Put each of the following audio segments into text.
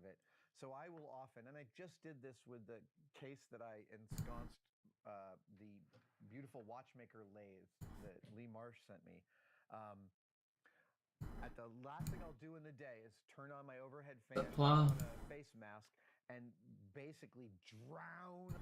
it. So I will often, and I just did this with the case that I ensconced the beautiful watchmaker lathe that Lee Marsh sent me. At the last thing I'll do in the day is turn on my overhead fan, put on a face mask, and basically drown.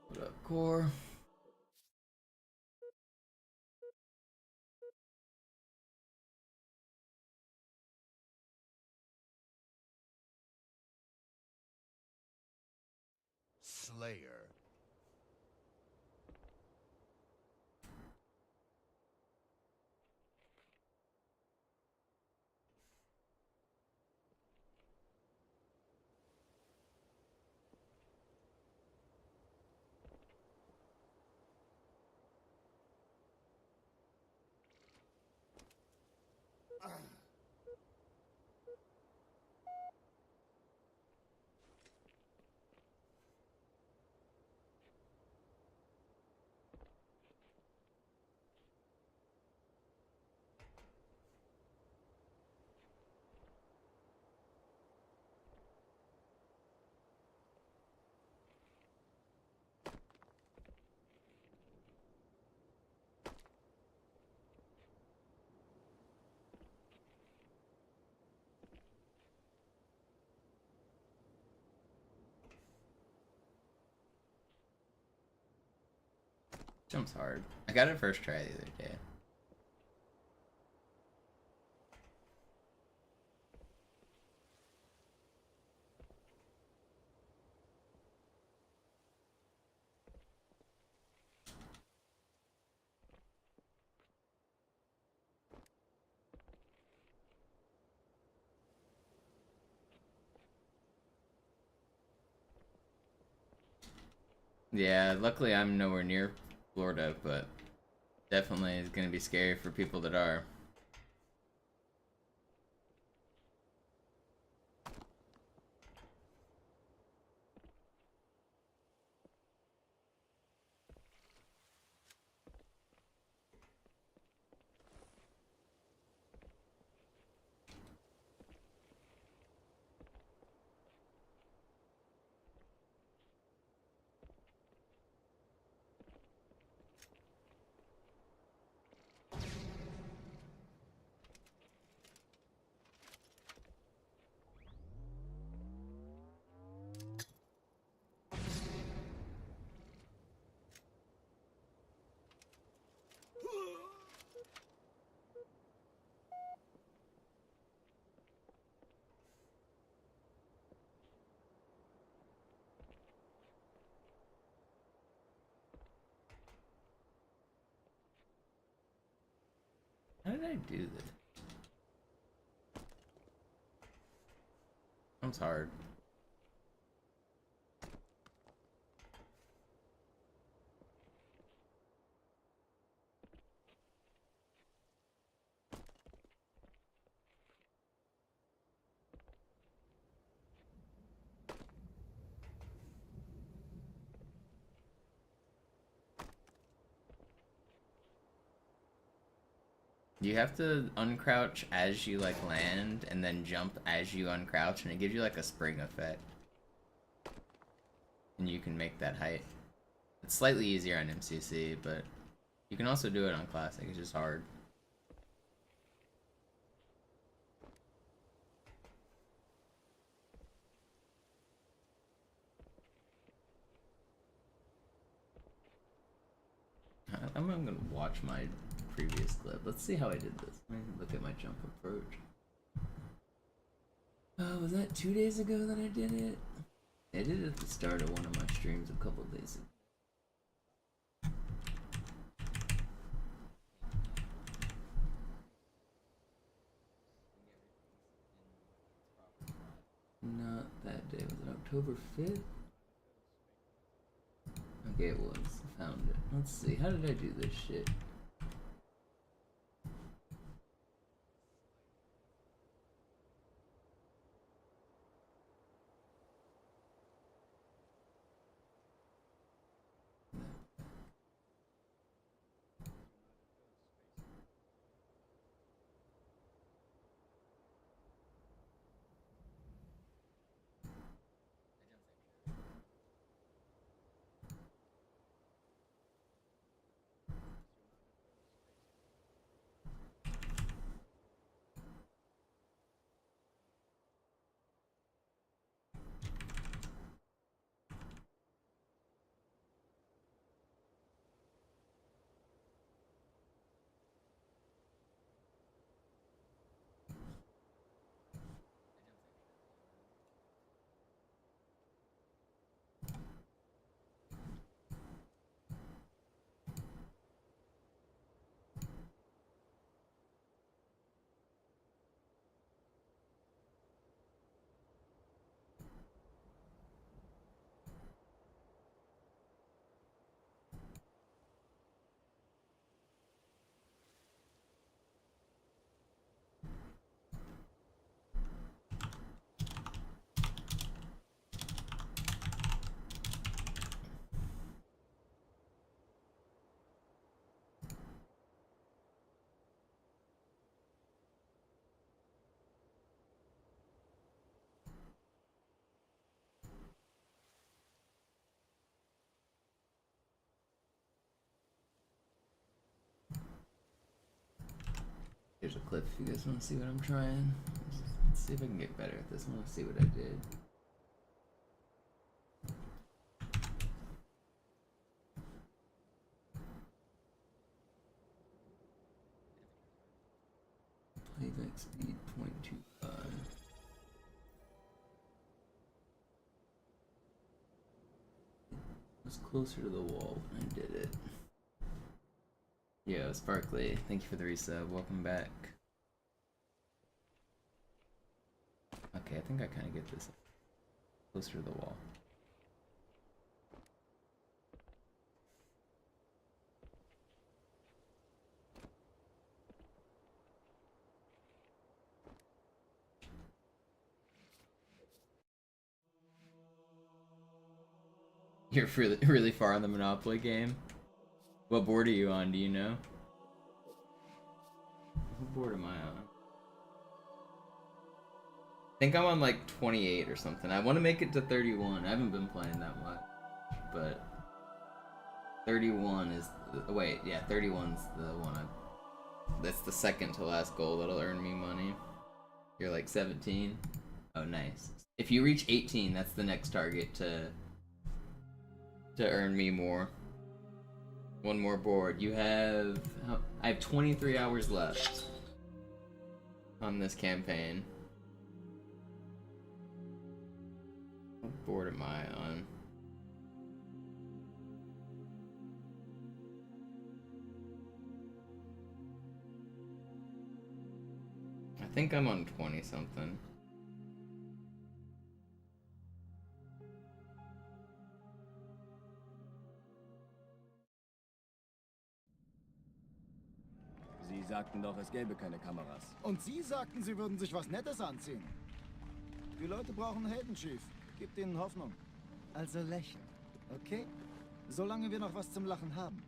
What up, Core? Slayer. Jump's hard. I got it first try the other day. Yeah, luckily I'm nowhere near Florida, but definitely is gonna be scary for people that are. did I do this? Sounds hard. You have to uncrouch as you like land and then jump as you uncrouch, and it gives you like a spring effect. And you can make that height. It's slightly easier on MCC, but you can also do it on Classic. It's just hard. I'm gonna watch my previous clip. Let's see how I did this. Let me look at my jump approach. Was that 2 days ago that I did it? I did it at the start of one of my streams a couple days ago. Not that day. Was it October 5th? Okay, it was. I found it. Let's see. How did I do this shit? Here's a clip if you guys want to see what I'm trying. Let's see if I can get better at this. I want to see what I did. Playback speed 0.25. It was closer to the wall when I did it. Yo, Sparkly, thank you for the resub. Welcome back. Okay, I think I kind of get this closer to the wall. You're really far on the Monopoly game. What board are you on? Do you know? What board am I on? I think I'm on like 28 or something. I want to make it to 31. I haven't been playing that much, but 31 is wait, yeah, 31's the one. That's the second to last goal that'll earn me money. You're like 17. Oh, nice. If you reach 18, that's the next target to earn me more. One more board. You have... I have 23 hours left on this campaign. What board am I on? I think I'm on 20 something. Sie sagten doch, es gäbe keine Kameras. Und Sie sagten, Sie würden sich was Nettes anziehen. Die Leute brauchen Helden, Chief. Gebt ihnen Hoffnung. Also lächeln, okay? Solange wir noch was zum Lachen haben.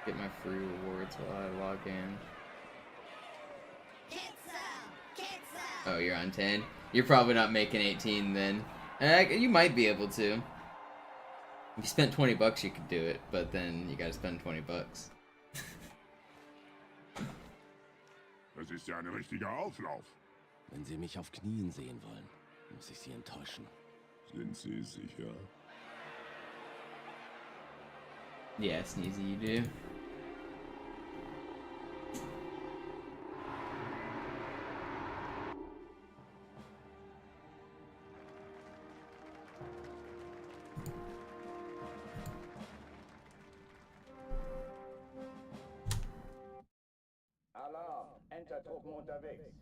Get my free rewards while I log in. Oh, you're on 10? You're probably not making 18 then. You might be able to. If you spent 20 bucks, you could do it, but then you gotta spend 20 bucks. Das ist ja ein richtiger Auflauf. Wenn Sie mich auf Knien sehen wollen, muss ich Sie enttäuschen. Sind Sie sicher? Yeah, Sneezy, you do. Alarm! Entertruppen unterwegs.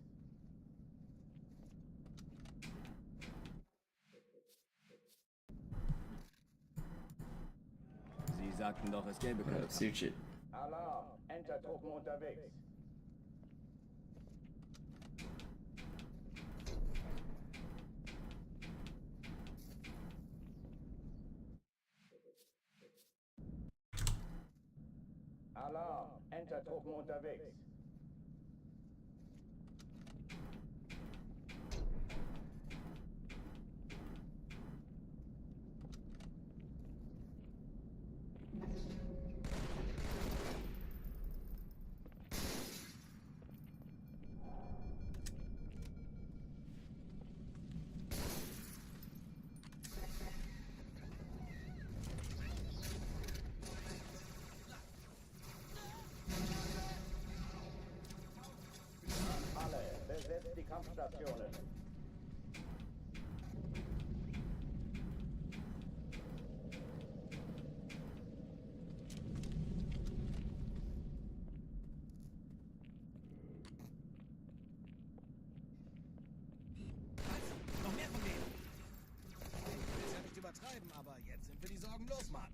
Sie sagten doch, es gäbe keine Kameras. Suit it. Alarm! Entertruppen unterwegs. Alarm! Entertruppen unterwegs. Besetzt die Kampfstationen. Noch mehr von denen. Ich will es ja nicht übertreiben, aber jetzt sind wir die Sorgen los, Mann.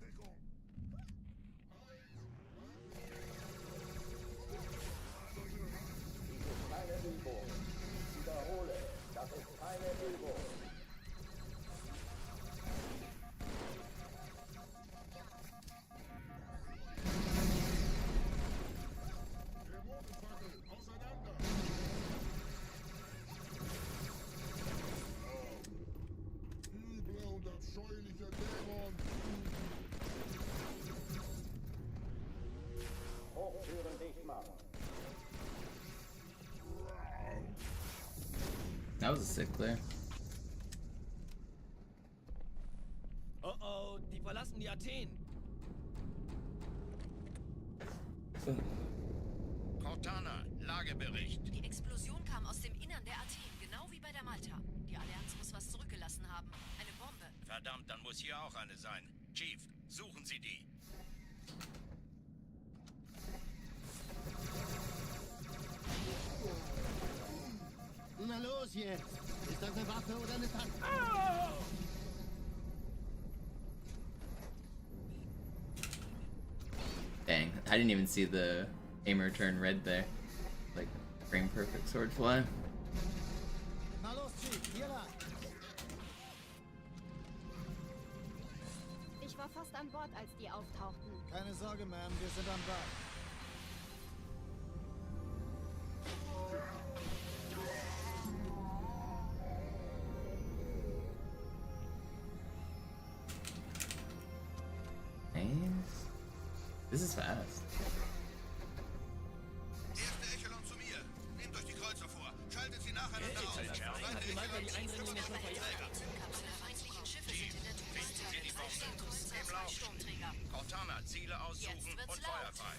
Keine Übung. Ich wiederhole, das ist keine Übung. Üble und abscheuliche Dämon. Hochtüren dicht machen. That was a sick clear. Oh oh, die verlassen die Athen. Cortana, Lagebericht. Die Explosion kam aus dem Innern der Athen, genau wie bei der Malta. Die Allianz muss was zurückgelassen haben. Eine Bombe. Verdammt, dann muss hier auch eine sein. Chief, suchen Sie die. Na los jetzt! Ist das eine Waffe oder eine Tank? Dang, I didn't even see the aimer turn red there. Like, frame perfect sword fly. Na los, Chief, hier lang! Ich war fast an Bord, als die auftauchten. Keine Sorge, Ma'am, wir sind am Ball. Man, this is fast. Erste Echelon zu mir. Nehmt euch die Kreuzer vor. Schaltet sie nacheinander auf. Zweite Echelon zu Kapsel der feindlichen Schiffe sind in der Touristik. Im Lauf. Sturmträger. Cortana, Ziele aussuchen Jetzt wird's und laut. Feuer frei.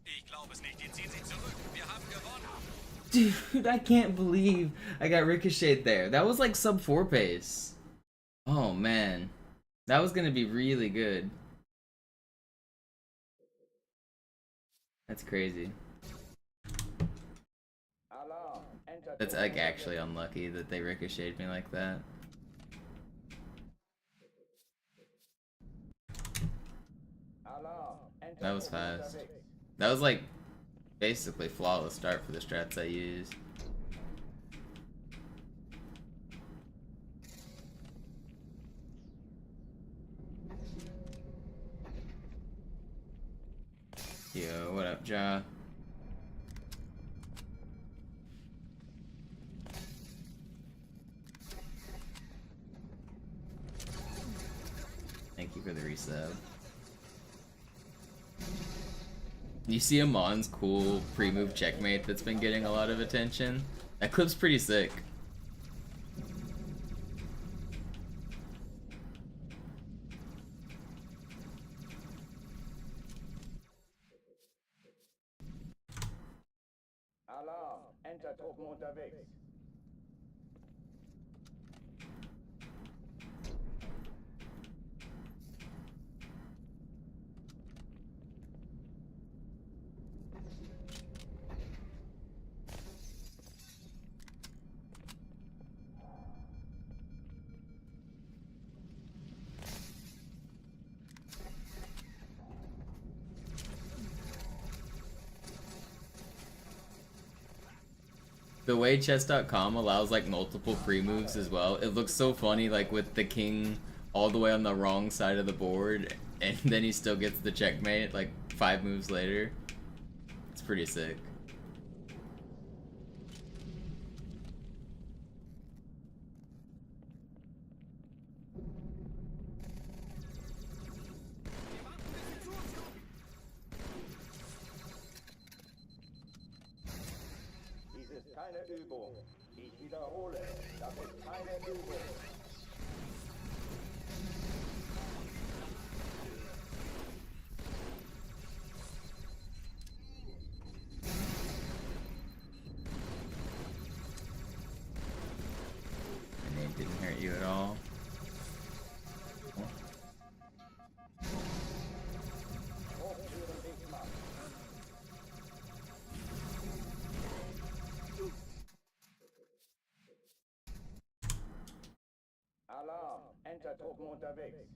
Ich glaube es nicht. Jetzt ziehen Sie zurück. Wir haben gewonnen. Dude, I can't believe I got ricocheted there. That was like sub 4 pace. Oh man. That was gonna be really good. That's crazy. That's like actually unlucky that they ricocheted me like that. That was fast. That was like basically flawless start for the strats I used. Yo, what up, Ja? Thank you for the resub. You see Amon's cool pre-move checkmate that's been getting a lot of attention? That clip's pretty sick. Alarm, Entertruppen unterwegs. The way chess.com allows like multiple pre-moves as well, it looks so funny, like with the king all the way on the wrong side of the board and then he still gets the checkmate like 5 moves later. It's pretty sick. Dies ist keine Übung. Ich wiederhole, das ist keine Übung. My name didn't hurt you at all. Hochführen dich mal. Alarm, Entertruppen unterwegs.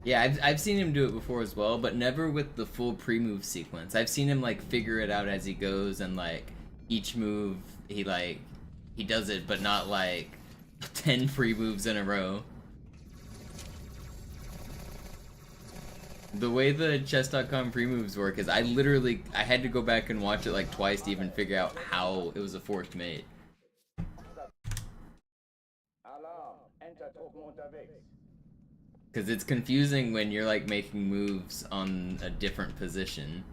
Yeah, I've seen him do it before as well, but never with the full pre-move sequence. I've seen him like figure it out as he goes, and like each move he does it, but not like 10 free moves in a row. The way the chess.com pre-moves work is I had to go back and watch it like twice to even figure out how it was a forced mate. Alarm, Entertruppen unterwegs. Because it's confusing when you're like making moves on a different position.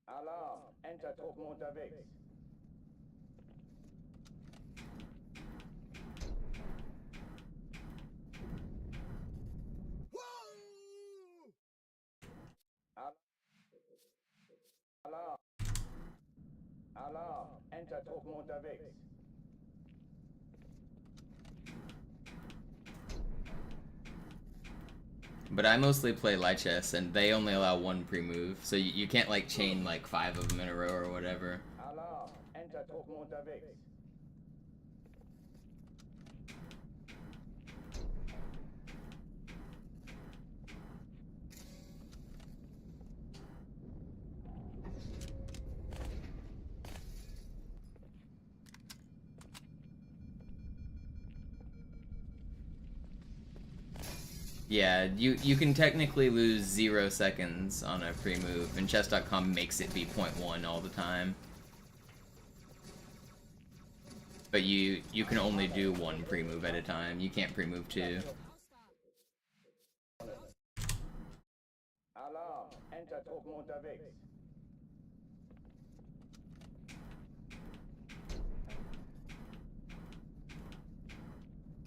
Alarm, Entertruppen unterwegs. Alarm. Alarm, Entertruppen unterwegs. But I mostly play light chess, and they only allow 1 pre-move, so you can't like chain like 5 of them in a row or whatever. Alarm, Entertruppen unterwegs. Yeah, you can technically lose 0 seconds on a pre-move, and chess.com makes it be 0.1 all the time. But you can only do 1 pre-move at a time. You can't pre-move 2. Alarm, Entertruppen unterwegs.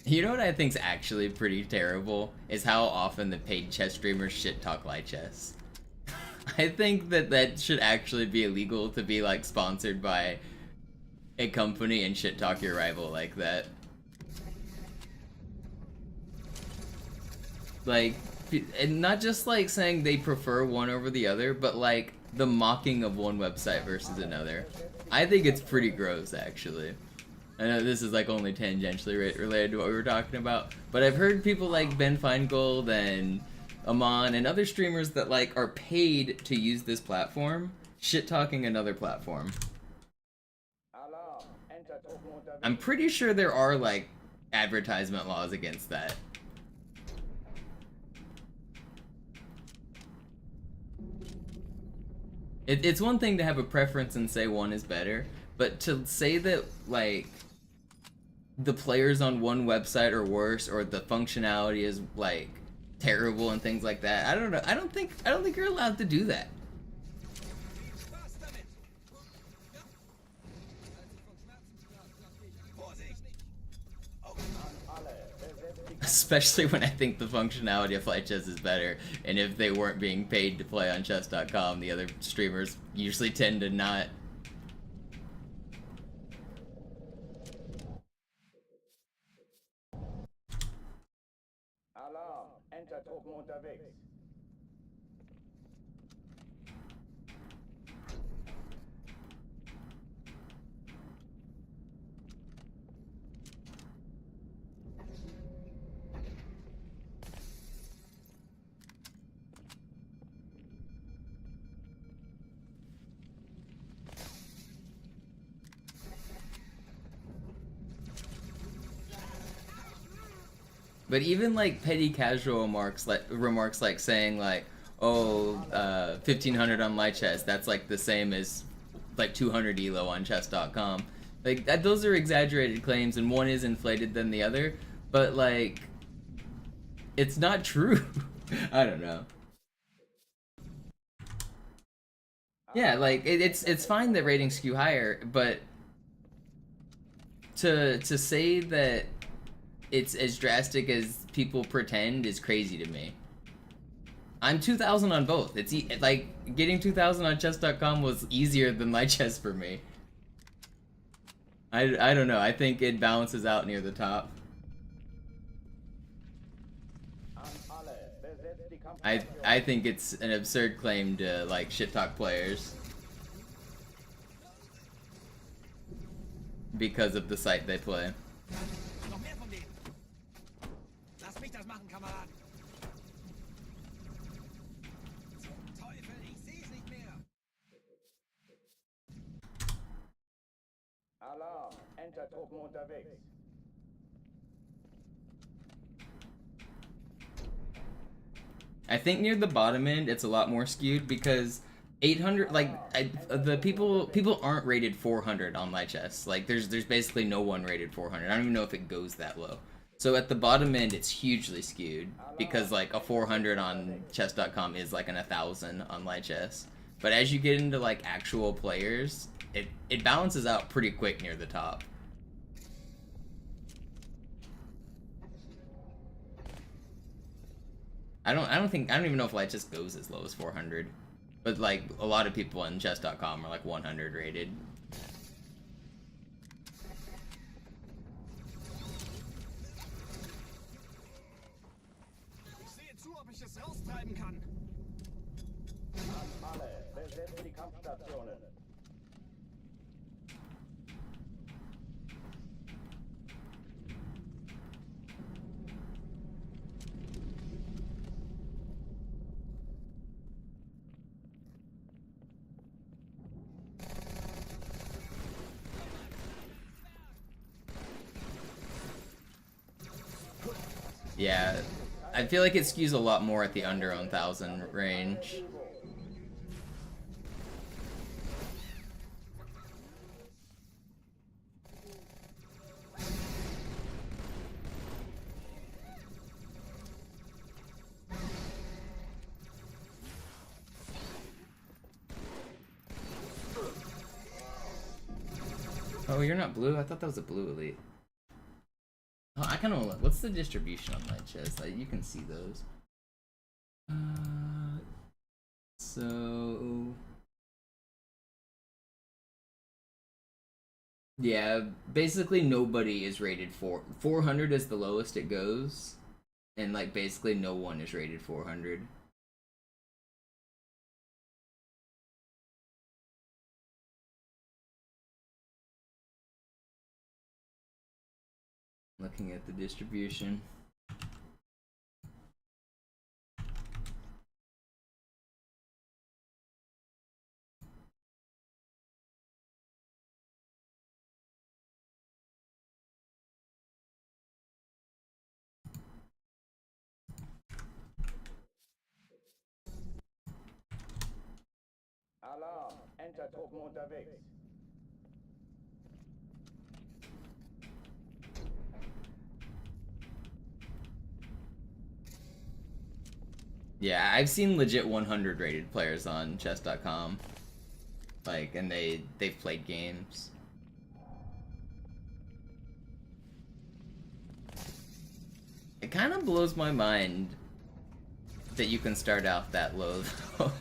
You know what I think's actually pretty terrible is how often the paid chess streamers shit talk light chess. I think that should actually be illegal to be like sponsored by a company and shit talk your rival like that. Like, and not just like saying they prefer one over the other, but like the mocking of one website versus another. I think it's pretty gross, actually. I know this is like only tangentially related to what we were talking about, but I've heard people like Ben Feingold and Amon and other streamers that like are paid to use this platform shit talking another platform. I'm pretty sure there are like advertisement laws against that. It's one thing to have a preference and say one is better, but to say that like the players on one website are worse or the functionality is like terrible and things like that, I don't know. I don't think you're allowed to do that. Especially when I think the functionality of Flight Chess is better, and if they weren't being paid to play on chess.com, the other streamers usually tend to not. Alarm, Entertruppen unterwegs. But even like petty casual remarks like saying like, oh, 1500 on my chess, that's like the same as like 200 elo on chess.com. Like those are exaggerated claims, and one is inflated than the other, but like it's not true. I don't know. Yeah, like it's fine that ratings skew higher, but to say that it's as drastic as people pretend is crazy to me. I'm 2000 on both. It's like getting 2000 on chess.com was easier than light chess for me. I don't know. I think it balances out near the top. I think it's an absurd claim to like shit talk players because of the site they play. Alarm, Entertruppen unterwegs. I think near the bottom end it's a lot more skewed because 800 the people aren't rated 400 on light chess. Like there's basically no one rated 400. I don't even know if it goes that low. So at the bottom end it's hugely skewed because like a 400 on chess.com is like an 1000 on light chess. But as you get into like actual players, it balances out pretty quick near the top. I don't even know if light chess goes as low as 400, but like a lot of people on chess.com are like 100 rated. Ich sehe zu, ob ich es raustreiben kann. Alle, besetzt die Kampfstationen. Yeah, I feel like it skews a lot more at the under 1000 range. Oh, you're not blue? I thought that was a blue elite. Oh, I kind of what's the distribution on light chess? You can see those. So yeah, basically nobody is rated 400 is the lowest it goes, and like basically no one is rated 400. Looking at the distribution. Alarm, Entertruppen unterwegs. Yeah, I've seen legit 100 rated players on chess.com. Like, and they've played games. It kind of blows my mind that you can start out that low, though.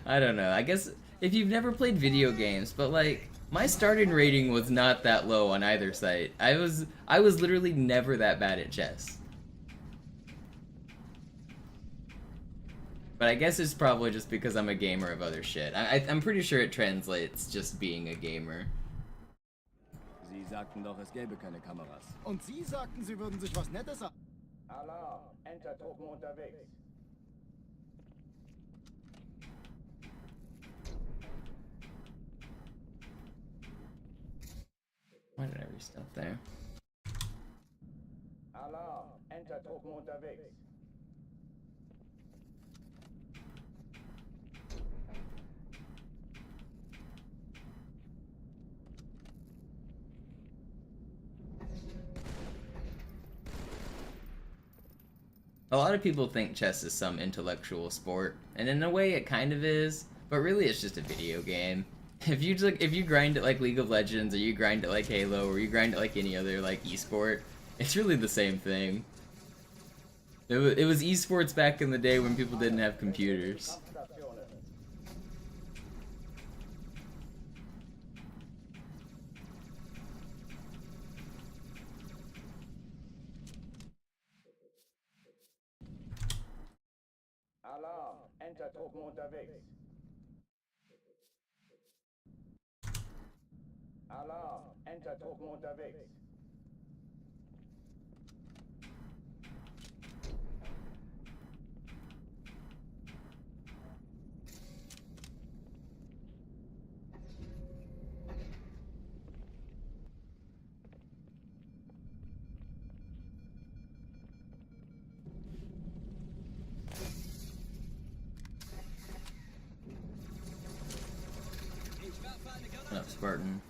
I don't know. I guess if you've never played video games, but like my starting rating was not that low on either site. I was literally never that bad at chess. But I guess it's probably just because I'm a gamer of other shit. I'm pretty sure it translates just being a gamer. Sie sagten doch, es gäbe keine Kameras. Und Sie sagten, Sie würden sich was Nettes an... Alarm, Entertruppen unterwegs. Why did I restart there? Alarm, Entertruppen unterwegs. A lot of people think chess is some intellectual sport, and in a way it kind of is, but really it's just a video game. If you grind it like League of Legends, or you grind it like Halo, or you grind it like any other like esport, it's really the same thing. It was esports back in the day when people didn't have computers. Alarm, Entertruppen unterwegs. Alarm, Entertruppen unterwegs. Oh, Spartan.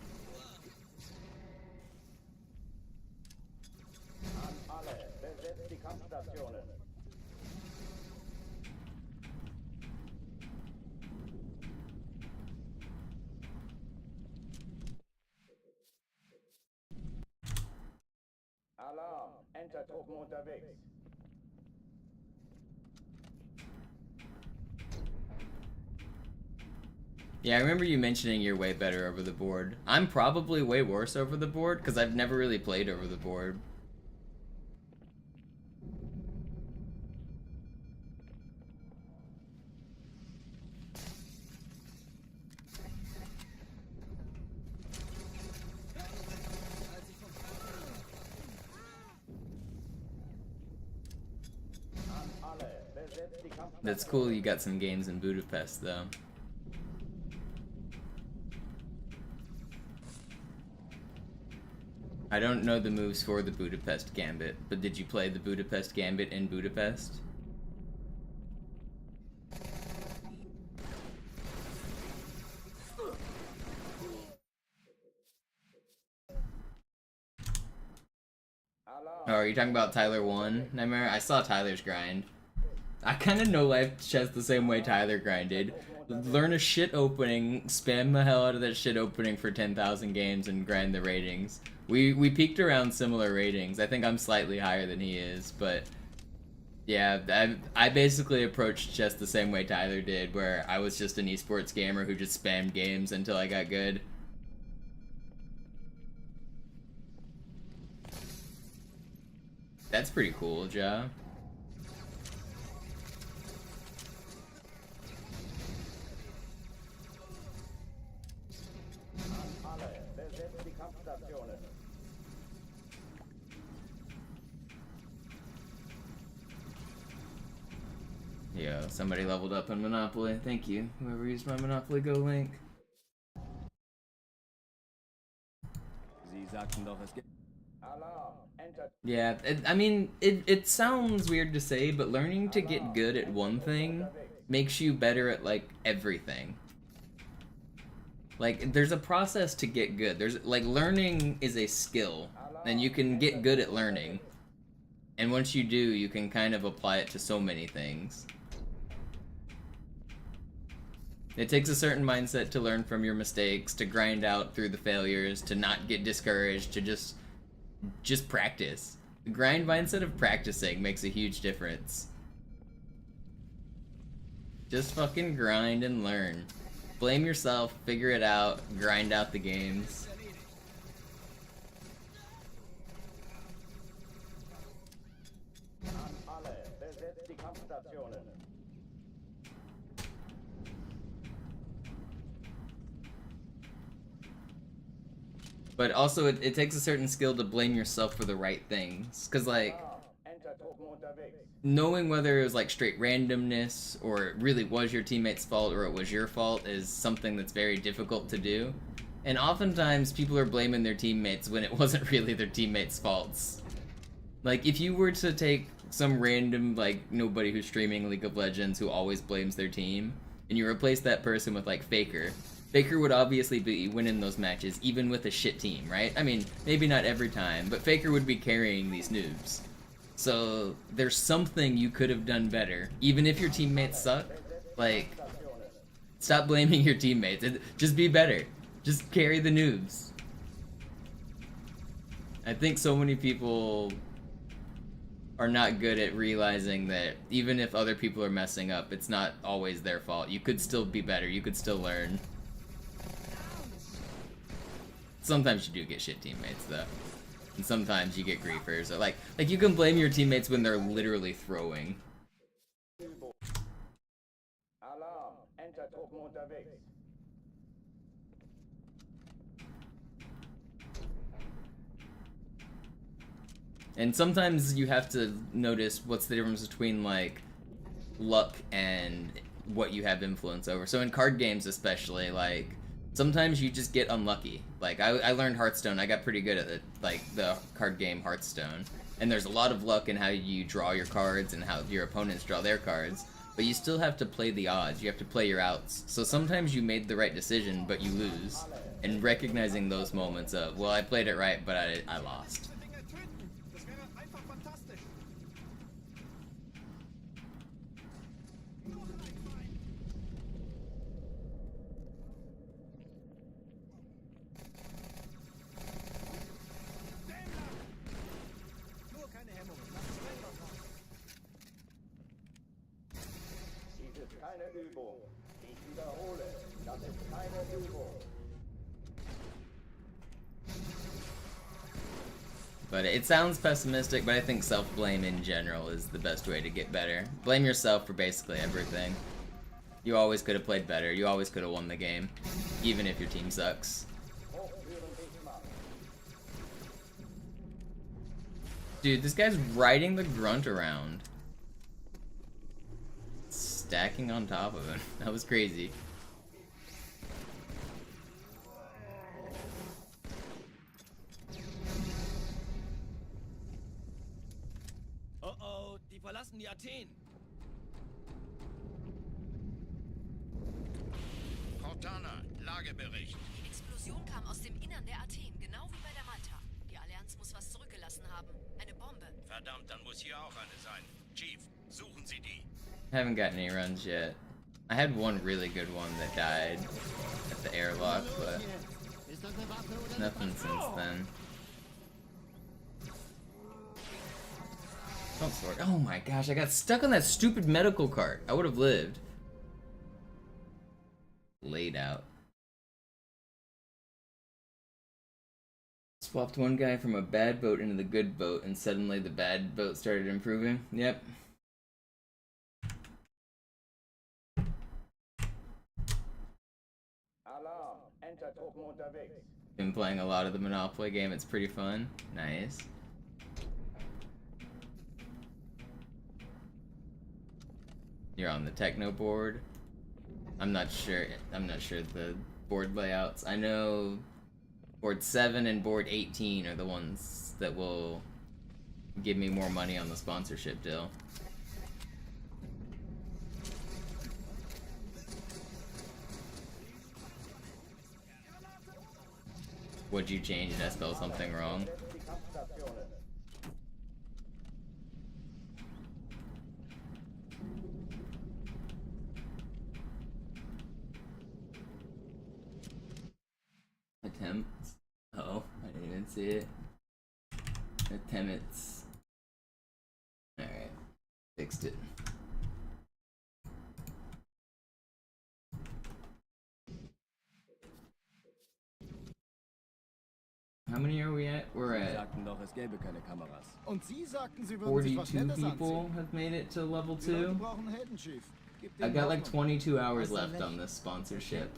An alle, besetzt die Kampfstationen. Alarm, Entertruppen unterwegs. Yeah, I remember you mentioning you're way better over the board. I'm probably way worse over the board, because I've never really played over the board. An alle, besetzt die Kampfstationen. That's cool you got some games in Budapest, though. I don't know the moves for the Budapest Gambit, but did you play the Budapest Gambit in Budapest? Oh, are you talking about Tyler 1, Nightmare? I saw Tyler's grind. I kind of know life chess the same way Tyler grinded. Learn a shit opening, spam the hell out of that shit opening for 10,000 games, and grind the ratings. We peaked around similar ratings. I think I'm slightly higher than he is, but yeah, I basically approached chess the same way Tyler did, where I was just an esports gamer who just spammed games until I got good. That's pretty cool, Ja. Alle, besetzt die Kampfstationen. Yo, somebody leveled up in Monopoly. Thank you, whoever used my Monopoly Go link. Sie sagten doch, es gibt... Alarm. Enter. Yeah, I mean, it sounds weird to say, but learning to get good at one thing makes you better at, like, everything. Like, there's a process to get good. There's, like, learning is a skill, and you can get good at learning. And once you do, you can kind of apply it to so many things. It takes a certain mindset to learn from your mistakes, to grind out through the failures, to not get discouraged, to just practice. The grind mindset of practicing makes a huge difference. Just fucking grind and learn. Blame yourself, figure it out, grind out the games. Alle, besetzt die Kampfstationen. But also, it takes a certain skill to blame yourself for the right things. Because, like, Enter Truppen unterwegs. knowing whether it was, like, straight randomness, or it really was your teammate's fault, or it was your fault, is something that's very difficult to do. And oftentimes, people are blaming their teammates when it wasn't really their teammates' faults. Like, if you were to take some random, like, nobody who's streaming League of Legends who always blames their team, and you replace that person with, like, Faker, Faker would obviously be winning those matches, even with a shit team, right? I mean, maybe not every time, but Faker would be carrying these noobs. So, there's something you could have done better, even if your teammates suck. Like, stop blaming your teammates. Just be better. Just carry the noobs. I think so many people are not good at realizing that even if other people are messing up, it's not always their fault. You could still be better. You could still learn. Sometimes you do get shit teammates, though. And sometimes you get griefers. Or like you can blame your teammates when they're literally throwing. Alarm. Enter Truppen unterwegs. And sometimes you have to notice what's the difference between, like, luck and what you have influence over. So in card games especially, like, sometimes you just get unlucky. Like, I learned Hearthstone. I got pretty good at it, like, the card game Hearthstone. And there's a lot of luck in how you draw your cards and how your opponents draw their cards. But you still have to play the odds. You have to play your outs. So sometimes you made the right decision, but you lose. And recognizing those moments of, well, I played it right, but I lost. Dies ist keine Übung. Ich wiederhole, das ist keine Übung. But it sounds pessimistic, but I think self-blame in general is the best way to get better. Blame yourself for basically everything. You always could have played better. You always could have won the game, even if your team sucks. Dude, this guy's riding the grunt around. Stacking on top of him. That was crazy. Oh oh, die verlassen die Athen. Cortana, Lagebericht. Die Explosion kam aus dem Innern der Athen, genau wie bei der Malta. Die Allianz muss was zurückgelassen haben. Eine Bombe. Verdammt, dann muss hier auch eine sein. Chief, suchen Sie die. Haven't gotten any runs yet. I had one really good one that died at the airlock, but nothing since then. Don't sword. Oh my gosh, I got stuck on that stupid medical cart. I would have lived. Laid out. Swapped one guy from a bad boat into the good boat, and suddenly the bad boat started improving. Yep. Alarm, Entertruppen unterwegs. Been playing a lot of the Monopoly game. It's pretty fun. Nice. You're on the techno board. I'm not sure the board layouts. I know board 7 and board 18 are the ones that will give me more money on the sponsorship deal. Would you change it? I spelled something wrong. Attempts. Oh, I didn't even see it. Attempts. Alright. Fixed it. How many are we at? We're at Und Sie sagten, Sie würden sich was 42 Nettes people anziehen. have made it to level Die Leute 2. brauchen Helden, Chief. Gib I denen got like Hoffnung. 22 hours left on this sponsorship.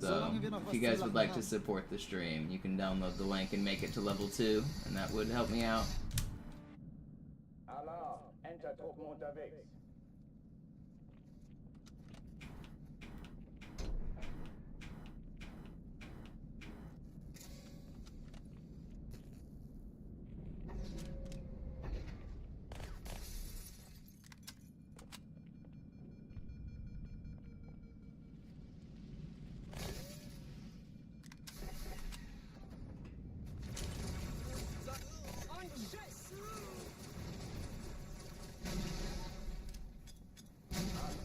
So, Solange wir noch if was you zu guys would lachen like to haben. support the stream, you can download the link and make it to level 2, and that would help me out. Alarm, Entertruppen unterwegs.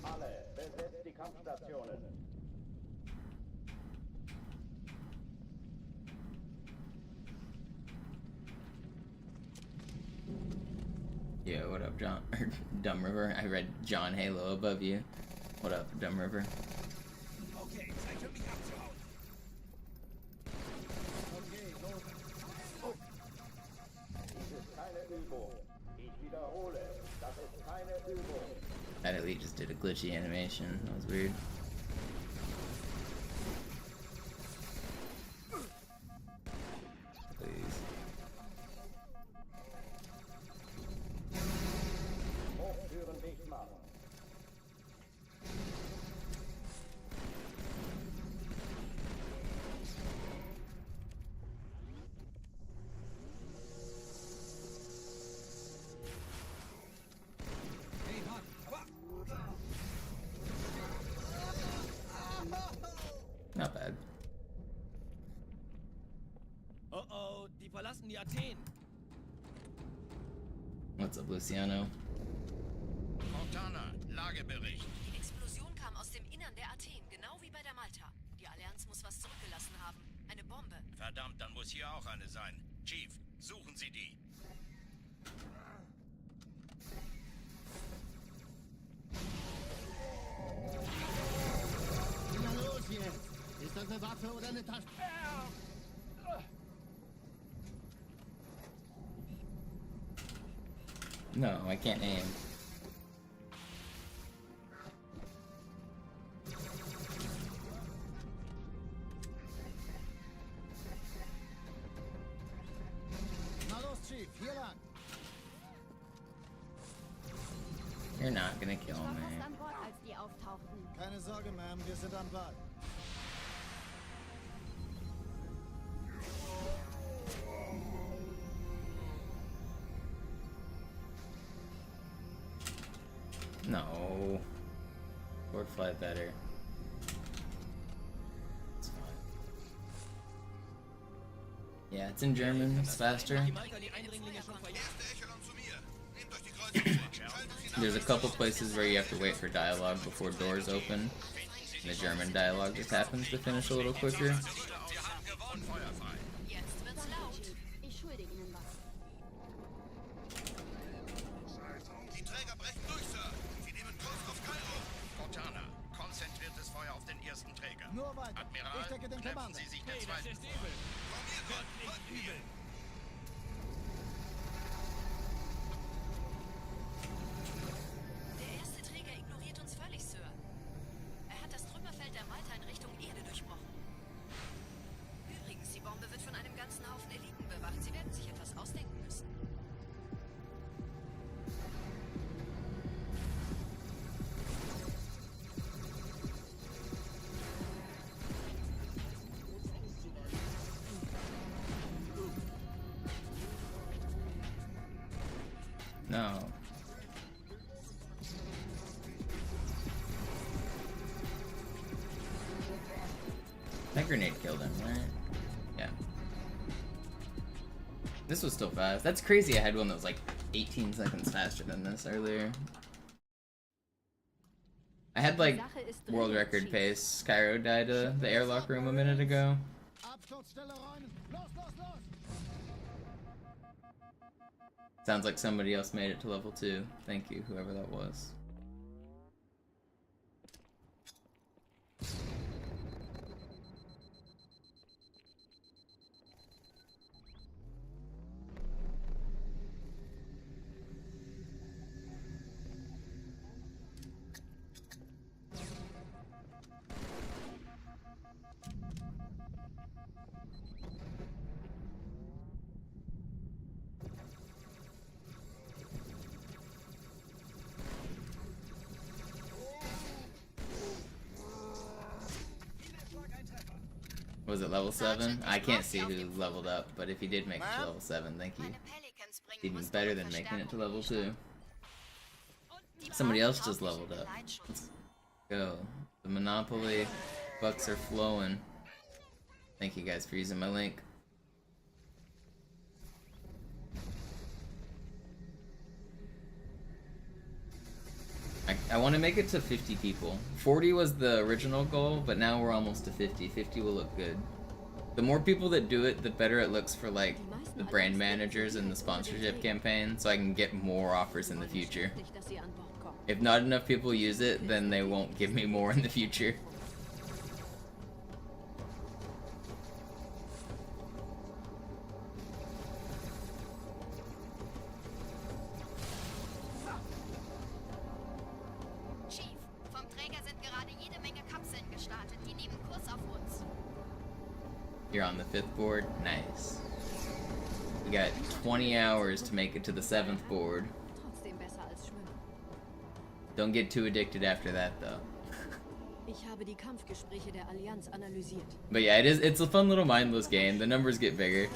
Alle, besetzt die Kampfstationen. Yeah, what up, John? Or Dumb River. I read John Halo above you. What up, Dumb River? Okay, Zeit für mich abzuhauen. Dies ist keine Übung. Ich wiederhole, das ist keine Übung. That elite just did a glitchy animation. That was weird. Please. Hochtüren dicht machen. Not bad. Oh oh, die verlassen die Athen. What's up, Luciano? Montana, Lagebericht. Die Explosion kam aus dem Innern der Athen, genau wie bei der Malta. Die Allianz muss was zurückgelassen haben. Eine Bombe. Verdammt, dann muss hier auch eine sein. Chief, suchen Sie die. Na los jetzt! Ist das eine Waffe oder eine Tasche? No, I can't aim. Na los, Chief, hier lang. You're not gonna kill Ich war me. fast an Bord, als die auftauchten. Keine Sorge, Ma'am, wir sind am Ball. No. Or fly better. It's fine. Yeah, it's in German. It's faster. Die Malta die Eindringlinge schon verjagt. Erste Echelon zu mir. Nehmt euch die Kreuzer vor. Schaltet sie nach. There's a couple places where you have to wait for dialogue before doors open. And the German dialogue just happens to finish a little quicker. Sie haben gewonnen, feuerfrei. Jetzt wird's laut. Ich schulde Ihnen was. das ist übel. Wird nicht übel. Der erste Träger ignoriert uns völlig, Sir. Er hat das Trümmerfeld der Malta in Richtung Erde durchbrochen. Übrigens, die Bombe wird von einem ganzen Haufen Eliten bewacht. Sie werden sich etwas ausdenken müssen. No. That grenade killed him, right? Yeah. This was still fast. That's crazy I had one that was like 18 seconds faster than this earlier. I had like world record pace. Cairo died to the airlock room a minute ago. Sounds like somebody else made it to level 2. Thank you, whoever that was. Was it level 7? I can't see who leveled up, but if he did make it to level 7, thank you. Even better than making it to level 2. Somebody else just leveled up. Let's go. The Monopoly bucks are flowing. Thank you guys for using my link. I want to make it to 50 people. 40 was the original goal, but now we're almost to 50. 50 will look good. The more people that do it, the better it looks for like the brand managers and the sponsorship campaign, so I can get more offers in the future. If not enough people use it, then they won't give me more in the future. You're on the 5th board? Nice. You got 20 hours to make it to the 7th board. Don't get too addicted after that, though. But yeah, it's a fun little mindless game. The numbers get bigger.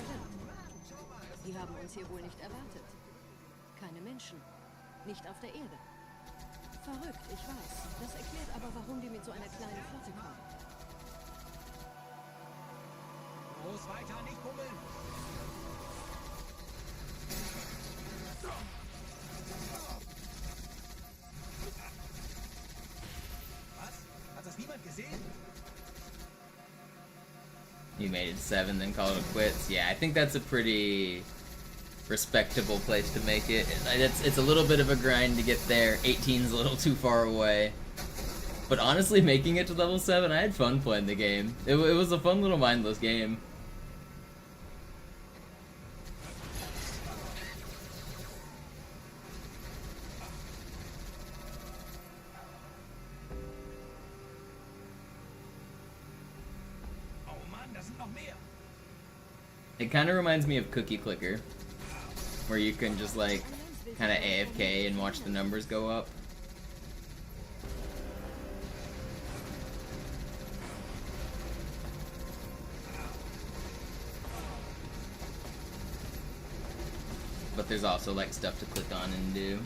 Verrückt, ich weiß. Das erklärt aber, warum die mit so einer kleinen Flotte kommen. Los, weiter, nicht bummeln! Was? Hat das niemand gesehen? You made it 7, then called it quits. Yeah, I think that's a pretty respectable place to make it. It's a little bit of a grind to get there. 18's a little too far away. But honestly, making it to level 7, I had fun playing the game. It was a fun little mindless game. It kind of reminds me of Cookie Clicker, where you can just like kind of AFK and watch the numbers go up. But there's also like stuff to click on and do.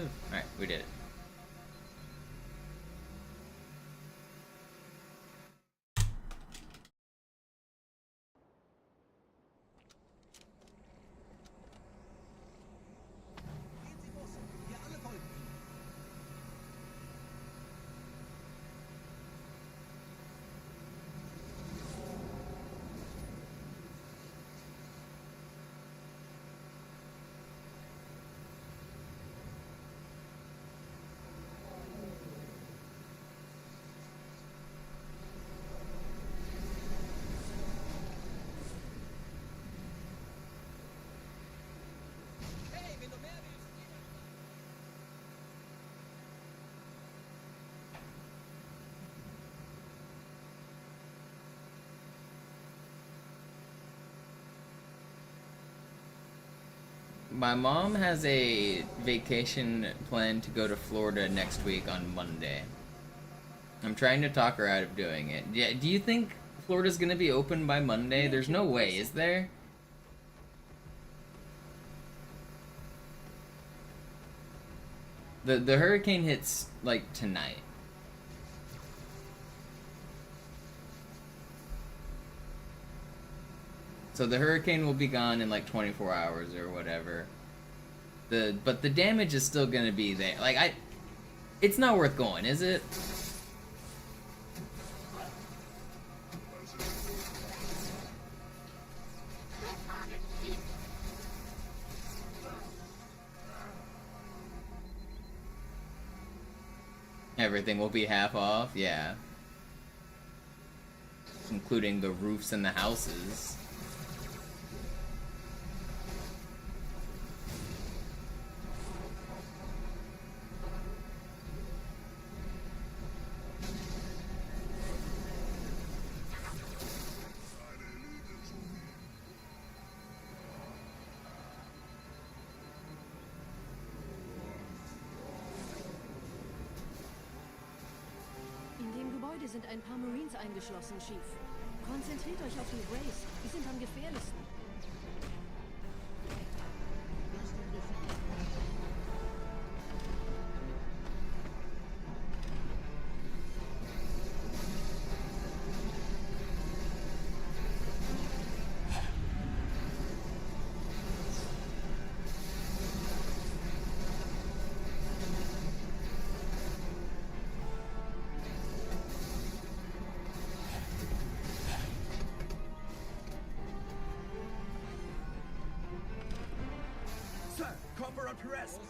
move. Alright, we did it. My mom has a vacation plan to go to Florida next week on Monday. I'm trying to talk her out of doing it. Yeah, do you think Florida's gonna be open by Monday? There's no way, is there? The hurricane hits like tonight. So the hurricane will be gone in like 24 hours or whatever. But the damage is still gonna be there. Like it's not worth going, is it? Everything will be half off, yeah. Including the roofs and the houses. Sind ein paar Marines eingeschlossen, Chief. Konzentriert euch auf die Race. Die sind am gefährlichsten.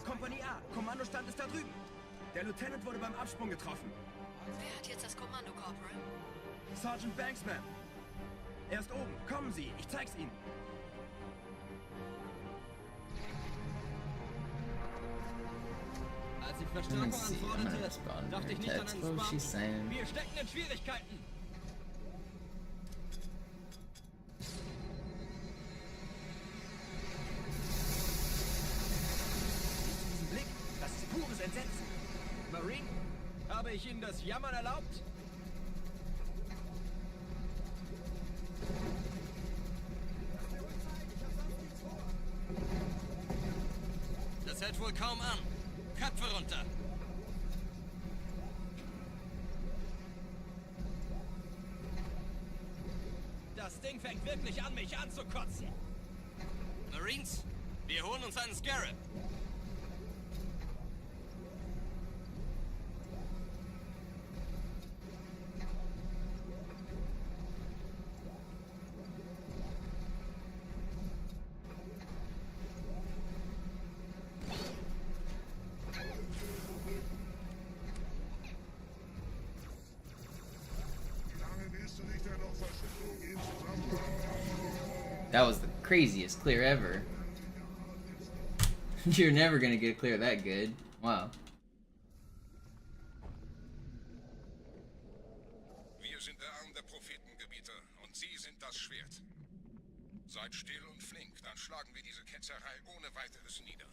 Kompanie A, Kommandostand ist da drüben. Der Lieutenant wurde beim Absprung getroffen. Wer hat jetzt das Kommando, Corporal? Sergeant Banksman. Er ist oben. Kommen Sie, ich zeig's Ihnen. Als ich Verstärkung anforderte, dachte ich nicht an einen Spam. Wir stecken in Schwierigkeiten. Entsetzen. Marine, habe ich Ihnen das Jammern erlaubt? Das hält wohl kaum an. Köpfe runter. Das Ding fängt wirklich an, mich anzukotzen. Marines, wir holen uns einen Scarab. That was the craziest clear ever. You're never gonna get a clear that good. Wow. Wir sind der Arm der Prophetengebieter und Sie sind das Schwert. Seid still und flink, dann schlagen wir diese Ketzerei ohne weiteres nieder.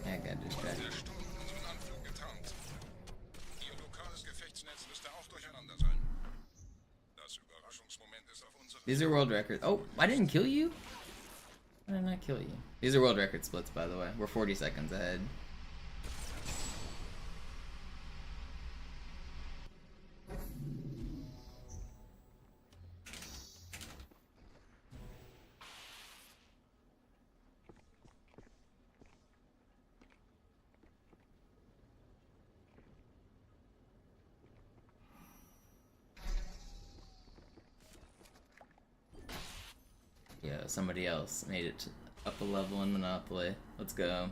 I got distracted. Der Sturm hat unseren Anflug getarnt. Ihr lokales Gefechtsnetz müsste auch durcheinander sein. Das Überraschungsmoment ist auf unserer These are world records. Oh, I didn't kill you? Why did I not kill you? These are world record splits, by the way. We're 40 seconds ahead. Yeah, somebody else made it up a level in Monopoly. Let's go.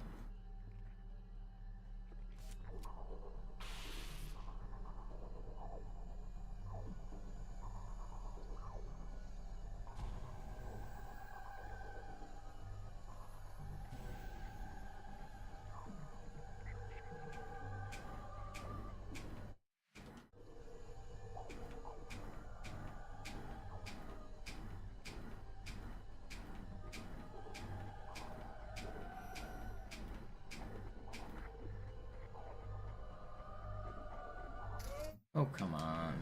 Oh, come on.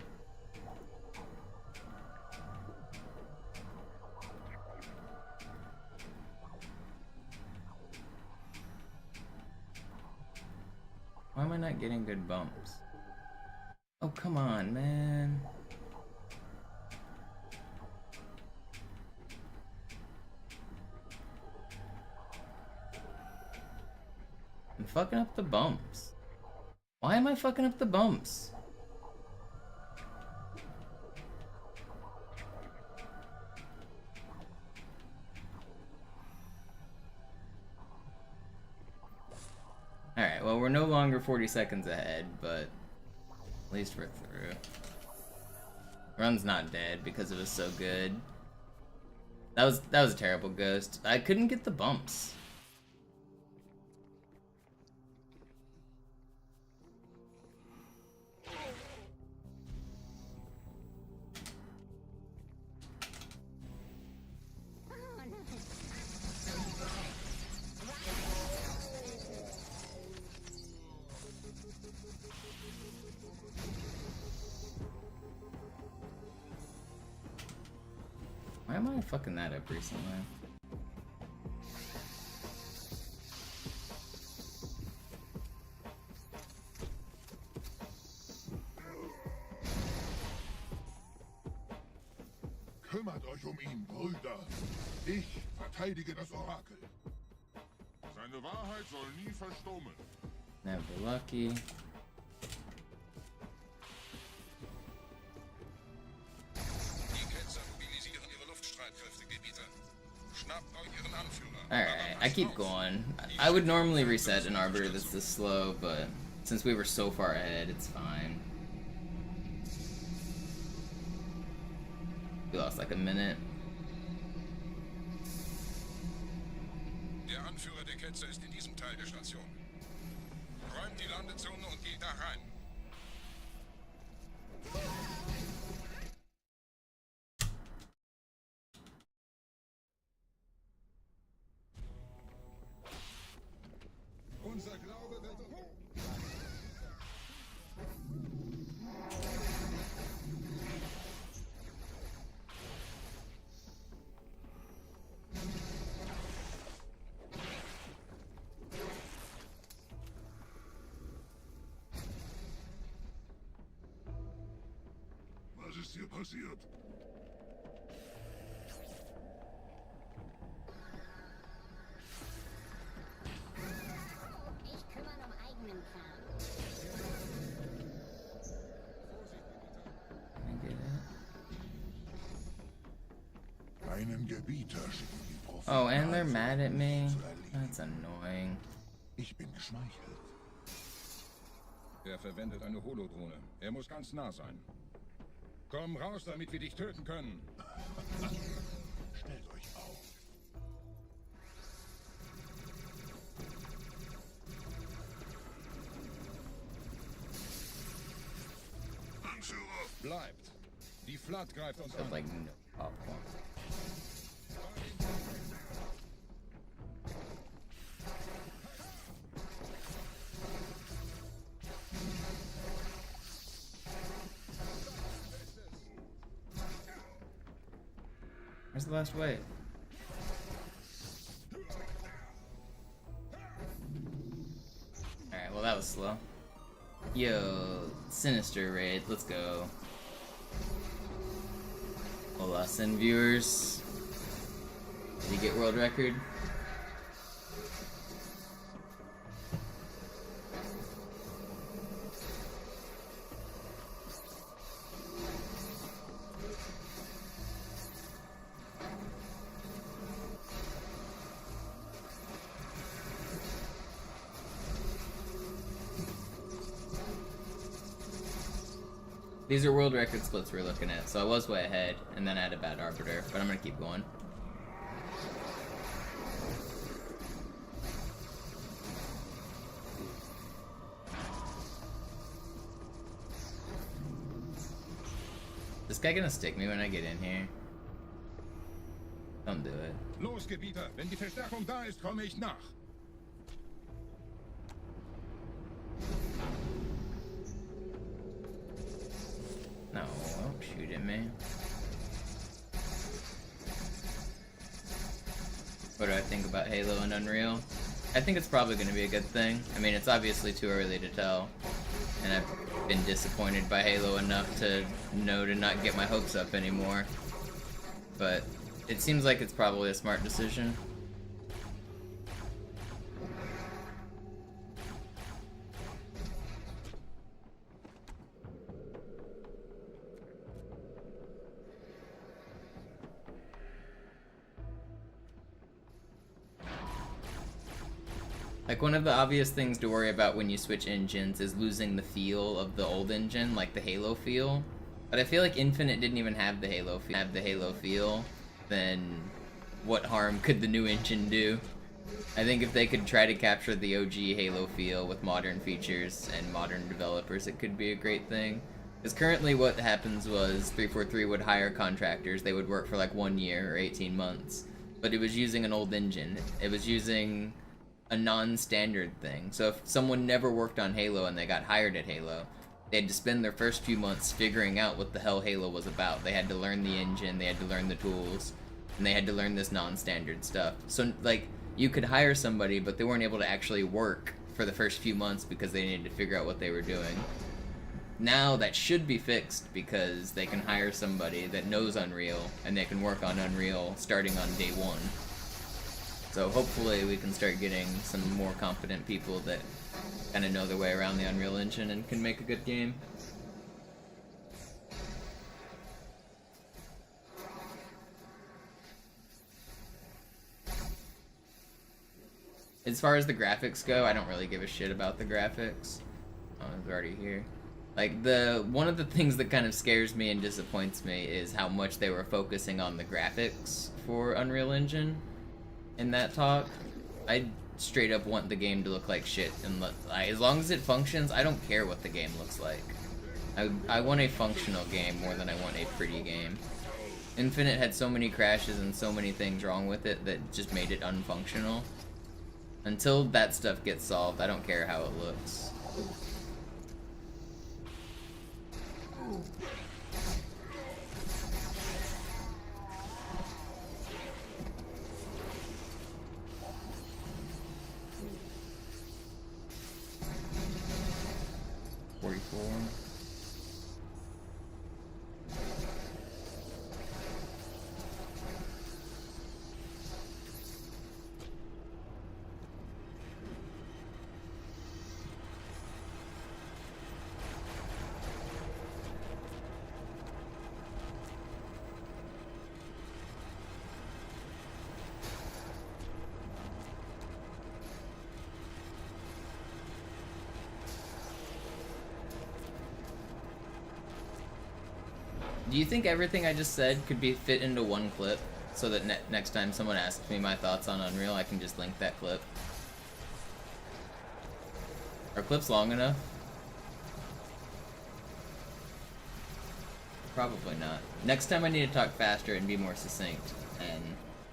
Why am I not getting good bumps? Oh, come on, man. I'm fucking up the bumps. Why am I fucking up the bumps? Alright, well, we're no longer 40 seconds ahead, but at least we're through. Run's not dead because it was so good. That was a terrible ghost. I couldn't get the bumps. Why am I fucking that up recently? Kümmert euch ihn, Brüder. Ich verteidige das Orakel. Seine Wahrheit soll nie verstummen. Never lucky. Alright, I keep going. I would normally reset an Arbiter that's this slow, but since we were so far ahead, it's fine. We lost like a minute. Der Anführer der Ketzer ist in diesem Teil der Station. Räumt die Landezone und geht da rein. Unser Glaube wird Was ist hier passiert? Einen Gebieter schicken die Propheten. Oh, and they're mad at me? That's annoying. Ich bin geschmeichelt. Er verwendet eine Holodrohne. Er muss ganz nah sein. Komm raus, damit wir dich töten können. Stellt euch auf. Anführer! Bleibt. Die Flat greift uns an. Like no popcorn. Where's the last wave? that was slow. Yo, Sinister Raid, let's go. Hola, Sin viewers. Did he get world record? These are world record splits we're looking at, so I was way ahead, and then I had a bad Arbiter, but I'm gonna keep going. This guy gonna stick me when I get in here? Don't do it. Los, Gebieter, wenn die Verstärkung da ist, komme ich nach. No, don't shoot at me. What do I think about Halo and Unreal? I think it's probably going to be a good thing. I mean, it's obviously too early to tell, and I've been disappointed by Halo enough to know to not get my hopes up anymore. But it seems like it's probably a smart decision. Like, one of the obvious things to worry about when you switch engines is losing the feel of the old engine, like the Halo feel. But I feel like Infinite didn't even have the Halo feel. Then what harm could the new engine do? I think if they could try to capture the OG Halo feel with modern features and modern developers, it could be a great thing. Because currently what happens was 343 would hire contractors. They would work for like 1 year or 18 months. But it was using an old engine. It was using a non-standard thing. So if someone never worked on Halo and they got hired at Halo, they had to spend their first few months figuring out what the hell Halo was about. They had to learn the engine, they had to learn the tools, and they had to learn this non-standard stuff. So, like, you could hire somebody, but they weren't able to actually work for the first few months because they needed to figure out what they were doing. Now that should be fixed because they can hire somebody that knows Unreal, and they can work on Unreal starting on day one. So hopefully we can start getting some more competent people that kind of know their way around the Unreal Engine and can make a good game. As far as the graphics go, I don't really give a shit about the graphics. Oh, it's already here. Like, one of the things that kind of scares me and disappoints me is how much they were focusing on the graphics for Unreal Engine in that talk. I straight up want the game to look like shit, and as long as it functions, I don't care what the game looks like. I want a functional game more than I want a pretty game. Infinite had so many crashes and so many things wrong with it that just made it unfunctional. Until that stuff gets solved, I don't care how it looks. Do you think everything I just said could be fit into one clip, so that next time someone asks me my thoughts on Unreal, I can just link that clip? Are clips long enough? Probably not. Next time I need to talk faster and be more succinct, and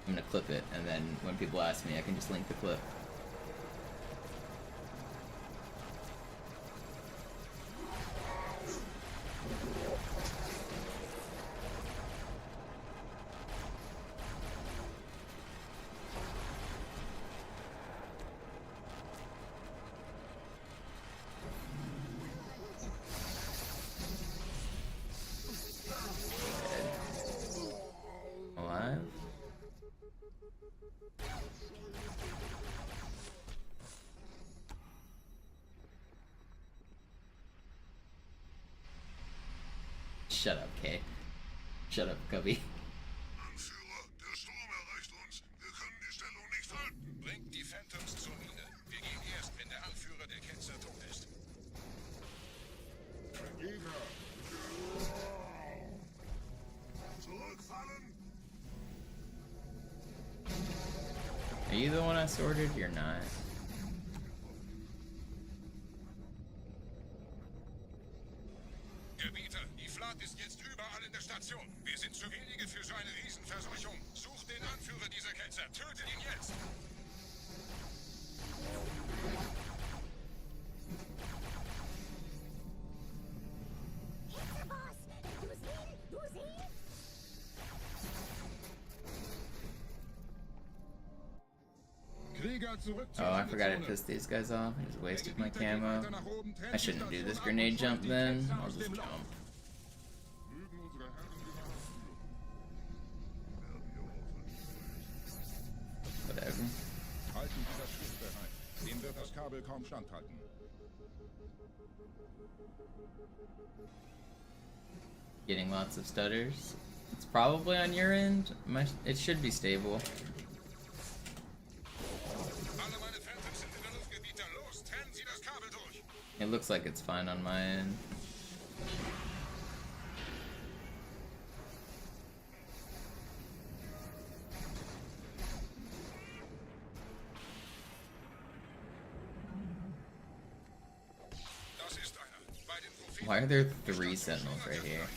I'm gonna clip it, and then when people ask me, I can just link the clip. Shut up, Kay. Shut up, Cubby. Anführer, der Sturm erreicht uns. Wir können die Stellung nicht halten. Bringt die Phantoms zur Mine. Wir gehen erst, wenn der Anführer der Ketzer tot ist. Gegner! Zurückfallen! Are you the one I sorted? You're not. Gebieter, die Flat ist jetzt überall in der Station. Wir sind zu wenige für so eine Riesenverseuchung. Sucht den Anführer dieser Ketzer. Tötet ihn jetzt! Krieger zurück zur Oh, I forgot to Landezone. piss these guys off. I just wasted my camo. I shouldn't do this grenade jump then. I'll just jump. Mögen unsere Herren die Macht führen. Whatever. Halten Sie das Schiff bereit. Dem wird das Kabel kaum standhalten. Getting lots of stutters. It's probably on your end. It should be stable. Alle meine Phantoms sind in der Luft, Gebieter. Los, trennen Sie das Kabel durch! It looks like it's fine on my end. Das ist einer. Bei den Propheten. Why are there 3 sentinels right here?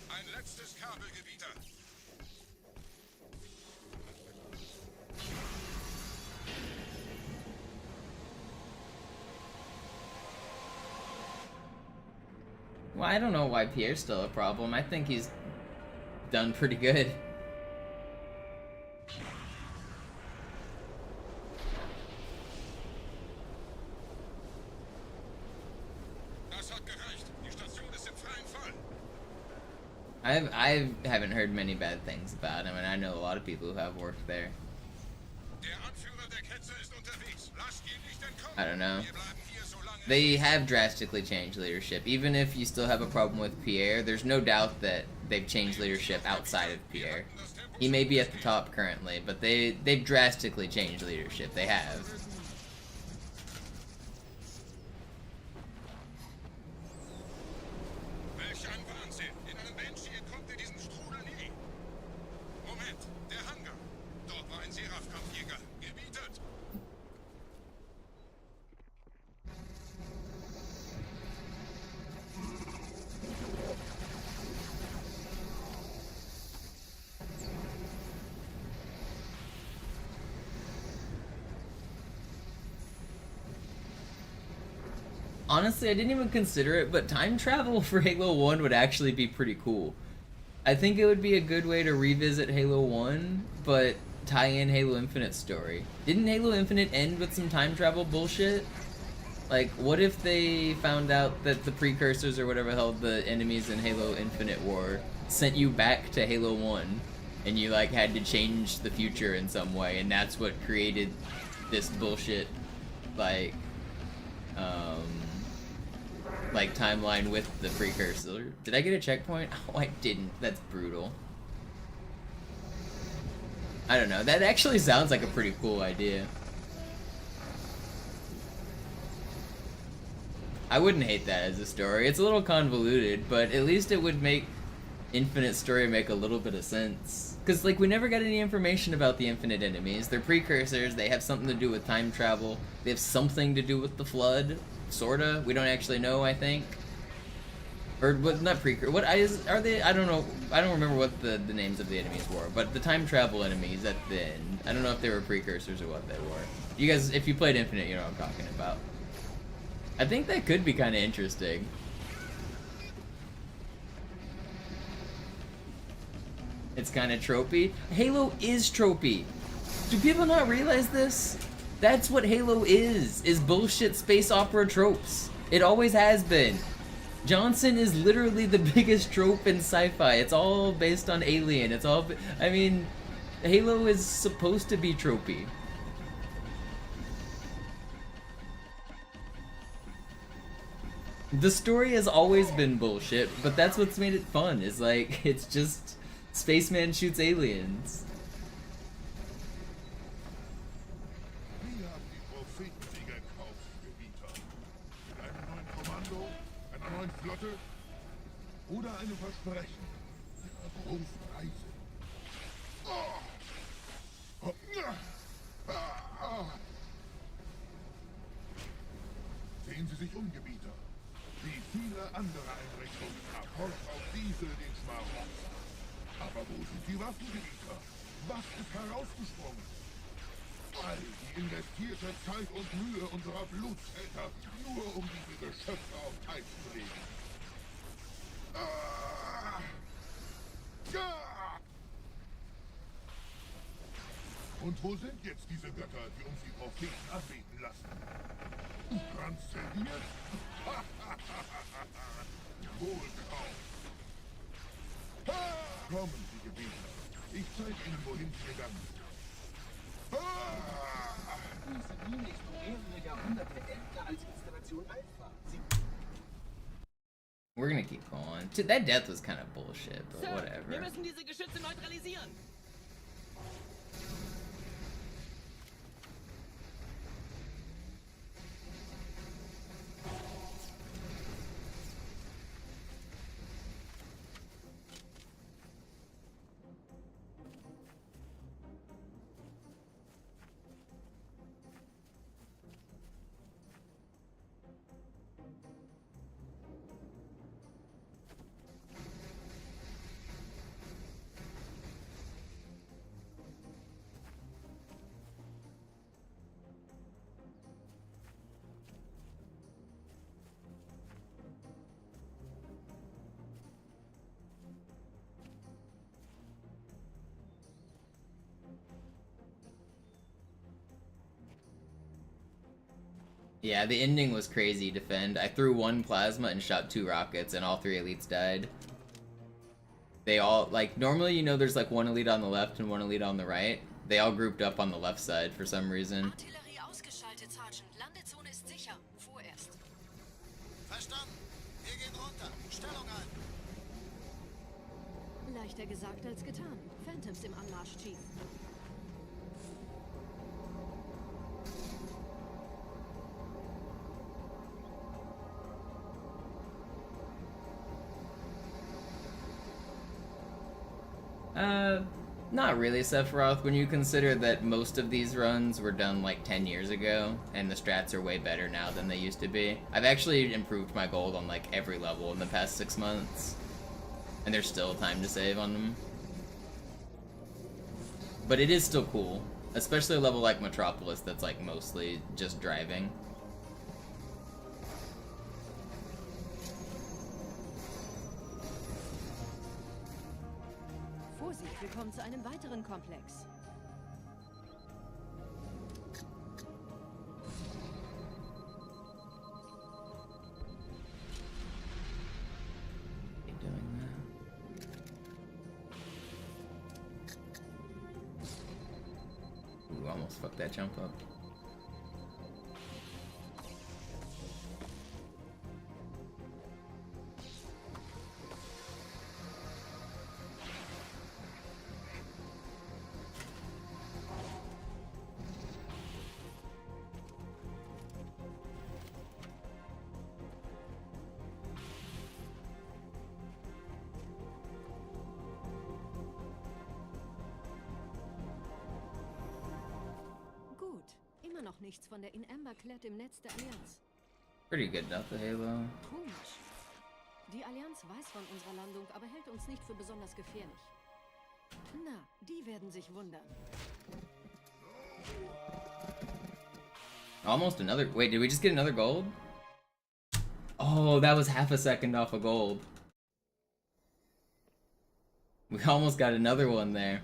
Ein letztes Kabel, Gebieter. Well, I don't know why Pierre's still a problem. I think he's done pretty good. Das hat gereicht. Die Station ist im freien Fall. I haven't heard many bad things about him, and I know a lot of people who have worked there. Der Anführer der Ketzer ist unterwegs. Lasst ihn nicht entkommen. I don't know. Wir bleiben hier so lange. They have drastically changed leadership. Even if you still have a problem with Pierre, there's no doubt that they've changed leadership outside of Pierre. He may be at the top currently, but they've drastically changed leadership. They have. Welch ein Wahnsinn. In einem Banshee entkommt ihr diesen Strudel nie. Moment, der Hangar. Dort war ein Seraph-Kampfjäger. Gebietet. Honestly, I didn't even consider it, but time travel for Halo 1 would actually be pretty cool. I think it would be a good way to revisit Halo 1, but tie in Halo Infinite's story. Didn't Halo Infinite end with some time travel bullshit? Like, what if they found out that the precursors or whatever the hell the enemies in Halo Infinite were sent you back to Halo 1, and you, like, had to change the future in some way, and that's what created this bullshit, like timeline with the precursor. Did I get a checkpoint? Oh, I didn't. That's brutal. I don't know. That actually sounds like a pretty cool idea. I wouldn't hate that as a story. It's a little convoluted, but at least it would make Infinite's story make a little bit of sense. Because, like, we never got any information about the Infinite enemies. They're precursors. They have something to do with time travel. They have something to do with the Flood. Sorta. We don't actually know, I think. Or, what, not precursor. What are they? I don't know. I don't remember what the names of the enemies were. But the time travel enemies at the end, I don't know if they were precursors or what they were. You guys, if you played Infinite, you know what I'm talking about. I think that could be kind of interesting. It's kind of tropey. Halo is tropey. Do people not realize this? That's what Halo is bullshit space opera tropes. It always has been. Johnson is literally the biggest trope in sci-fi. It's all based on Alien. It's all, I mean, Halo is supposed to be tropey. The story has always been bullshit, but that's what's made it fun, is like, it's just spaceman shoots aliens. Wir haben die Prophetensiege gekauft, Gebieter. Mit einem neuen Kommando, einer neuen Flotte oder einem Versprechen ihrer großen Reise. Sehen Sie sich um, Gebieter. Wie viele andere Einrichtungen erforscht auch diese den Schmarotz. Aber wo sind die Waffengebieter? Was ist herausgesprungen? All die investierte Zeit und Mühe unserer Blutsväter, nur um diese Geschöpfe auf Eis zu legen. Und wo sind jetzt diese Götter, die uns die Propheten anbeten lassen? Transzendiert? Wohl kaum. Kommen Sie, Gebieter. Ich zeige Ihnen, wohin Sie gegangen sind. Diese Linie ist um mehrere Jahrhunderte älter als Installation Alpha. We're gonna keep going. Dude, that death was kind of bullshit, but Sir, whatever. wir müssen diese Geschütze neutralisieren. Yeah, the ending was crazy. Defend. I threw one plasma and shot 2 rockets, and all 3 elites died. They all, like, normally, you know, there's like 1 elite on the left and 1 elite on the right. They all grouped up on the left side for some reason. Artillerie ausgeschaltet, Sergeant. Landezone ist sicher. Vorerst. Verstanden. Wir gehen runter. Stellung ein. Leichter gesagt als getan. Phantoms im Anmarsch, Chief. Not really, Sephiroth, when you consider that most of these runs were done like 10 years ago, and the strats are way better now than they used to be. I've actually improved my gold on like every level in the past 6 months, and there's still time to save on them. But it is still cool, especially a level like Metropolis that's like mostly just driving. Vorsicht, wir kommen zu einem weiteren Komplex. Ooh, almost fucked that jump up. Immer noch nichts von der In-Amber Klett im Netz der Allianz. Pretty good enough, the Halo. Komisch. Die Allianz weiß von unserer Landung, aber hält uns nicht für besonders gefährlich. Na, die werden sich wundern. Almost another. Wait, did we just get another gold? Oh, that was half a second off a gold. We almost got another one there.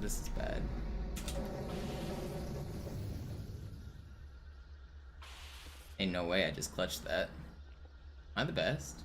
This is bad. Ain't no way I just clutched that. Am I the best?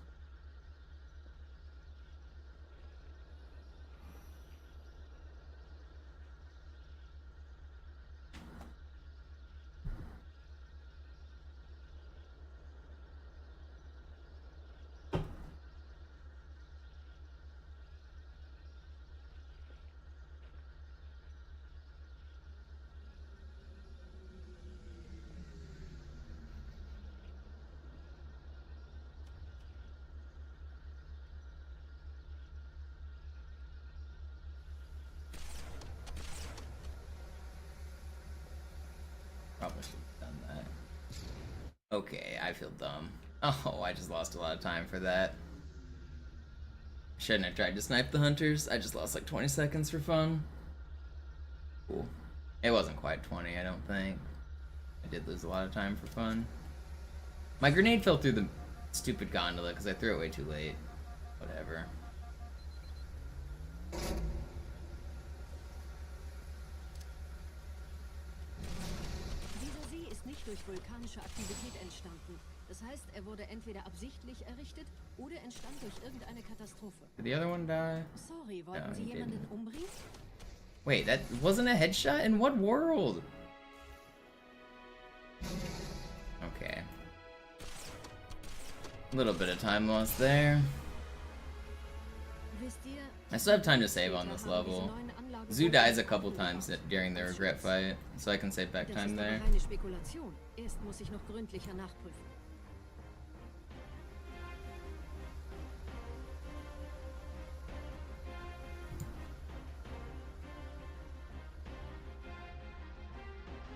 Probably should have done that. Okay, I feel dumb. Oh, I just lost a lot of time for that. Shouldn't have tried to snipe the hunters. I just lost like 20 seconds for fun. Cool. It wasn't quite 20, I don't think. I did lose a lot of time for fun. My grenade fell through the stupid gondola because I threw it way too late. Whatever. Dieser See ist nicht durch vulkanische Aktivität entstanden. Das heißt, er wurde entweder absichtlich errichtet oder entstand durch irgendeine Katastrophe. Did the other one die? Sorry, wollten No, Sie he jemanden didn't. umbringen? Wait, that wasn't a headshot? In what world? Okay. A little bit of time lost there. Wisst ihr, I still have time to save on this level. Zoo dies a couple times during the regret fight, so I can save back das time ist there. aber reine Spekulation. Erst muss ich noch gründlicher nachprüfen.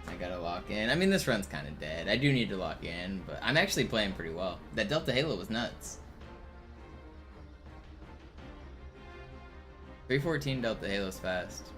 I gotta lock in. I mean, this run's kind of dead. I do need to lock in, but I'm actually playing pretty well. That Delta Halo was nuts. 314 Delta Halo's fast.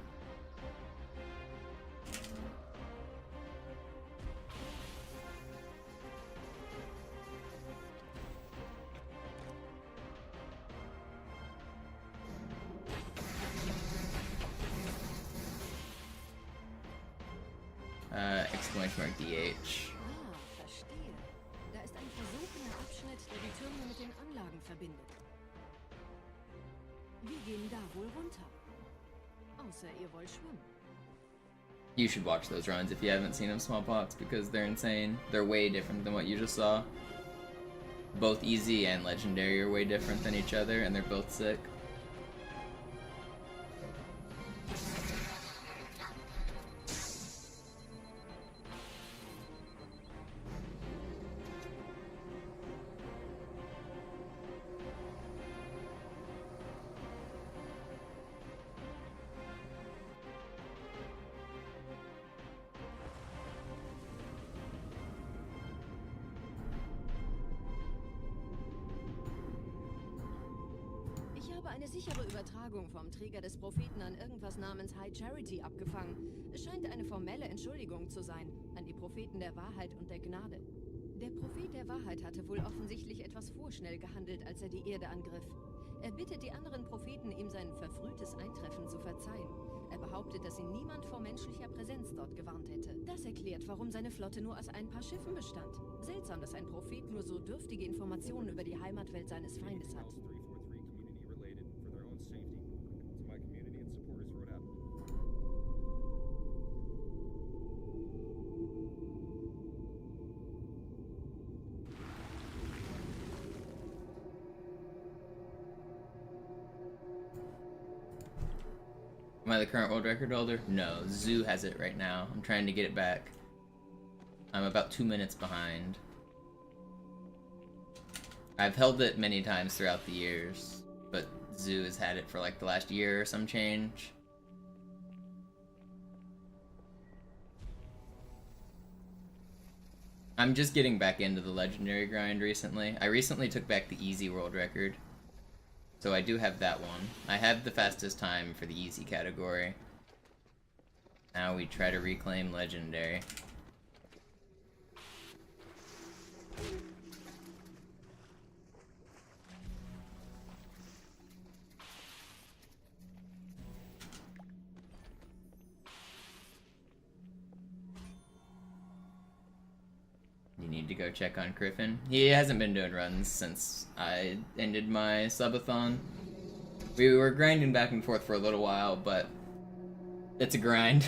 Exclamation mark DH. Ah, verstehe. Da ist ein versunkener Abschnitt, der die Türme mit den Anlagen verbindet. Wir gehen da wohl runter. Außer ihr wollt schwimmen. You should watch those runs if you haven't seen them, Smallpox, because they're insane. They're way different than what you just saw. Both easy and legendary are way different than each other, and they're both sick. Ich habe eine sichere Übertragung vom Träger des Propheten an irgendwas namens High Charity abgefangen. Es scheint eine formelle Entschuldigung zu sein, an die Propheten der Wahrheit und der Gnade. Der Prophet der Wahrheit hatte wohl offensichtlich etwas vorschnell gehandelt, als er die Erde angriff. Er bittet die anderen Propheten, ihm sein verfrühtes Eintreffen zu verzeihen. Er behauptet, dass ihn niemand vor menschlicher Präsenz dort gewarnt hätte. Das erklärt, warum seine Flotte nur aus ein paar Schiffen bestand. Seltsam, dass ein Prophet nur so dürftige Informationen über die Heimatwelt seines Feindes hat. Am I the current world record holder? No, Zoo has it right now. I'm trying to get it back. I'm about 2 minutes behind. I've held it many times throughout the years, but Zoo has had it for like the last year or some change. I'm just getting back into the legendary grind recently. I recently took back the easy world record. So I do have that one. I have the fastest time for the easy category. Now we try to reclaim legendary. You need to go check on Griffin. He hasn't been doing runs since I ended my subathon. We were grinding back and forth for a little while, but it's a grind.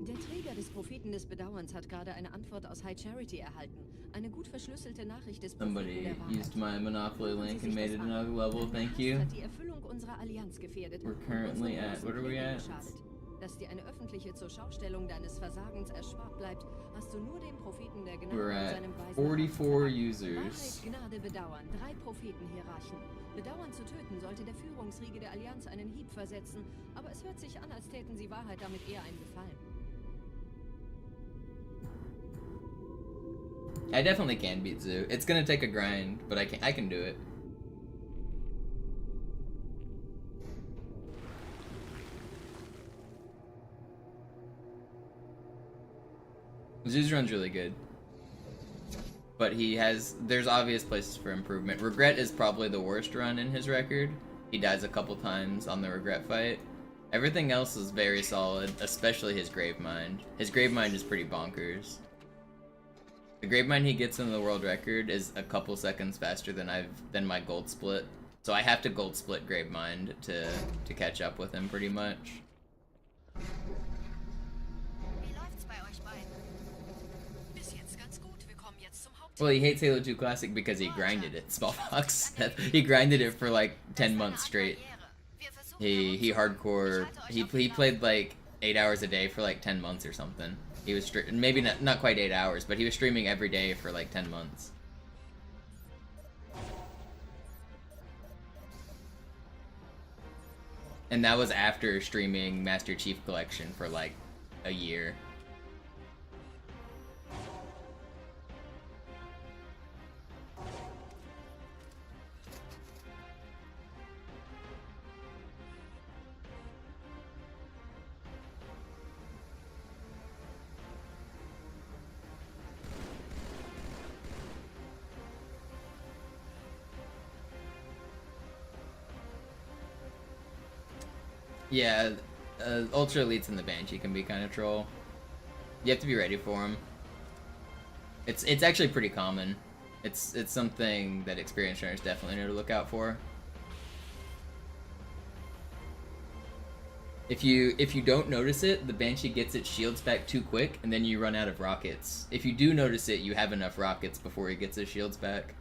Der Träger des Propheten des Bedauerns hat gerade eine Antwort aus High Charity erhalten. Eine gut verschlüsselte Nachricht des Propheten Somebody der Wahrheit. used my Monopoly link and made it another level, thank you. Hat die Erfüllung unserer Allianz gefährdet. We're currently at, what are we at? Dass dir eine öffentliche Zurschaustellung deines Versagens erspart bleibt, hast du nur dem Propheten der Gnade We're und at seinem weisen 44 users. Wahrheit, Gnade, Bedauern. 3 Prophetenhierarchen. Bedauern zu töten sollte der Führungsriege der Allianz einen Hieb versetzen, aber es hört sich an, als täten sie Wahrheit damit eher einen Gefallen. I definitely can beat Zoo. It's gonna take a grind, but I can do it. Zoo's run's really good. But there's obvious places for improvement. Regret is probably the worst run in his record. He dies a couple times on the Regret fight. Everything else is very solid, especially his Gravemind. His Gravemind is pretty bonkers. The Gravemind he gets in the world record is a couple seconds faster than my gold split. So I have to gold split Gravemind to catch up with him pretty much. Well, he hates Halo 2 Classic because he grinded it, Smallbox. He grinded it for like 10 months straight. He hardcore, he played like 8 hours a day for like 10 months or something. He was maybe not quite 8 hours, but he was streaming every day for like 10 months. And that was after streaming Master Chief Collection for like a year. Yeah, Ultra Elites in the Banshee can be kind of troll. You have to be ready for them. It's actually pretty common. It's something that experienced runners definitely know to look out for. If you don't notice it, the Banshee gets its shields back too quick, and then you run out of rockets. If you do notice it, you have enough rockets before he gets his shields back.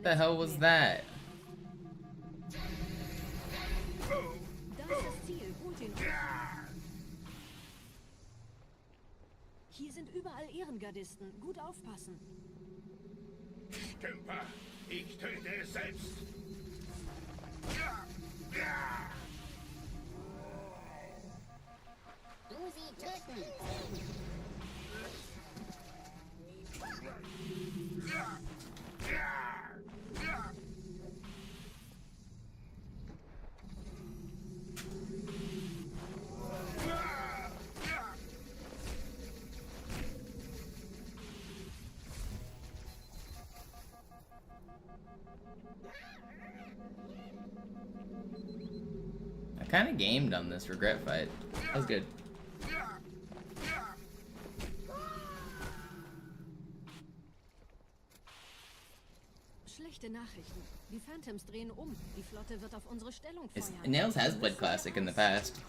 The hell was that? Hier sind überall Ehrengardisten. Gut aufpassen. Stümper, ich töte es selbst. Du sie töten. I kind of gamed on this Regret fight. That was good. Schlechte Nachrichten. Die Phantoms drehen um. Die Flotte wird auf unsere Stellung feuern. Nails has played Classic in the past,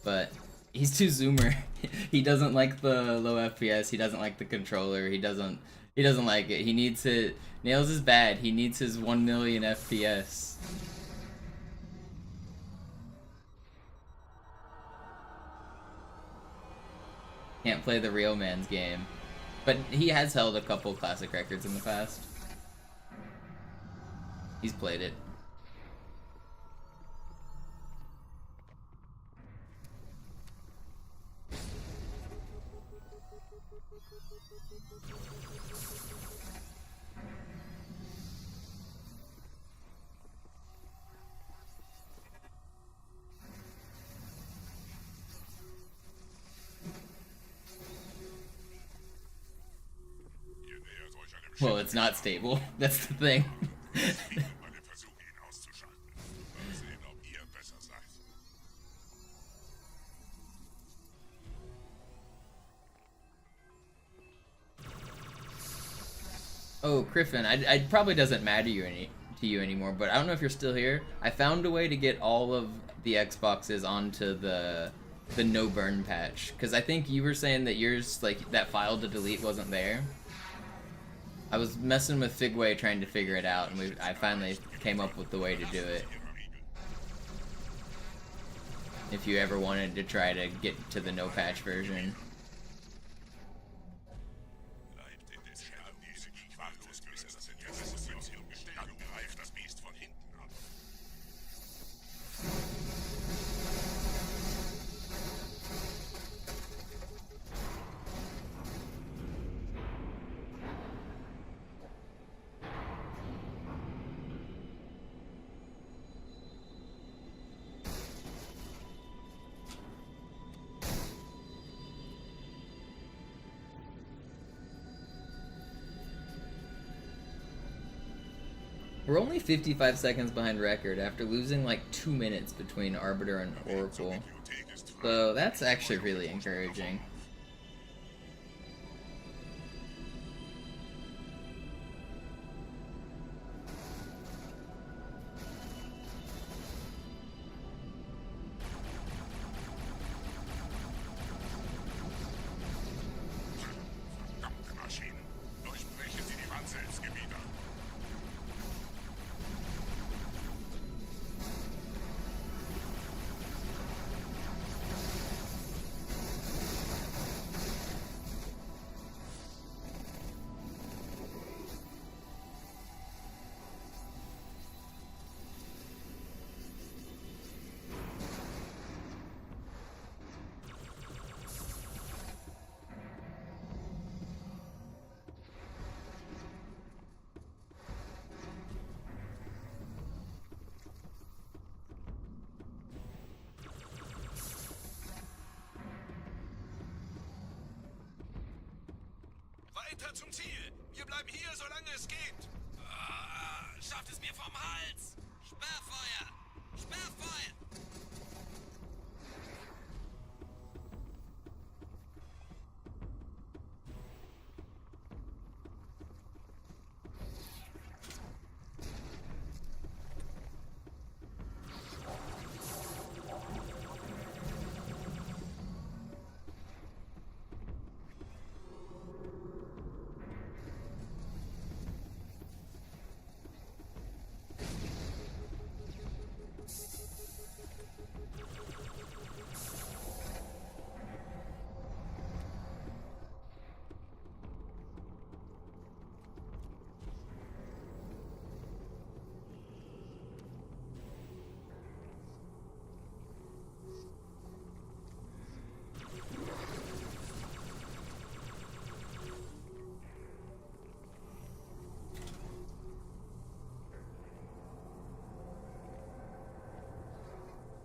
but He's too zoomer. He doesn't like the low FPS. He doesn't like the controller. He doesn't like it. He needs it. Nails is bad. He needs his 1 million FPS. Can't play the real man's game. But he has held a couple classic records in the past. He's played it. Well, it's not stable. That's the thing. Oh, Griffin, I probably doesn't matter to you anymore, but I don't know if you're still here. I found a way to get all of the Xboxes onto the no burn patch, because I think you were saying that yours, like, that file to delete wasn't there. I was messing with Figway trying to figure it out, and I finally came up with the way to do it. If you ever wanted to try to get to the no patch version. We're only 55 seconds behind record after losing like 2 minutes between Arbiter and Oracle. So that's actually really encouraging. Weiter zum Ziel! Wir bleiben hier, solange es geht! Schafft es mir vom Hals! Sperrfeuer! Sperrfeuer!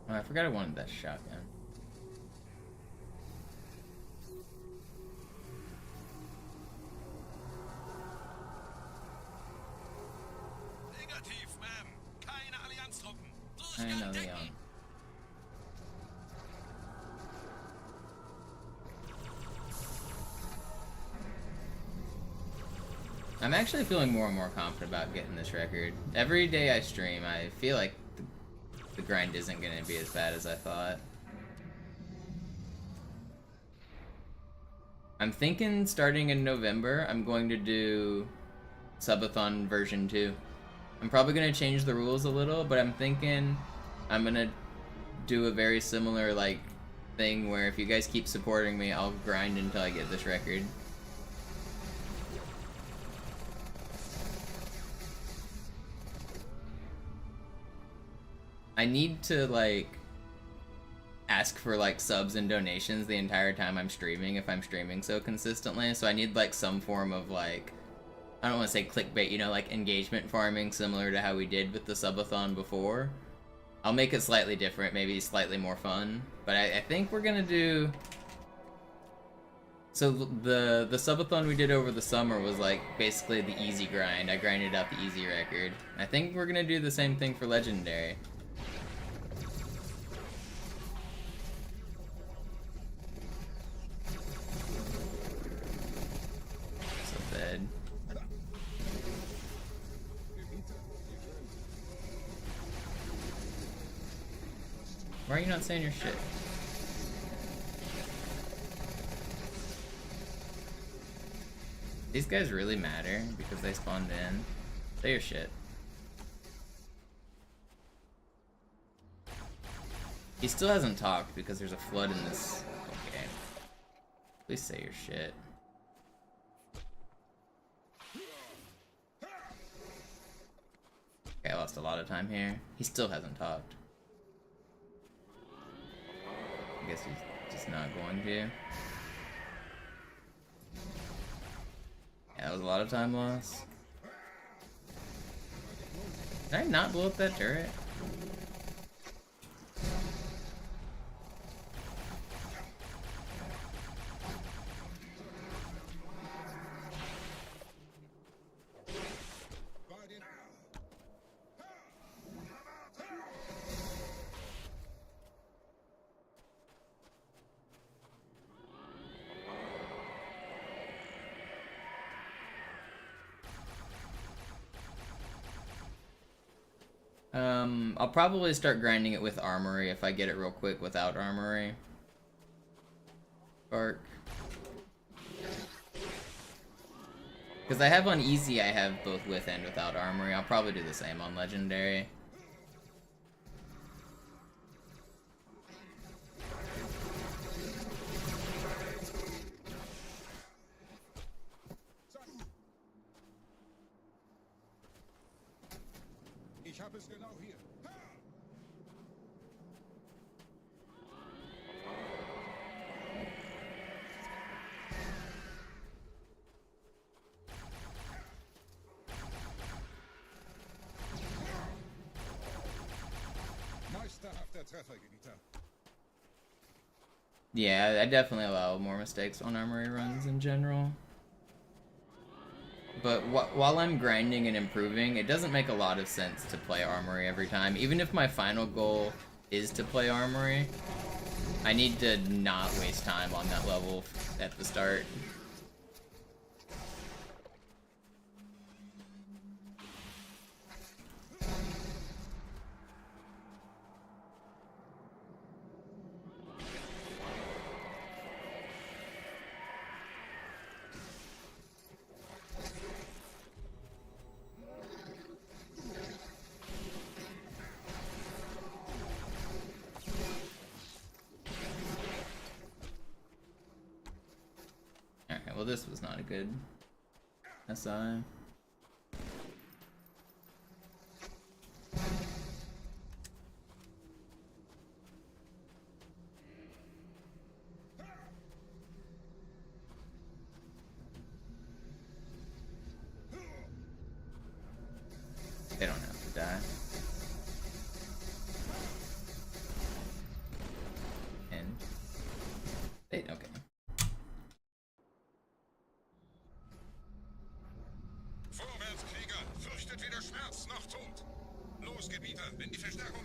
Oh, I forgot I wanted that shotgun. Negativ, Ma'am. Keine Allianztruppen. Keine Allianz. I'm actually feeling more and more confident about getting this record. Every day I stream, I feel like the grind isn't going to be as bad as I thought. I'm thinking starting in November, I'm going to do Subathon version 2. I'm probably going to change the rules a little, but I'm thinking I'm going to do a very similar like thing where if you guys keep supporting me, I'll grind until I get this record. I need to like ask for like subs and donations the entire time I'm streaming if I'm streaming so consistently, so I need like some form of like, I don't want to say clickbait, you know, like engagement farming similar to how we did with the subathon before. I'll make it slightly different, maybe slightly more fun, but I think we're gonna do... So the subathon we did over the summer was like basically the easy grind. I grinded out the easy record. I think we're gonna do the same thing for Legendary. So dead. Why are you not saying your shit? These guys really matter because they spawned in. Say your shit. He still hasn't talked because there's a flood in this game. Please say your shit. Okay, I lost a lot of time here. He still hasn't talked. I guess he's just not going to. Yeah, that was a lot of time loss. Did I not blow up that turret? I'll probably start grinding it with armory if I get it real quick without armory. Bark. Because I have on easy, I have both with and without armory. I'll probably do the same on legendary. Ich habe es genau hier. Meisterhafter Treffergebieter. Yeah, I definitely allow more mistakes on armory runs in general. But while I'm grinding and improving, it doesn't make a lot of sense to play armory every time. Even if my final goal is to play armory, I need to not waste time on that level at the start. Well, this was not a good SI. They don't have to die. And they okay.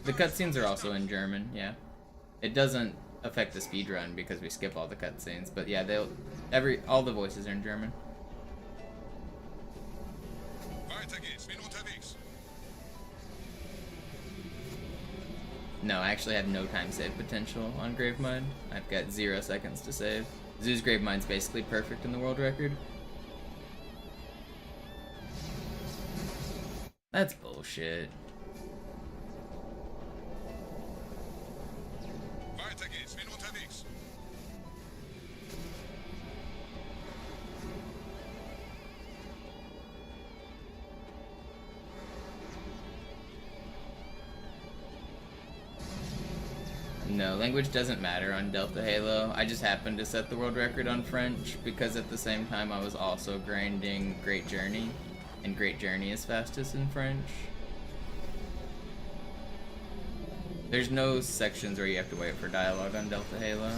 The cutscenes are also in German, yeah. It doesn't affect the speedrun because we skip all the cutscenes, but yeah, all the voices are in German. No, I actually have no time save potential on Grave Mud. I've got 0 seconds to save. Zeus Gravemine's basically perfect in the world record. That's bullshit. Weiter geht's, bin unterwegs. No, language doesn't matter on Delta Halo. I just happened to set the world record on French because at the same time I was also grinding Great Journey, and Great Journey is fastest in French. There's no sections where you have to wait for dialogue on Delta Halo.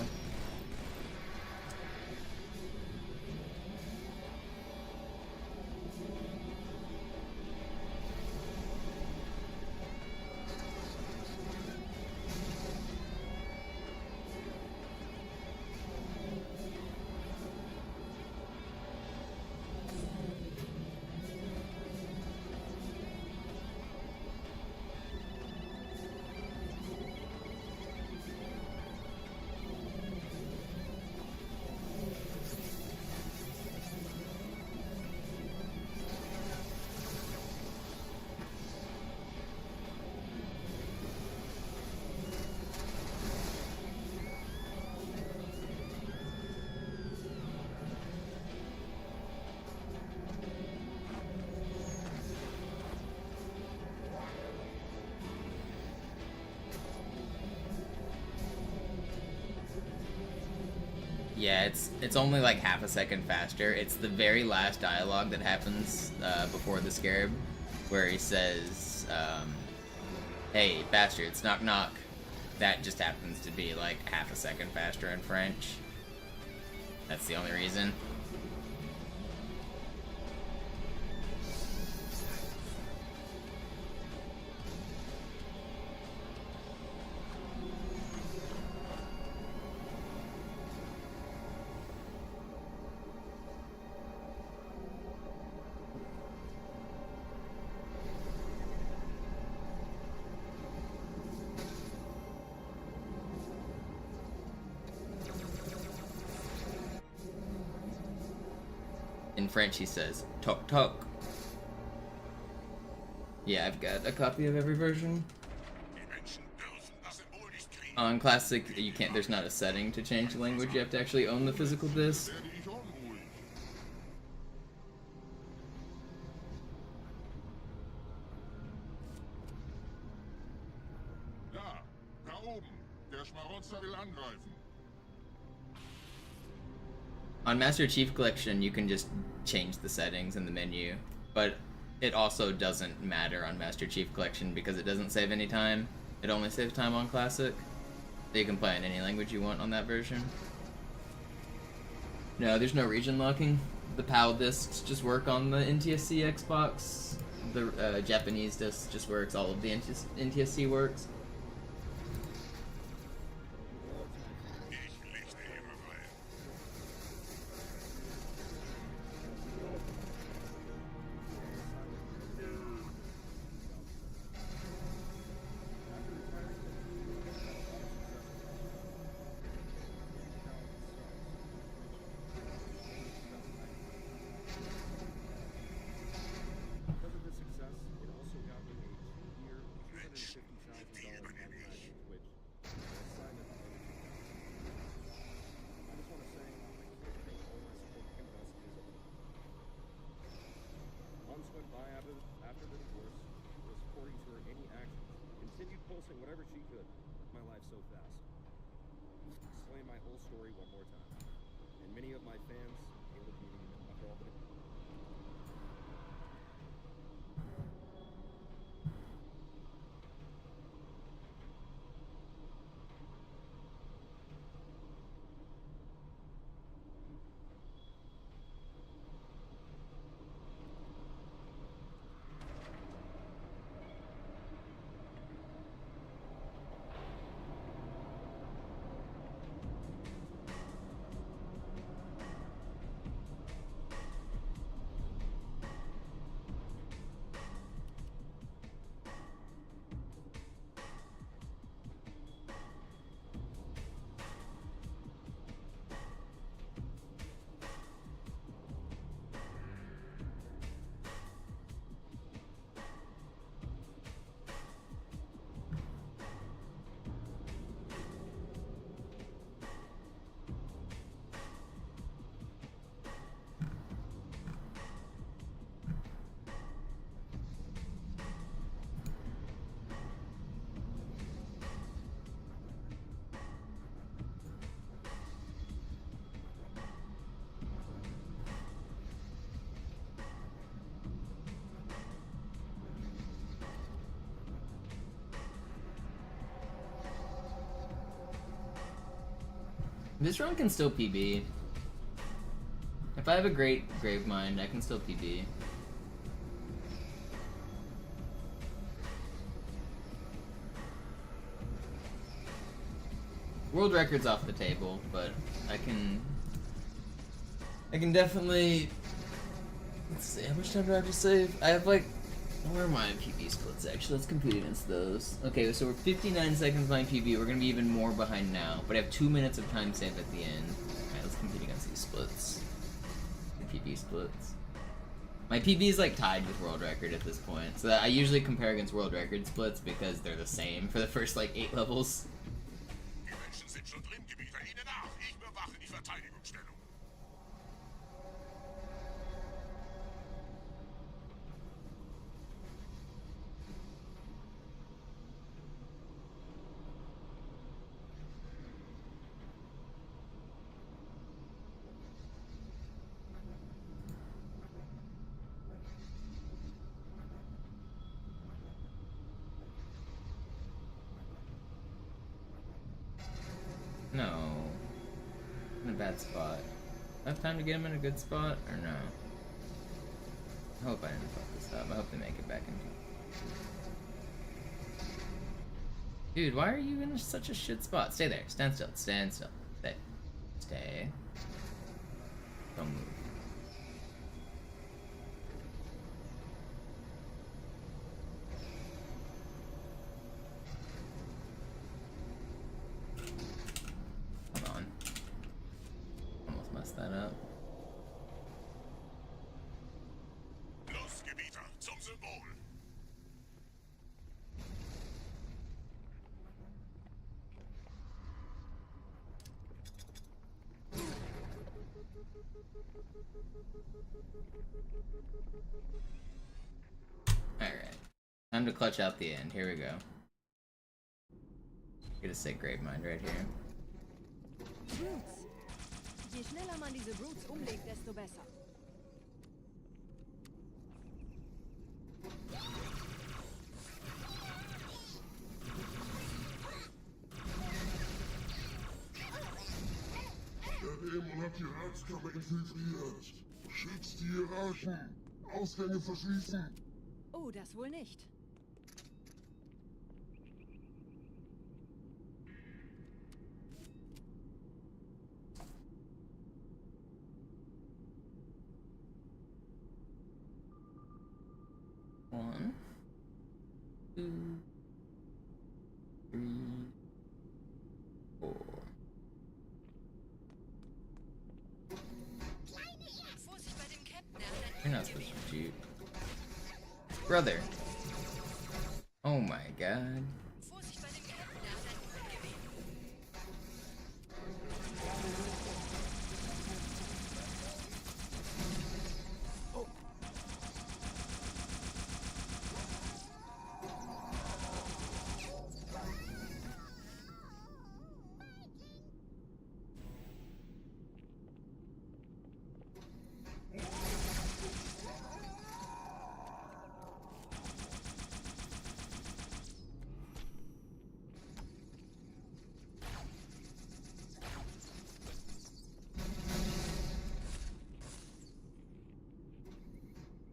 Yeah, it's only like half a second faster. It's the very last dialogue that happens before the scarab, where he says, "Hey, bastards, knock knock." That just happens to be like half a second faster in French. That's the only reason. In French, he says, "Toc toc." Yeah, I've got a copy of every version. On Classic, you can't. There's not a setting to change the language. You have to actually own the physical disc. Da oben. Der Schmarotzer will angreifen. On Master Chief Collection, you can just change the settings in the menu, but it also doesn't matter on Master Chief Collection because it doesn't save any time. It only saves time on Classic. So you can play in any language you want on that version. No, there's no region locking. The PAL discs just work on the NTSC Xbox. The Japanese disc just works. All of the NTSC works. Whatever she could. My life so fast. Explain my whole story one more time. And many of my fans, Halo community, after all the This run can still PB. If I have a great grave mind, I can still PB. World record's off the table, but I can definitely. Let's see, how much time do I have to save? I have like, where are my PB splits actually? Let's compete against those. Okay, so we're 59 seconds behind PB. We're gonna be even more behind now, but I have 2 minutes of time saved at the end. Alright, let's compete against these splits. The PB splits. My PB is like tied with world record at this point, so I usually compare against world record splits because they're the same for the first like 8 levels. Die Menschen sind schon drin, Gebieter. Ihnen nach. Ich bewache die Verteidigungsstellung. No. In a bad spot. I have time to get him in a good spot, or no? I hope I didn't fuck this up. I hope they make it back in. Dude, why are you in such a shit spot? Stay there. Stand still. Stand still. Stay. Stay. Don't move. That up. Los, Gebieter, zum Symbol. Alright. Time to clutch out the end. Here we go. Get a sick grave mind right here. Je schneller man diese Brutes umlegt, desto besser. Der Dämon hat die Ratskammer infiltriert. Schützt die Hierarchen. Ausgänge verschließen. Oh, das wohl nicht. One, two, three, four. Vorsicht bei dem Captain. You're not supposed to shoot. Brother. Oh my god. Vorsicht bei dem Captain.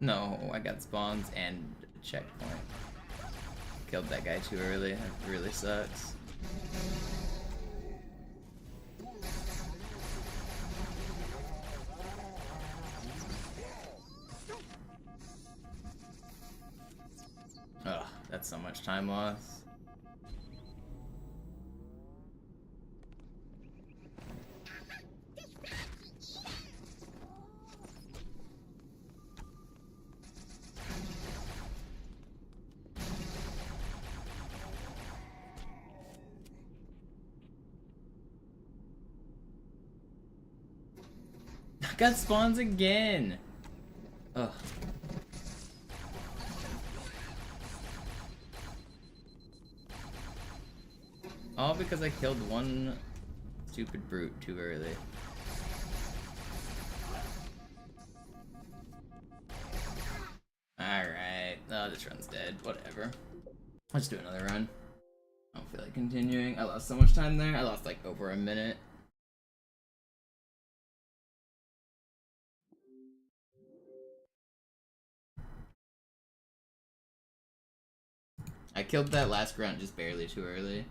No, I got spawns and a checkpoint. Killed that guy too early. That really sucks. Ugh, that's so much time lost. Got spawns again. Ugh. All because I killed one stupid brute too early. Alright. Oh, this run's dead. Whatever. Let's do another run. I don't feel like continuing. I lost so much time there. I lost like over a minute. I killed that last grunt just barely too early.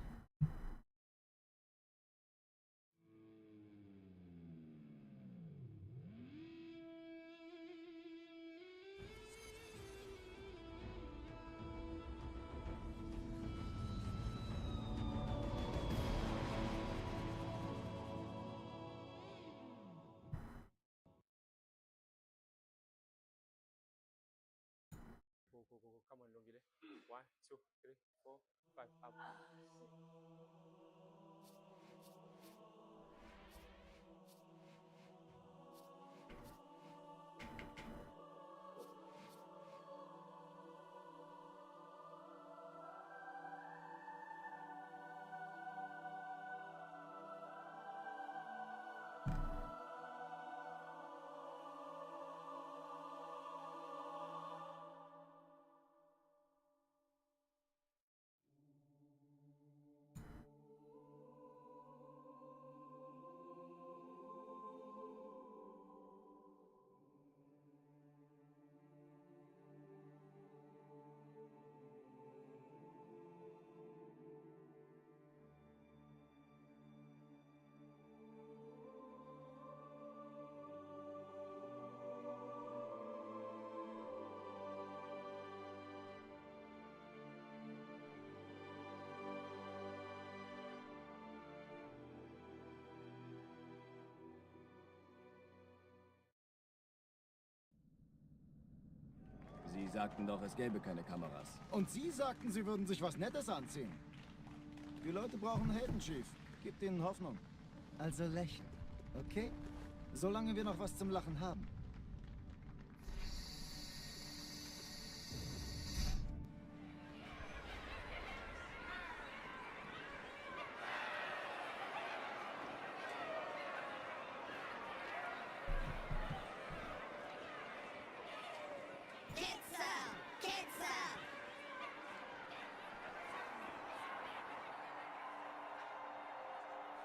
Come on, Lungi. 1, 2, 3, 4, 5, up. Sie sagten doch, es gäbe keine Kameras. Und Sie sagten, Sie würden sich was Nettes anziehen. Die Leute brauchen Helden, Chief. Gebt ihnen Hoffnung. Also lächeln, okay? Solange wir noch was zum Lachen haben.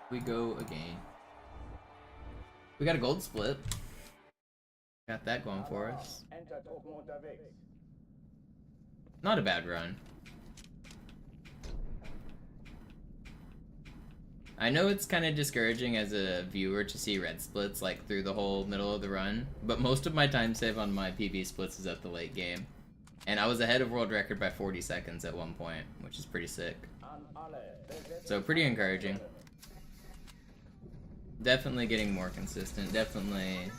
We go again. We got a gold split. Got that going for us. Not a bad run. I know it's kind of discouraging as a viewer to see red splits like through the whole middle of the run, but most of my time save on my PB splits is at the late game. And I was ahead of world record by 40 seconds at one point, which is pretty sick. So pretty encouraging. Definitely getting more consistent. Definitely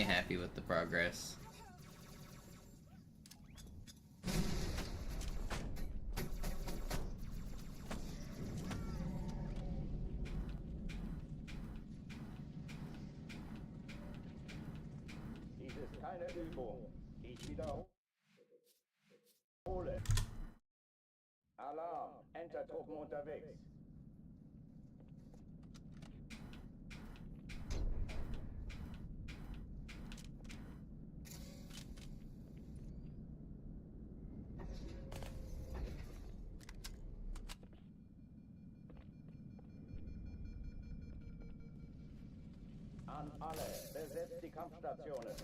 happy with the progress. Dies ist keine Übung. Ich wiederhole. Alarm. Entertruppen unterwegs. An alle, besetzt die Kampfstationen.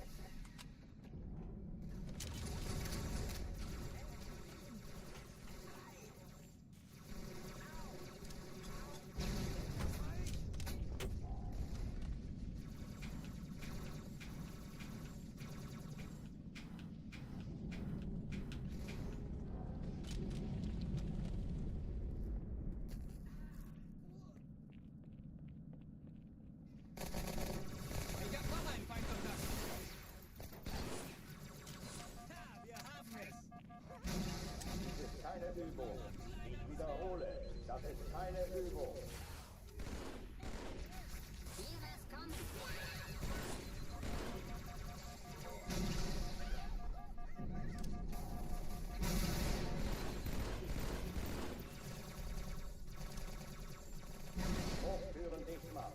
Übung. Ich wiederhole, das ist keine Übung. Hochführen dicht machen.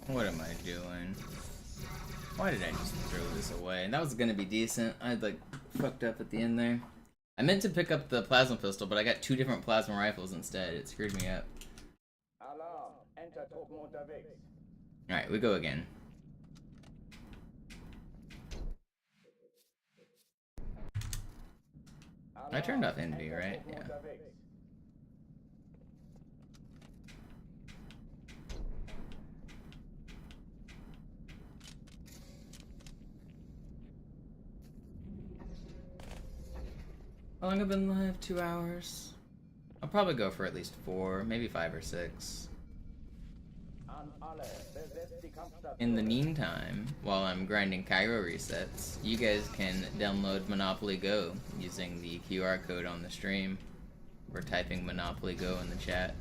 What am I doing? Why did I just throw this away? That was gonna be decent. I had like fucked up at the end there. I meant to pick up the plasma pistol, but I got 2 different plasma rifles instead. It screwed me up. Alarm, Entertruppen unterwegs. Alright, we go again. I turned off envy, right? Yeah. How long have I been live? 2 hours? I'll probably go for at least 4, maybe 5 or 6. In the meantime, while I'm grinding Cairo resets, you guys can download Monopoly Go using the QR code on the stream, or typing Monopoly Go in the chat.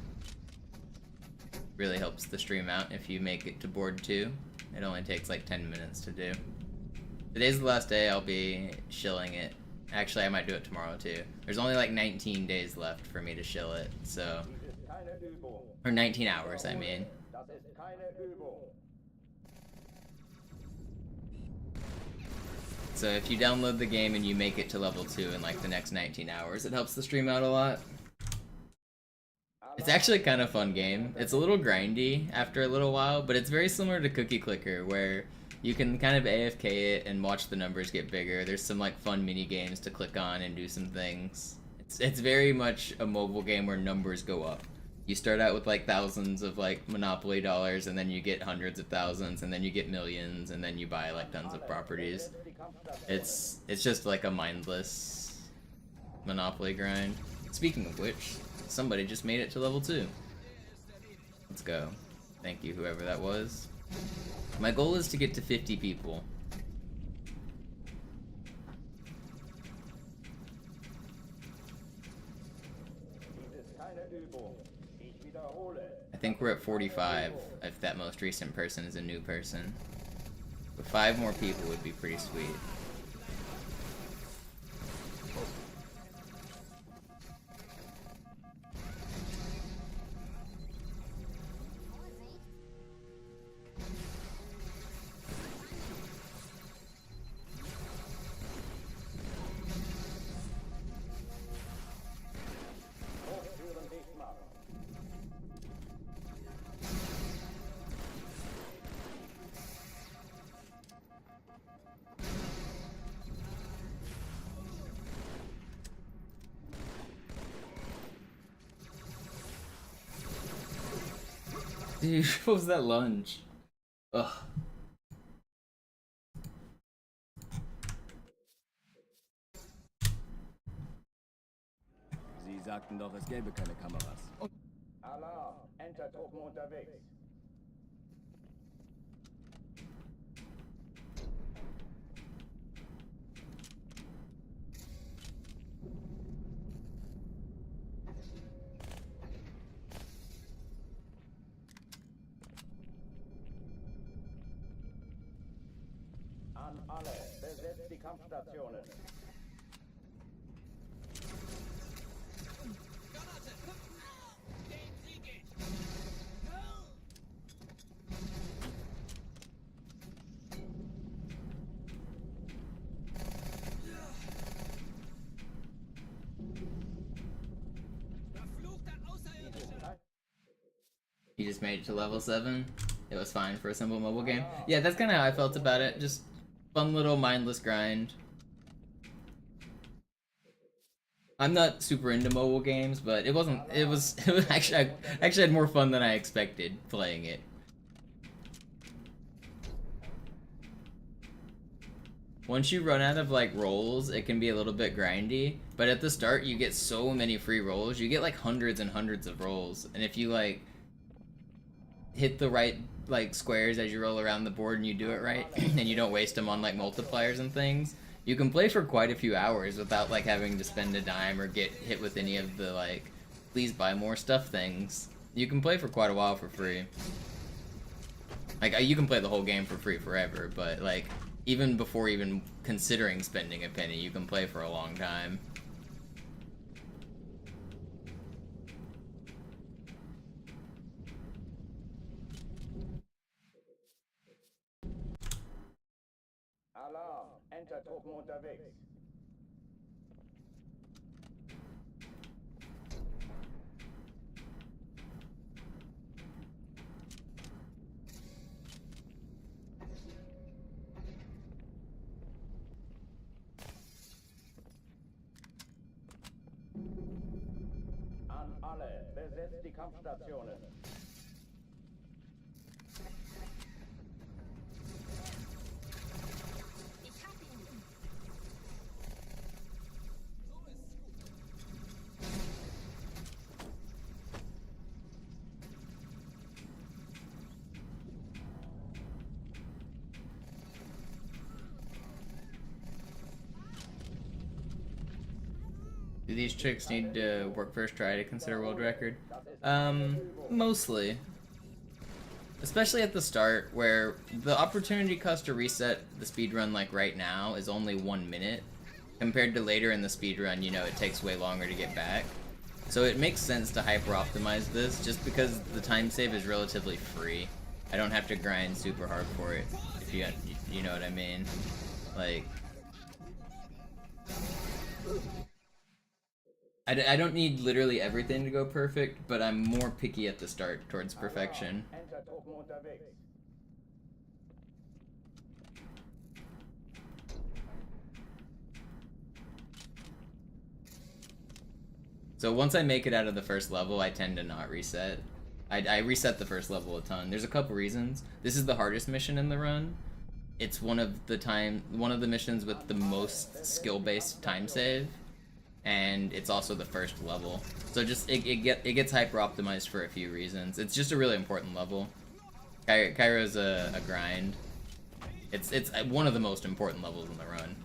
Really helps the stream out if you make it to board 2. It only takes like 10 minutes to do. Today's the last day. I'll be shilling it. Actually, I might do it tomorrow too. There's only like 19 days left for me to shill it, so... Or 19 hours, I mean. So if you download the game and you make it to level 2 in like the next 19 hours, it helps the stream out a lot. It's actually kind of fun game. It's a little grindy after a little while, but it's very similar to Cookie Clicker, where you can kind of AFK it and watch the numbers get bigger. There's some like fun mini games to click on and do some things. It's very much a mobile game where numbers go up. You start out with like thousands of like Monopoly dollars, and then you get hundreds of thousands, and then you get millions, and then you buy like tons of properties. It's just like a mindless Monopoly grind. Speaking of which, somebody just made it to level 2. Let's go. Thank you, whoever that was. My goal is to get to 50 people. I think we're at 45 if that most recent person is a new person. But 5 more people would be pretty sweet. Dude, what was that lunge? Ugh. Sie sagten doch, es gäbe keine Kameras. Alarm, Entertruppen unterwegs. An alle, besetzt die Kampfstationen. You just made it to level 7. It was fine for a simple mobile game. Yeah, that's kind of how I felt about it. Just fun little mindless grind. I'm not super into mobile games, but it was actually, I actually had more fun than I expected playing it. Once you run out of like rolls, it can be a little bit grindy, but at the start you get so many free rolls. You get like hundreds and hundreds of rolls, and if you like hit the right like squares as you roll around the board and you do it right, and you don't waste them on like multipliers and things, you can play for quite a few hours without like having to spend a dime or get hit with any of the like please buy more stuff things. You can play for quite a while for free. Like you can play the whole game for free forever, but like even before even considering spending a penny, you can play for a long time. Alarm, Entertruppen unterwegs. besetzt die Kampfstationen. Do these tricks need to work first try to consider world record? Mostly. Especially at the start, where the opportunity cost to reset the speedrun like right now is only 1 minute, compared to later in the speedrun, you know, it takes way longer to get back. So it makes sense to hyper-optimize this, just because the time save is relatively free. I don't have to grind super hard for it, if you know what I mean. Like... I don't need literally everything to go perfect, but I'm more picky at the start towards perfection. So once I make it out of the first level, I tend to not reset. I reset the first level a ton. There's a couple reasons. This is the hardest mission in the run. It's one of the missions with the most skill-based time save. And it's also the first level, so just it gets hyper optimized for a few reasons. It's just a really important level. Cairo's a grind. It's one of the most important levels in the run.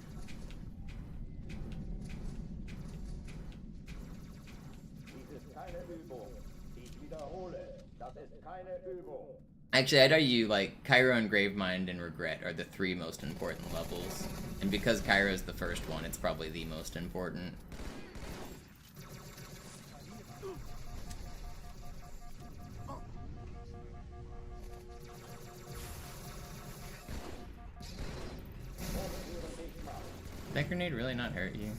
Actually, I'd argue like Cairo and Gravemind and Regret are the 3 most important levels, and because Cairo's the first one, it's probably the most important. Did that grenade really not hurt you?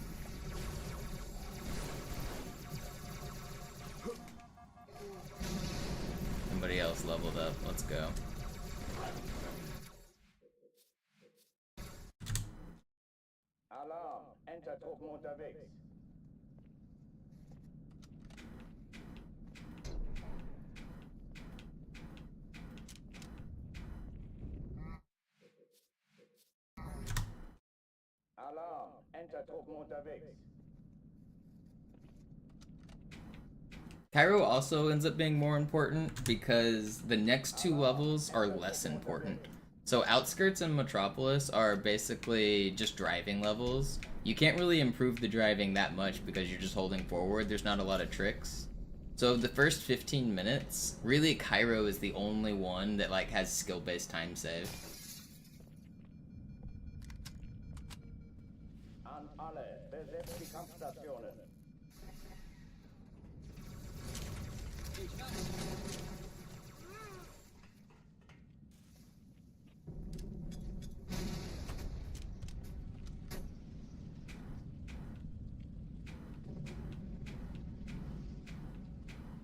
Somebody else leveled up. Let's go. Alarm! Entertruppen unterwegs. Alarm! Entertruppen unterwegs. Cairo also ends up being more important because the next 2 levels are less important. So Outskirts and Metropolis are basically just driving levels. You can't really improve the driving that much because you're just holding forward. There's not a lot of tricks. So the first 15 minutes, really Cairo is the only one that like has skill-based time save. An alle, besetzt die Kampfstationen.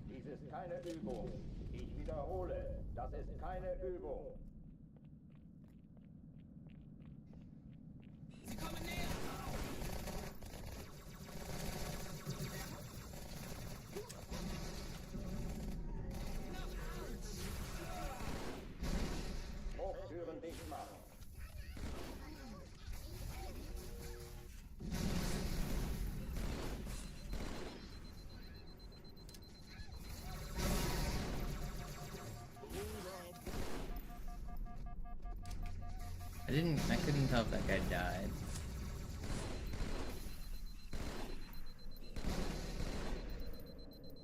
Dies ist keine Übung. Ich wiederhole, das ist keine Übung. Sie kommen näher! Hochtüren dicht machen. I couldn't tell if that guy died.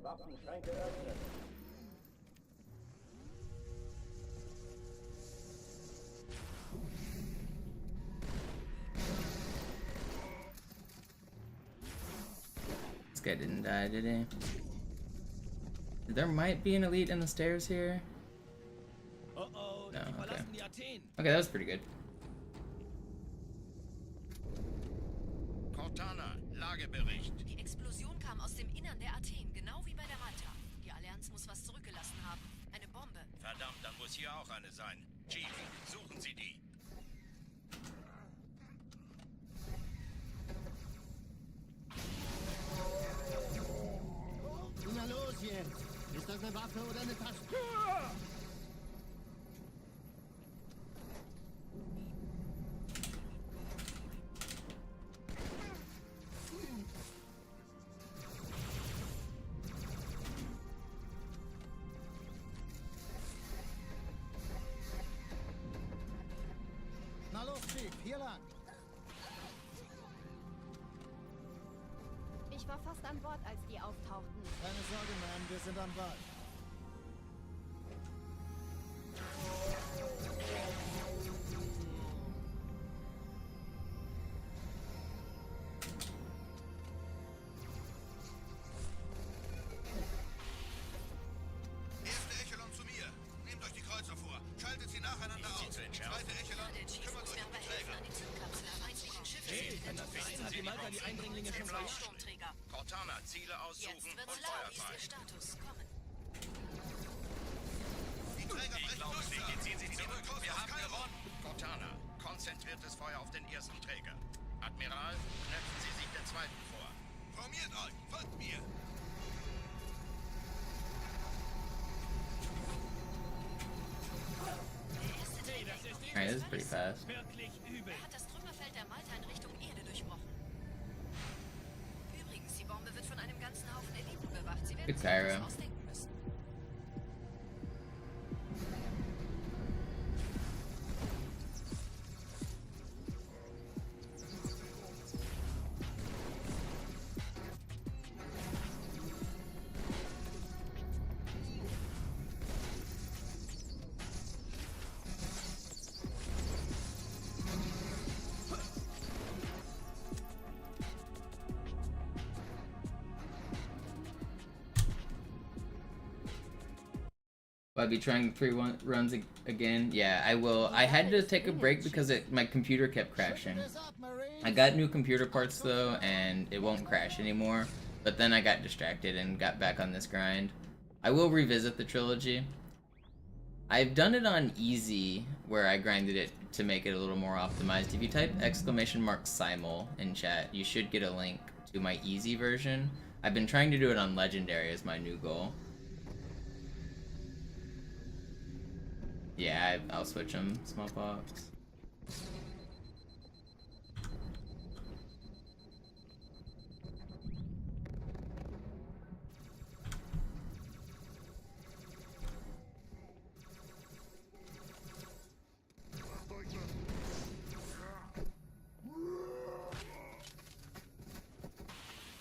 Waffenschränke öffnen. This guy didn't die, did he? There might be an elite in the stairs here. Uh-oh, No, die okay. verlassen die Athen. Okay, that was pretty good. Cortana, Lagebericht. Die Explosion kam aus dem Innern der Athen, genau wie bei der Malta. Die Allianz muss was zurückgelassen haben. Eine Bombe. Verdammt, dann muss hier auch eine sein. Chief, suchen Sie die. Na los jetzt! eine Waffe oder eine Tasche. Na los, Chief, hier lang. Ich war fast an Bord, als die auftauchten. Keine Sorge, Mann, wir sind am Ball. Erste Echelon zu mir. Nehmt euch die Kreuzer vor. Schaltet sie nacheinander aus. Zweite Echelon, kümmert euch um die Träger. Hat die Malta die Eindringlinge schon Sturmträger. Cortana, Ziele aussuchen Jetzt und wird's Feuer laut. Wie ist Ihr frei. Status? Kommen. Die Träger brechen durch, Sir. ziehen sich zurück. Wir haben gewonnen. Cortana, konzentriertes Feuer auf den ersten Träger. Admiral, knöpfen Sie sich den zweiten vor. Formiert euch, folgt mir. Alright, this is pretty fast. Er hat das Trümmerfeld der Malta in Richtung Erde durchbrochen. Übrigens, die Bombe wird von einem ganzen Haufen Eliten bewacht. Sie werden Good sich Kyra. etwas ausdenken müssen. Will I be trying 3 runs again? Yeah, I will. I had to take a break because my computer kept crashing. I got new computer parts though, and it won't crash anymore. But then I got distracted and got back on this grind. I will revisit the trilogy. I've done it on easy, where I grinded it to make it a little more optimized. If you type !simul in chat, you should get a link to my easy version. I've been trying to do it on legendary as my new goal. Yeah, I'll switch them, smallpox.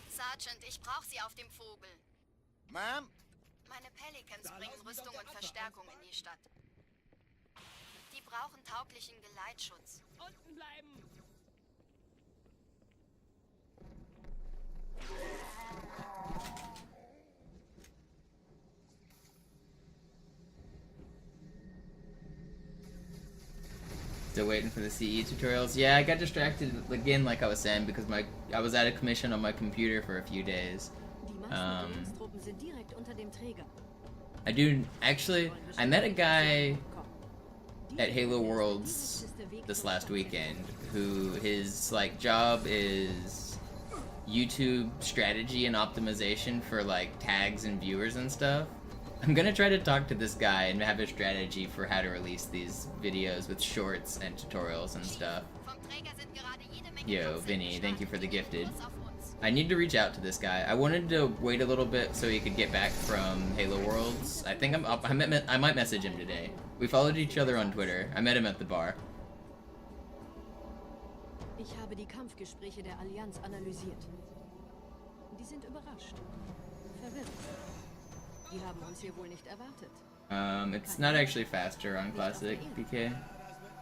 Sergeant, ich brauche Sie auf dem Vogel. Ma'am? Meine Pelicans bringen Rüstung und Verstärkung in die Stadt. Die brauchen tauglichen Geleitschutz. Unten bleiben! Still waiting for the CE tutorials. Yeah, I got distracted again, like I was saying, because I was out of commission on my computer for a few days. I met a guy at Halo Worlds this last weekend who his job is YouTube strategy and optimization for tags and viewers and stuff. I'm gonna try to talk to this guy and have a strategy for how to release these videos with shorts and tutorials and stuff. Yo, Vinny, thank you for the gifted. I need to reach out to this guy. I wanted to wait a little bit so he could get back from Halo Worlds. I think I might message him today. We followed each other on Twitter. I met him at the bar. Ich habe die Kampfgespräche der Allianz analysiert. Die sind überrascht. Verwirrt. Die haben uns hier wohl nicht erwartet. It's not actually faster on Classic, PK.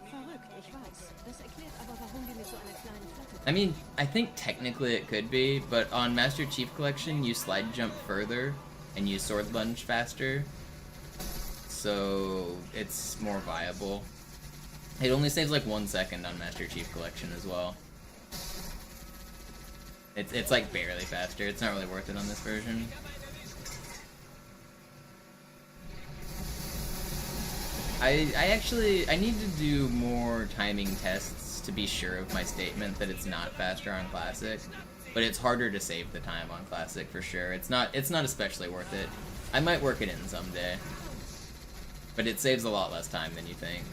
Verrückt, ich weiß. Das erklärt aber, warum wir mit so einer kleinen Flotte... I mean, I think technically it could be, but on Master Chief Collection, you slide jump further and you sword lunge faster. So it's more viable. It only saves 1 second on Master Chief Collection as well. It's barely faster. It's not really worth it on this version. I need to do more timing tests to be sure of my statement that it's not faster on Classic. but it's harder to save the time on Classic for sure. It's not especially worth it. I might work it in someday, but it saves a lot less time than you think.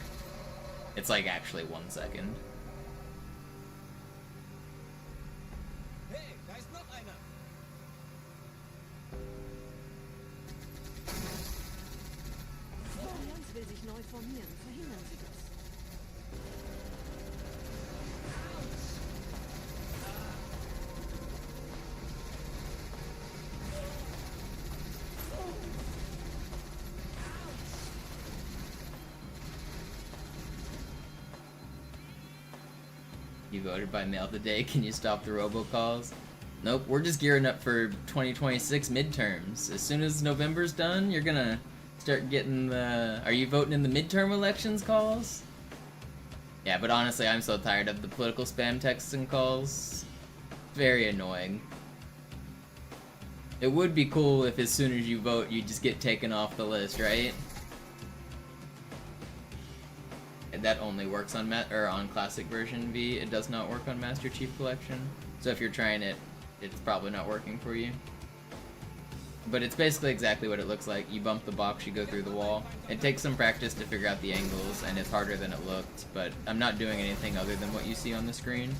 It's like actually 1 second. Hey, da ist noch einer. Die Allianz will sich neu formieren. Verhindern Sie das. You voted by mail today, can you stop the robocalls? Nope, we're just gearing up for 2026 midterms. As soon as November's done, you're gonna start getting the... Are you voting in the midterm elections calls? Yeah, but honestly, I'm so tired of the political spam texts and calls. Very annoying. It would be cool if as soon as you vote, you just get taken off the list, right? And that only works on on Classic version V. It does not work on Master Chief Collection. So if you're trying it, it's probably not working for you. But it's basically exactly what it looks like. You bump the box, you go through the wall. It takes some practice to figure out the angles, and it's harder than it looked, but I'm not doing anything other than what you see on the screen.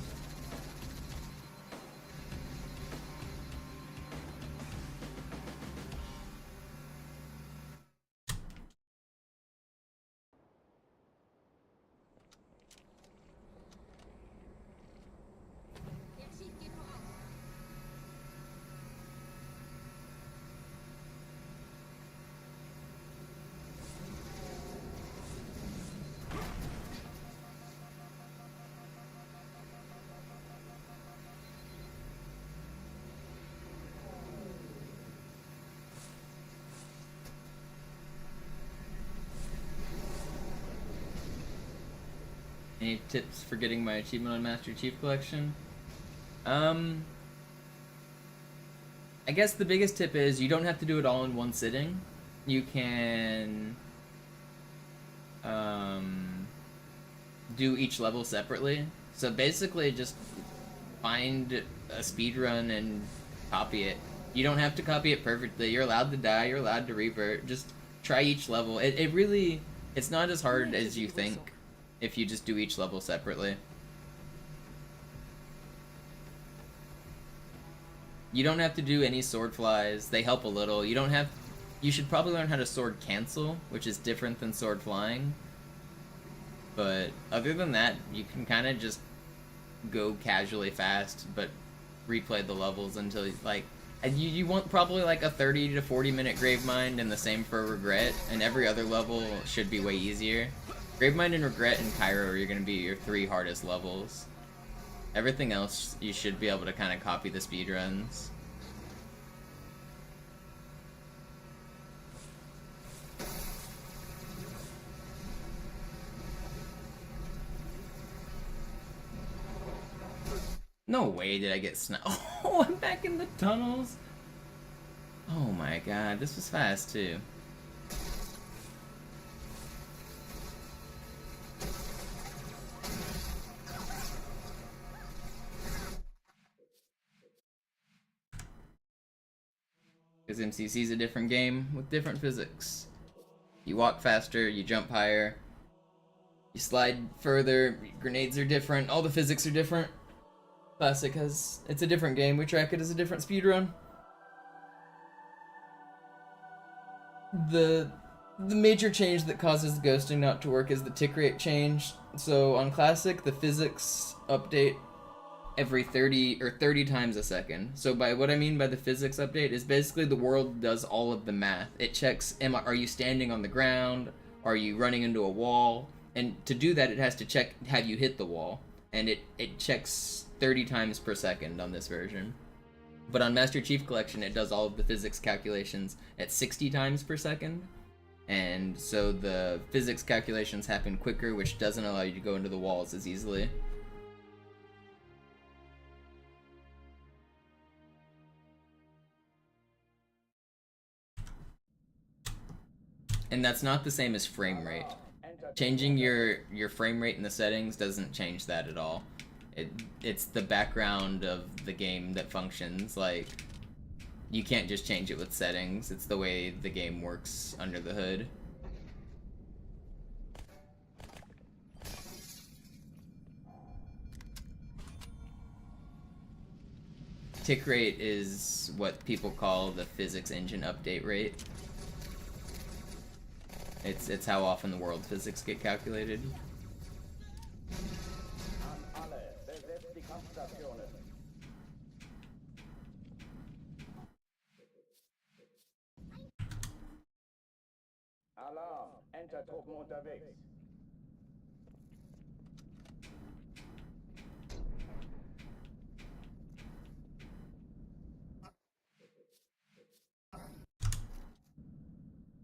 Any tips for getting my achievement on Master Chief Collection? I guess the biggest tip is you don't have to do it all in one sitting. You can do each level separately. So basically just find a speedrun and copy it. You don't have to copy it perfectly. You're allowed to die, you're allowed to revert. Just try each level. It's not as hard as you think if you just do each level separately. You don't have to do any sword flies. They help a little. You should probably learn how to sword cancel, which is different than sword flying. But other than that, you can kind of just go casually fast, but replay the levels until you want probably like a 30 to 40 minute Gravemind, and the same for Regret, and every other level should be way easier. Gravemind and Regret and Cairo are going to be your 3 hardest levels. Everything else, you should be able to kind of copy the speedruns. No way did I get sniped. Oh, I'm back in the tunnels. Oh my god, this was fast too. Because MCC is a different game with different physics. You walk faster, you jump higher, you slide further, grenades are different, all the physics are different. Classic it's a different game, we track it as a different speedrun. The major change that causes the ghosting not to work is the tick rate change. So on Classic, the physics update every 30 times a second. So by what I mean by the physics update is basically the world does all of the math. It checks, are you standing on the ground? Are you running into a wall? And to do that, it has to check, have you hit the wall? And it checks 30 times per second on this version. But on Master Chief Collection, it does all of the physics calculations at 60 times per second. And so the physics calculations happen quicker, which doesn't allow you to go into the walls as easily. And that's not the same as frame rate. Changing your frame rate in the settings doesn't change that at all. It's the background of the game that functions. Like, you can't just change it with settings. It's the way the game works under the hood. Tick rate is what people call the physics engine update rate. It's how often the world physics get calculated. An alle, besetzt die Kampfstationen. Alarm, Entertruppen unterwegs.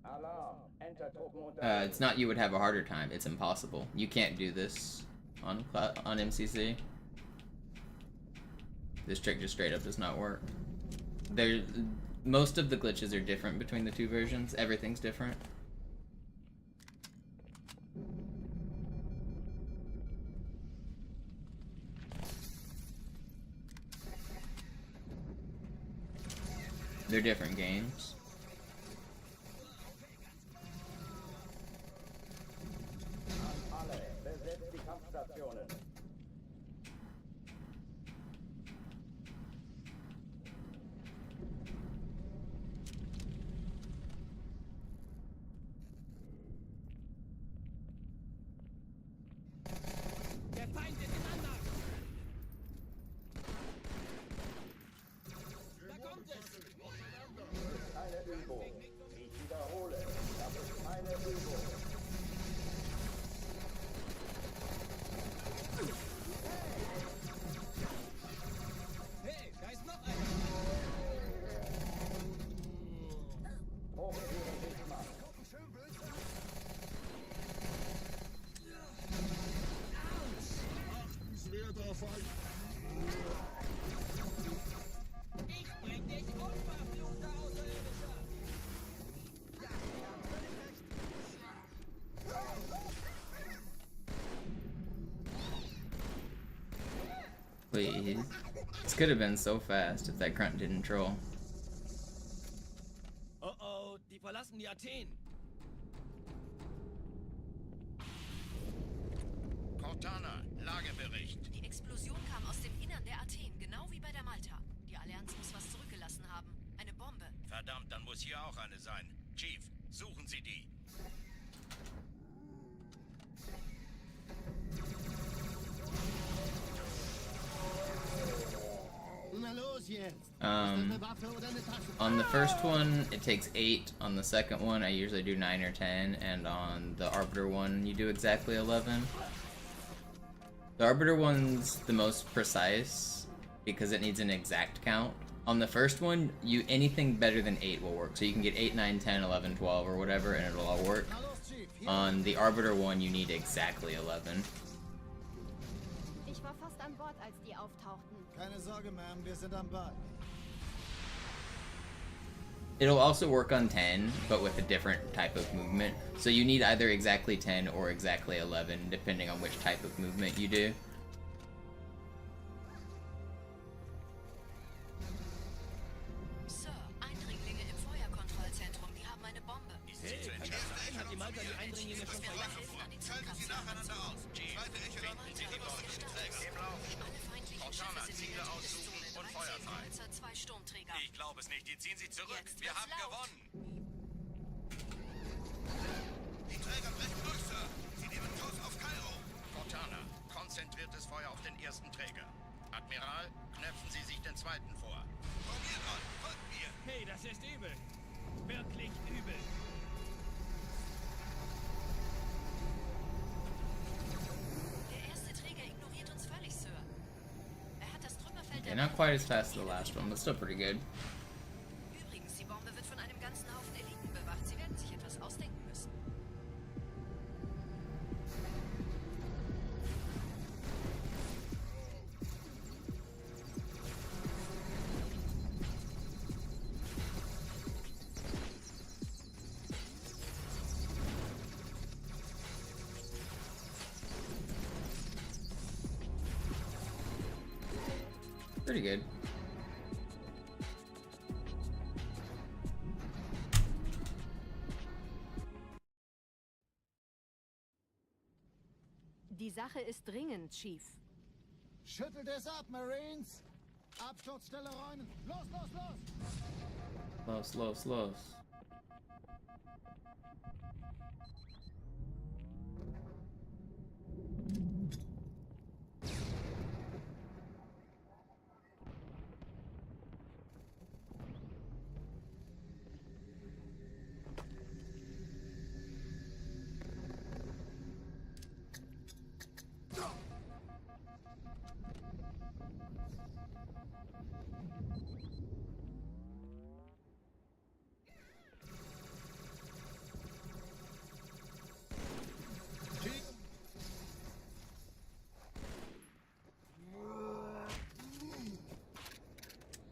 Alarm, Entertruppen unterwegs. It's not you would have a harder time. It's impossible. You can't do this on MCC. This trick just straight up does not work. Most of the glitches are different between the two versions. Everything's different. They're different games. An alle, besetzt die Kampfstationen. Der Feind ist in Anmarsch! Da kommt es! Keine Übung. Ich wiederhole, das ist keine Übung. Hey, da ist noch einer! Hochführen Wichmann. Schwerer Feind. Ich bring dich um, verfluchter Außerirdischer! Please. This could have been so fast if that grunt didn't troll. Oh oh, die verlassen die Athen! Cortana, Lagebericht. Die Explosion kam aus dem Innern der Athen, genau wie bei der Malta. Die Allianz muss was zurückgelassen haben. Eine Bombe. Verdammt, dann muss hier auch eine sein. Chief, suchen Sie die. Na los jetzt. On the first one, it takes 8. On the second one, I usually do 9 or 10. And on the Arbiter one, you do exactly 11. The Arbiter one's the most precise because it needs an exact count. On the first one, anything better than 8 will work. So you can get 8, 9, 10, 11, 12, or whatever, and it'll all work. On the Arbiter one, you need exactly 11. Ich war fast an Bord, als die auftauchten. Keine Sorge, Ma'am, wir sind am Ball. It'll also work on 10, but with a different type of movement. So you need either exactly 10 or exactly 11, depending on which type of movement you do. Sir, Eindringlinge im Feuerkontrollzentrum. Die haben eine Bombe. Hey, hat die Malta die Eindringlinge schon verlassen? Schalten Sie nacheinander aus. Zweite Echelon, Sie die Träger. Alle feindlichen Cortana, Schiffe sind in Ziele der aussuchen Zone. und 13 feuerfrei. Kreuzer, 2 Sturmträger. Ich glaube es nicht, die ziehen Sie zurück. Jetzt Wir wird's haben laut. gewonnen. Die Träger brechen durch, Sir. Sie nehmen Kurs auf Kairo. Cortana, konzentriertes Feuer auf den ersten Träger. Admiral, knöpfen Sie sich den zweiten vor. Probiert an, folgt mir. Hey, das ist übel! Wirklich übel! Der erste Träger ignoriert uns völlig, Sir. Er hat das Trümmerfeld Okay, not quite as fast as the last one, but still pretty good. Übrigens, die Bombe wird von einem ganzen Haufen Eliten bewacht. Sie werden sich etwas ausdenken müssen. Pretty good. Die Sache ist dringend, Chief. Schüttelt es ab, Marines! Absturzstelle räumen! Los, los, los! Los, los, los.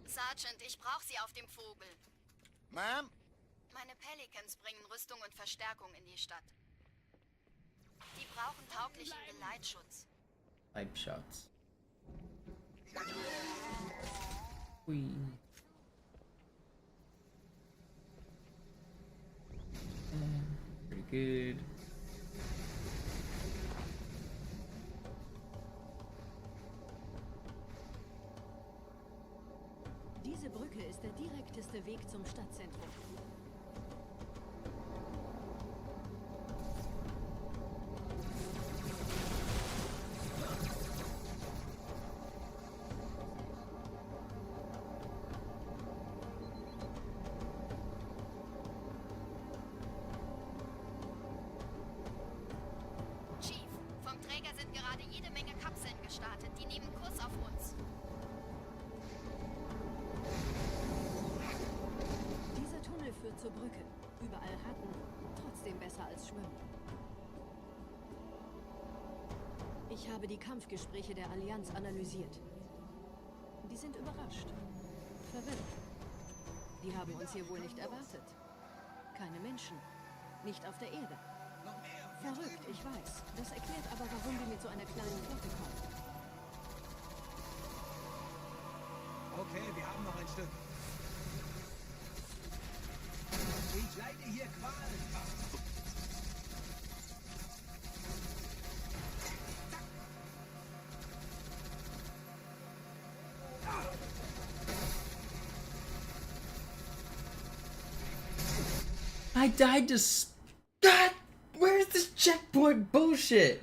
Sergeant, ich brauche Sie auf dem Vogel. Ma'am? Meine Pelicans bringen Rüstung und Verstärkung in die Stadt. Die brauchen tauglichen Geleitschutz. Pipe shots. Whee. Pretty good. Diese Brücke ist der direkteste Weg zum Stadtzentrum. Chief, vom Träger sind gerade jede Menge Kapseln gestartet. Die nehmen Kurs auf uns. Dieser Tunnel führt zur Brücke. Überall Ratten. Trotzdem besser als Schwimmen. Ich habe die Kampfgespräche der Allianz analysiert. Die sind überrascht. Verwirrt. Die haben uns hier wohl nicht erwartet. Keine Menschen. Nicht auf der Erde. Verrückt, ich weiß. Das erklärt aber, warum wir mit so einer kleinen Flotte kommen. Okay, wir haben noch ein Stück. Ich leide hier Qualen. I died to God, where's this checkpoint bullshit?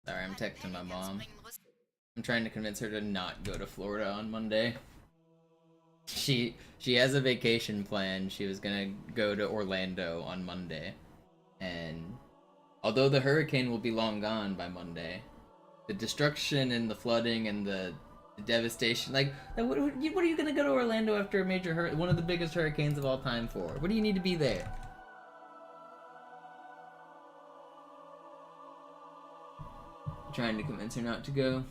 Sorry, I'm texting my mom. I'm trying to convince her to not go to Florida on Monday. She has a vacation plan. She was gonna go to Orlando on Monday. And although the hurricane will be long gone by Monday, the destruction and the flooding and the devastation, like, what are you gonna go to Orlando after a major one of the biggest hurricanes of all time for? What do you need to be there? Trying to convince her not to go.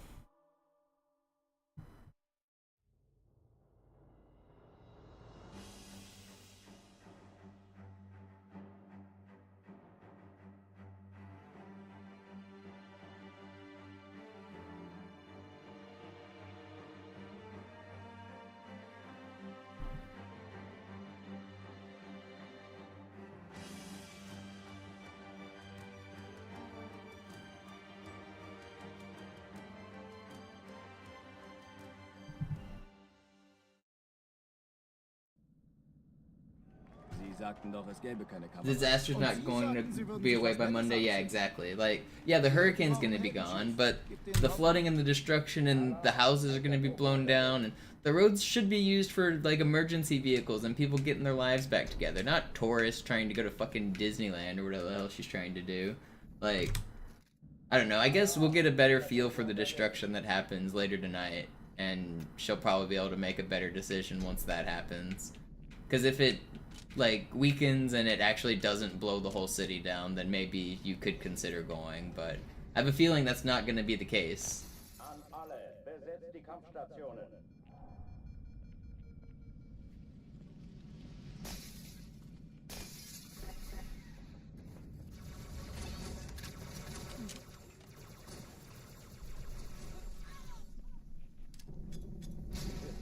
Sie sagten doch, es gäbe keine Kameras. Disaster's not going to be away by Monday. Yeah, exactly. Like, yeah, the hurricane's gonna be gone, but the flooding and the destruction and the houses are gonna be blown down, and the roads should be used for, like, emergency vehicles and people getting their lives back together, not tourists trying to go to fucking Disneyland or whatever the hell she's trying to do. Like, I don't know, I guess we'll get a better feel for the destruction that happens later tonight, and she'll probably be able to make a better decision once that happens. Because if it, like, weakens and it actually doesn't blow the whole city down, then maybe you could consider going, but I have a feeling that's not going to be the case. An alle, besetzt die Kampfstationen.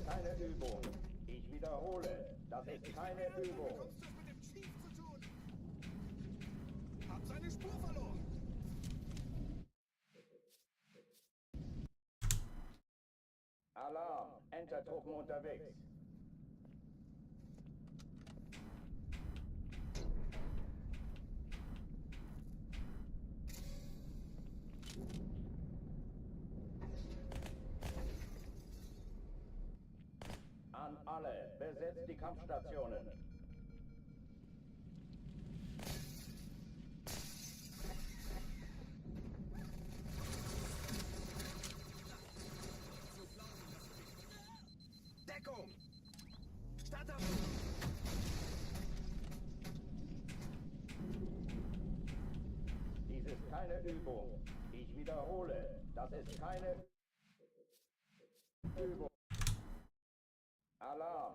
Keine Übung. Ich wiederhole, das ist keine Übung. Hab seine Spur verloren. Alarm, Entertruppen unterwegs. An alle, besetzt die Kampfstationen. Deckung! Starter! Dies ist keine Übung. Ich wiederhole, das ist keine Übung. Alarm,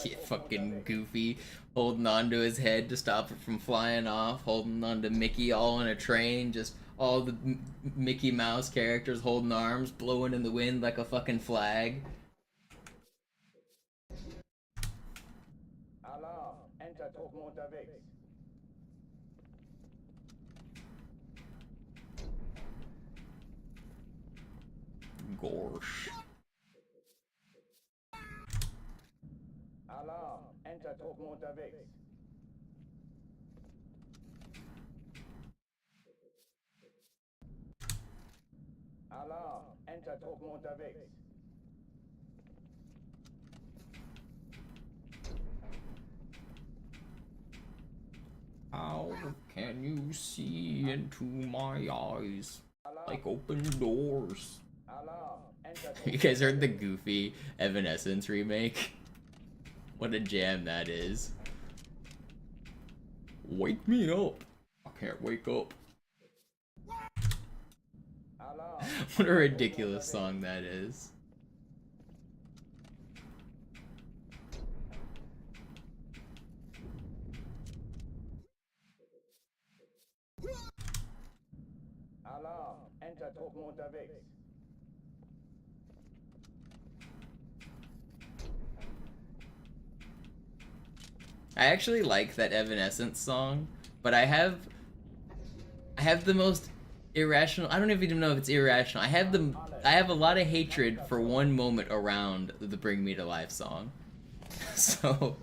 Yeah, fucking Goofy holding on to his head to stop it from flying off, holding on to Mickey all in a train, just all the Mickey Mouse characters holding arms, blowing in the wind like a fucking flag. Alarm, Entertruppen unterwegs. Gorsh. Alarm, Entertruppen unterwegs. Alarm, Entertruppen unterwegs. How can you see into my eyes like open doors? Alarm, You guys heard the Goofy Evanescence remake? What a jam that is. Wake me up. I can't wake up. What a ridiculous song that is. Alarm, Entertruppen unterwegs. I actually like that Evanescence song, but I have the most irrational, I don't even know if it's irrational. I have a lot of hatred for one moment around the Bring Me to Life song. So,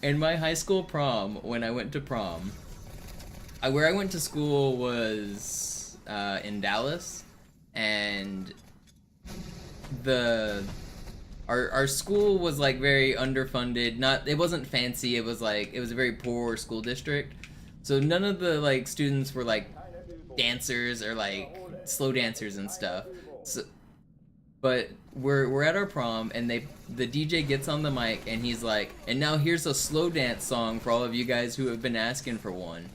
in my high school prom, when I went to prom, where I went to school was in Dallas, and our school was like very underfunded. It wasn't fancy. It was a very poor school district. So none of the like students were like dancers or like slow dancers and stuff. So, but we're at our prom, and the DJ gets on the mic and he's like, and now here's a slow dance song for all of you guys who have been asking for one.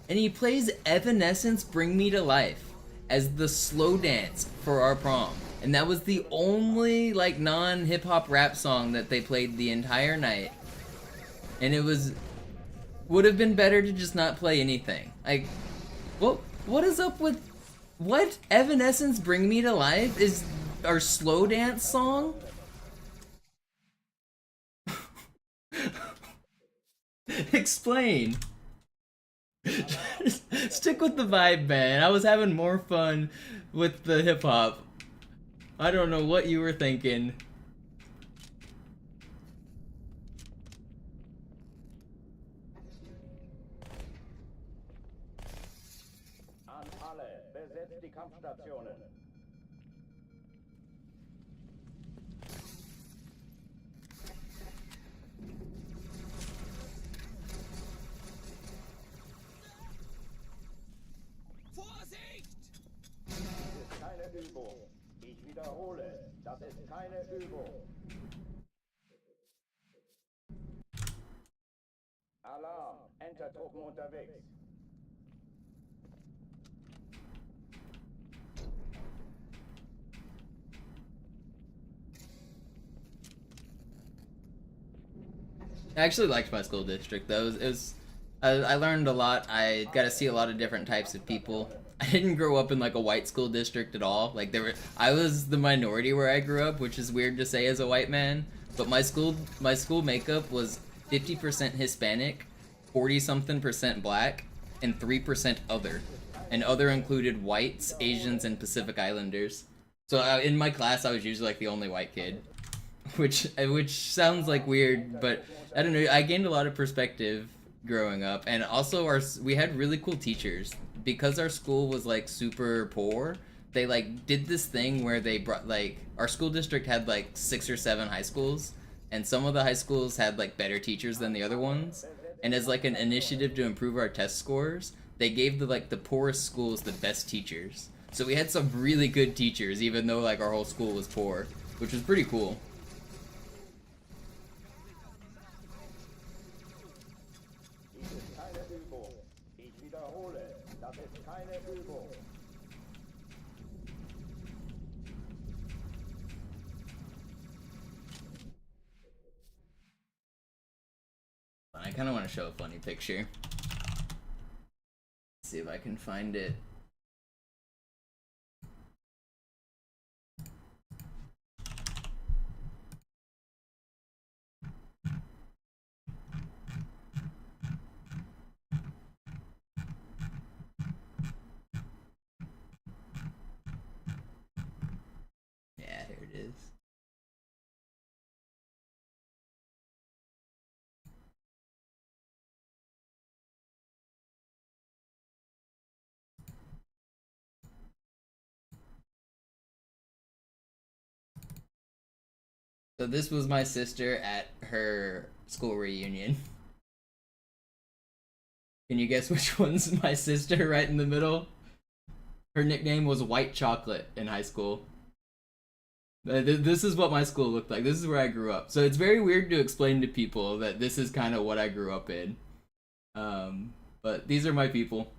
And he plays Evanescence Bring Me to Life as the slow dance for our prom. And that was the only like non-hip-hop rap song that they played the entire night. And it would have been better to just not play anything. Like, what is up with what? Evanescence Bring Me to Life is our slow dance song? Explain. Stick with the vibe, man. I was having more fun with the hip hop. I don't know what you were thinking. alle, besetzt die Kampfstationen. Vorsicht! Das ist keine Übung. Ich wiederhole, das ist keine Übung. Alarm, Entertruppen unterwegs. I actually liked my school district though. I learned a lot. I got to see a lot of different types of people. I didn't grow up in like a white school district at all. Like I was the minority where I grew up, which is weird to say as a white man. But my school makeup was 50% Hispanic, 40-something% black, and 3% other. And other included whites, Asians, and Pacific Islanders. So in my class, I was usually like the only white kid, which sounds like weird, but I don't know. I gained a lot of perspective growing up, and also we had really cool teachers because our school was like super poor. They like did this thing where they brought like our school district had like 6 or 7 high schools, and some of the high schools had like better teachers than the other ones. And as like an initiative to improve our test scores, they gave the poorest schools the best teachers. So we had some really good teachers, even though like our whole school was poor, which was pretty cool. Dies ist keine Übung. Ich wiederhole, das ist keine Übung. I kind of want to show a funny picture. Let's see if I can find it. Yeah, here it is. So this was my sister at her school reunion. Can you guess which one's my sister right in the middle? Her nickname was White Chocolate in high school. This is what my school looked like. This is where I grew up. So it's very weird to explain to people that this is kind of what I grew up in. But these are my people.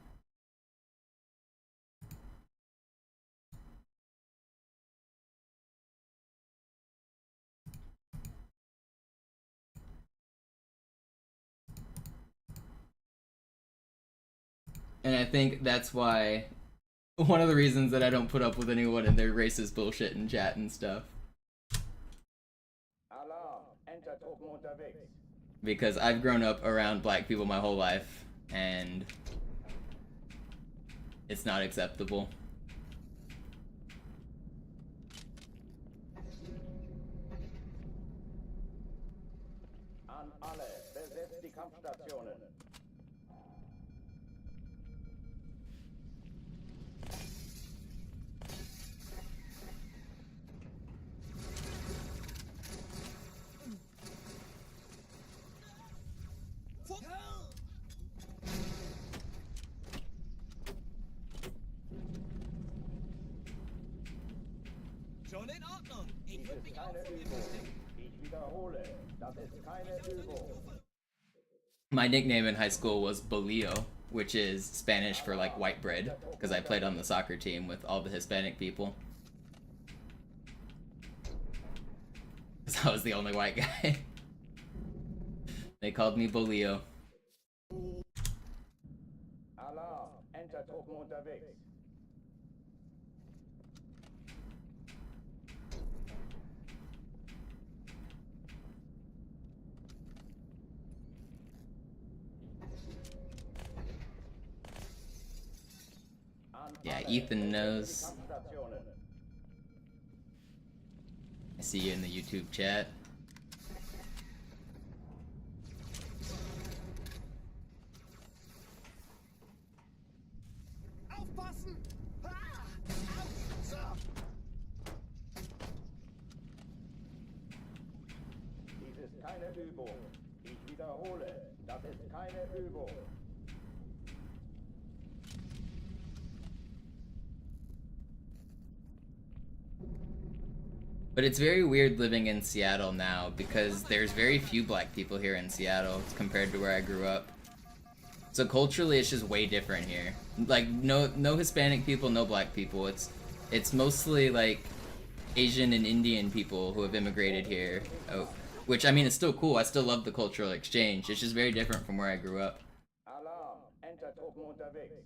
And I think that's why, one of the reasons that I don't put up with anyone and their racist bullshit in chat and stuff. Alarm, Entertruppen unterwegs. Because I've grown up around black people my whole life, and it's not acceptable. An alle, besetzt die Kampfstationen. Schon in Ordnung. Ich Dies würde ist mich auch keine von dir Übung. verstecken. Ich wiederhole, das ist keine Übung. My nickname in high school was Bolillo, which is Spanish for like white bread, because I played on the soccer team with all the Hispanic people. Because I was the only white guy. They called me Bolillo. Alarm, Entertruppen unterwegs. Yeah, Ethan knows. I see you in the YouTube chat. Aufpassen! Übung. Ich wiederhole, das ist keine Übung. But it's very weird living in Seattle now because there's very few black people here in Seattle compared to where I grew up. So culturally, it's just way different here. Like no Hispanic people, no black people. It's mostly like Asian and Indian people who have immigrated here. Oh, which I mean, it's still cool. I still love the cultural exchange. It's just very different from where I grew up. Alarm, Entertruppen unterwegs.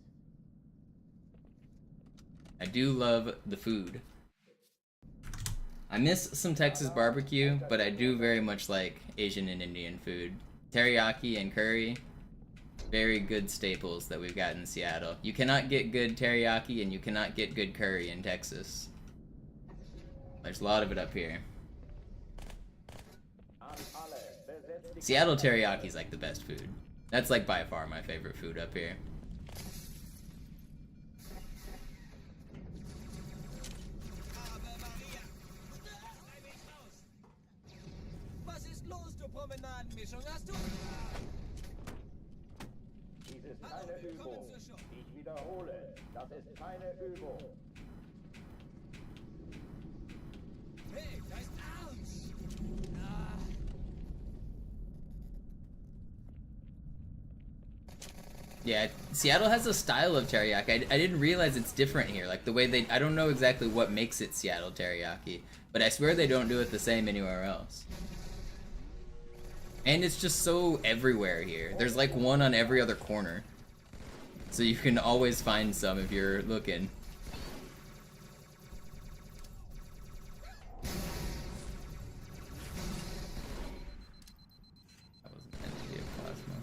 I do love the food. I miss some Texas barbecue, but I do very much like Asian and Indian food. Teriyaki and curry, very good staples that we've got in Seattle. You cannot get good teriyaki and you cannot get good curry in Texas. There's a lot of it up here. Seattle teriyaki is like the best food. That's like by far my favorite food up here. Dies ist keine Übung. Ich wiederhole, das ist keine Übung. Hey, da ist Arsch! Yeah, Seattle has a style of teriyaki. I didn't realize it's different here. Like the way they, I don't know exactly what makes it Seattle teriyaki, but I swear they don't do it the same anywhere else. And it's just so everywhere here. There's like one on every other corner. So you can always find some if you're looking. That wasn't meant to be a plasma.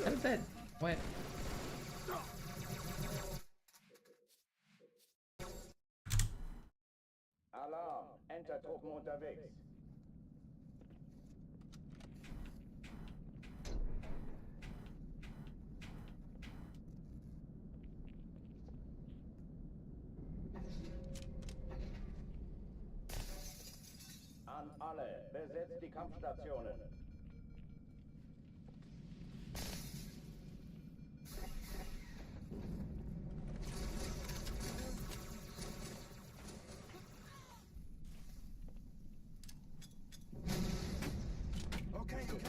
How did that... What? Alarm, Entertruppen unterwegs. An alle, besetzt die Kampfstationen.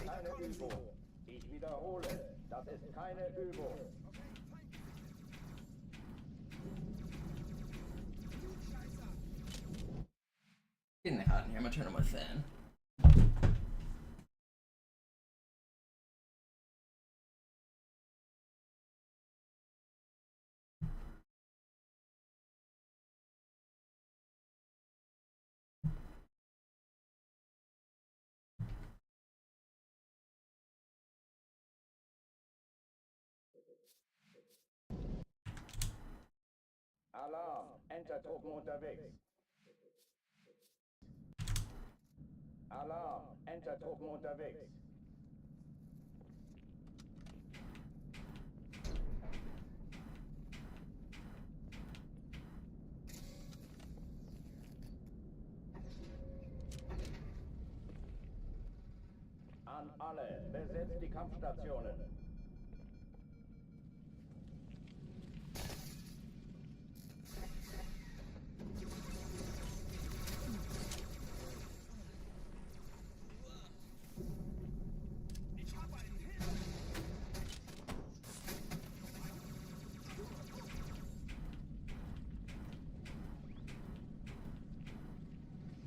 Keine Übung. Ich wiederhole, das ist keine Übung. Getting hot in here. I'm gonna turn on my fan. Alarm, Entertruppen unterwegs. Alarm, Entertruppen unterwegs. An alle, besetzt die Kampfstationen.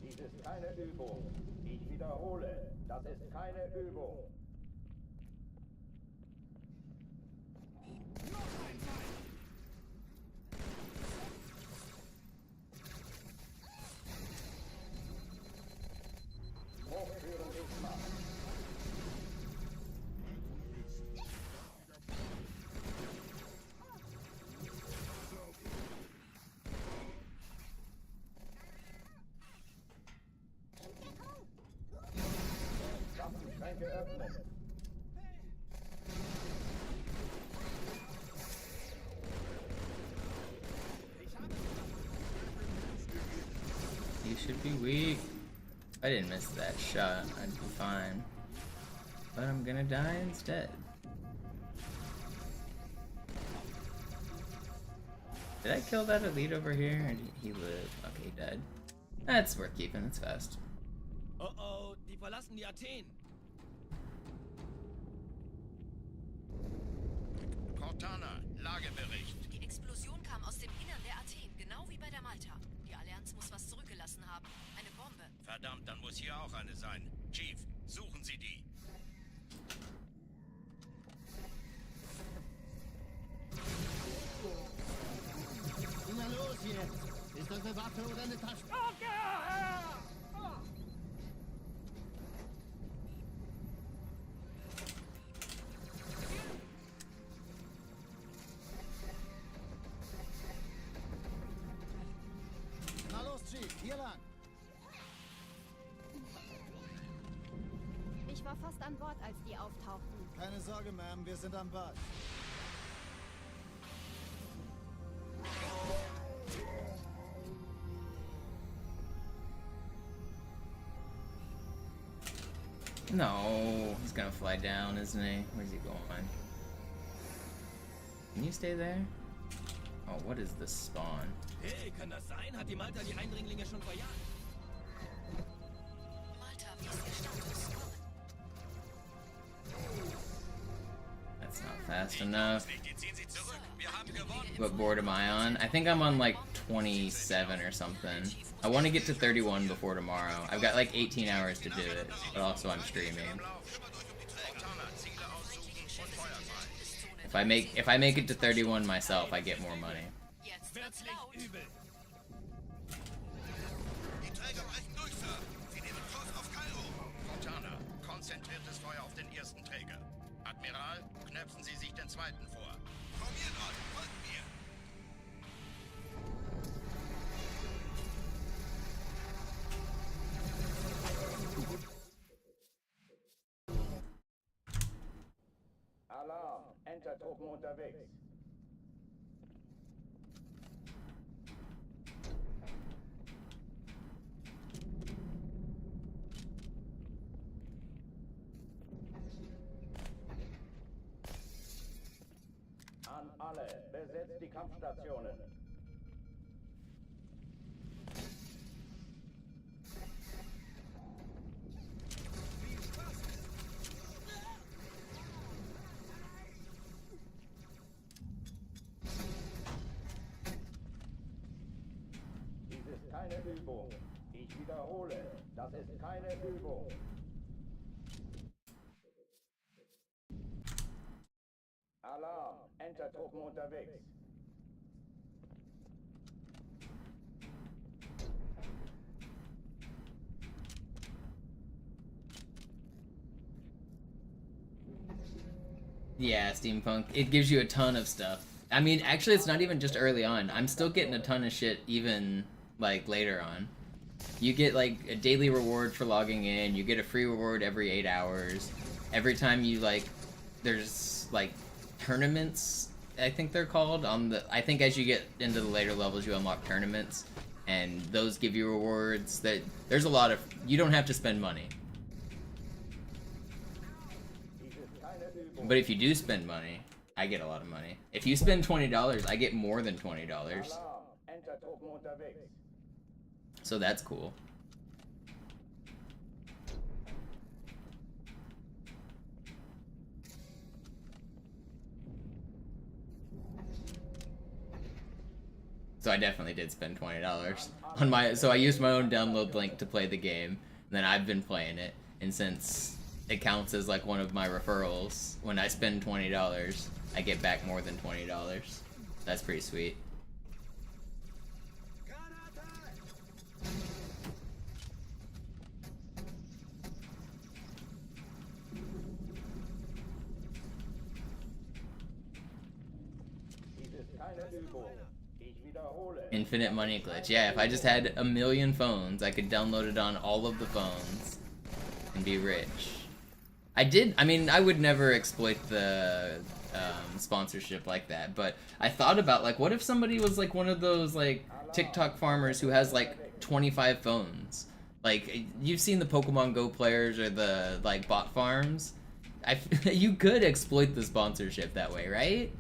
Dies ist keine Übung. Ich wiederhole, das ist keine Übung. Hochführen ist Macht. Waffenschränke öffnen. should be weak. If I didn't miss that shot, I'd be fine. But I'm gonna die instead. Did I kill that elite over here? Or did he live? Okay, he died. That's worth keeping, it's fast. Oh oh, die verlassen die Athen. Cortana, Lagebericht. Die Explosion kam aus dem Innern der Athen, genau wie bei der Malta. Die Allianz muss was zurückgelassen haben. Eine Bombe. Verdammt, dann muss hier auch eine sein. Chief, suchen Sie die. Na los jetzt! Ist das eine Waffe oder eine Tasche? Na los, Chief, hier lang! Ich war fast an Bord, als die auftauchten. Keine Sorge, Ma'am, wir sind am Bad. No, he's gonna fly down, isn't he? Where's he going? Can you stay there? Oh, what is this spawn? Hey, kann das sein? Hat die Malta die Eindringlinge schon verjagt? Malta, wie ist Ihr Status? That's not fast enough. Ziehen Sie zurück. Wir haben gewonnen. What board am I on? I think I'm on like 27 or something. I want to get to 31 before tomorrow. I've got like 18 hours to do it, but also I'm streaming. If I make it to 31 myself, I get more money. Jetzt wird's laut. Die Träger brechen durch, Sir. Sie nehmen Kurs auf Kairo. Cortana, konzentriertes Feuer auf den ersten Träger. Admiral, knöpfen Sie sich den zweiten vor. Formiert euch, folgt mir. Alarm! Entertruppen unterwegs. An alle, besetzt die Kampfstationen. Dies ist keine Übung. Ich wiederhole, das ist keine Übung. Alarm! Entertruppen unterwegs. Yeah, steampunk. It gives you a ton of stuff. I mean, actually, it's not even just early on. I'm still getting a ton of shit even, like, later on. You get, like, a daily reward for logging in. You get a free reward every 8 hours. Every time you, like, there's, like, tournaments, I think they're called. I think as you get into the later levels, you unlock tournaments. And those give you rewards. There's a lot of... You don't have to spend money. But if you do spend money, I get a lot of money. If you spend $20, I get more than $20. So that's cool. So I definitely did spend $20 on my... So I used my own download link to play the game. And then I've been playing it. And since it counts as like one of my referrals, when I spend $20, I get back more than $20. That's pretty sweet. Infinite money glitch. Yeah, if I just had a million phones, I could download it on all of the phones and be rich. I mean, I would never exploit the sponsorship like that, but I thought about, like, what if somebody was, like, one of those, like, TikTok farmers who has, like, 25 phones. Like, you've seen the Pokemon Go players or the, like, bot farms. You could exploit the sponsorship that way, right?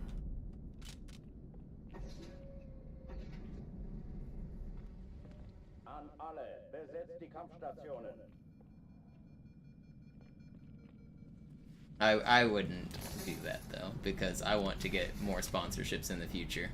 An alle, besetzt die Kampfstationen. I wouldn't do that, though, because I want to get more sponsorships in the future.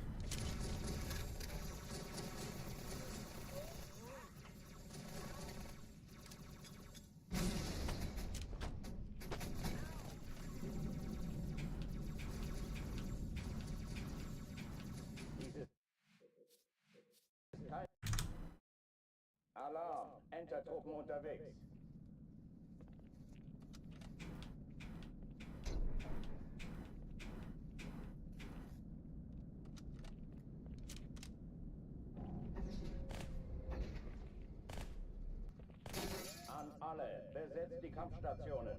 Alarm, Entertruppen unterwegs. An alle, besetzt die Kampfstationen.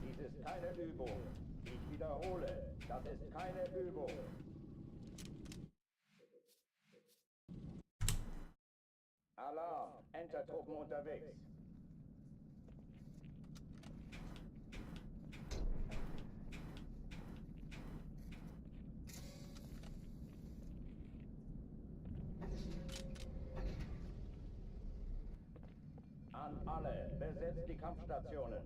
Dies ist keine Übung. Ich wiederhole, das ist keine Übung. Alarm, Entertruppen unterwegs. An alle, besetzt die Kampfstationen.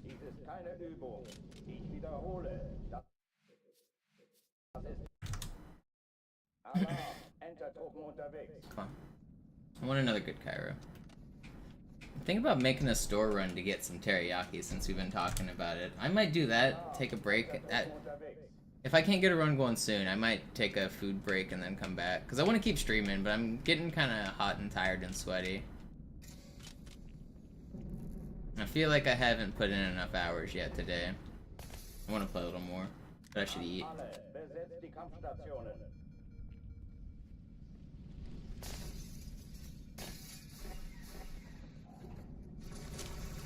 Dies ist keine Übung. Ich wiederhole, das ist Alarm, Entertruppen unterwegs. Come on. I want another good Cairo. Think about making a store run to get some teriyaki since we've been talking about it. I might do that, take a break. If I can't get a run going soon, I might take a food break and then come back. Because I want to keep streaming, but I'm getting kind of hot and tired and sweaty. I feel like I haven't put in enough hours yet today. I want to play a little more, but I should eat. Besetzt die Kampfstationen.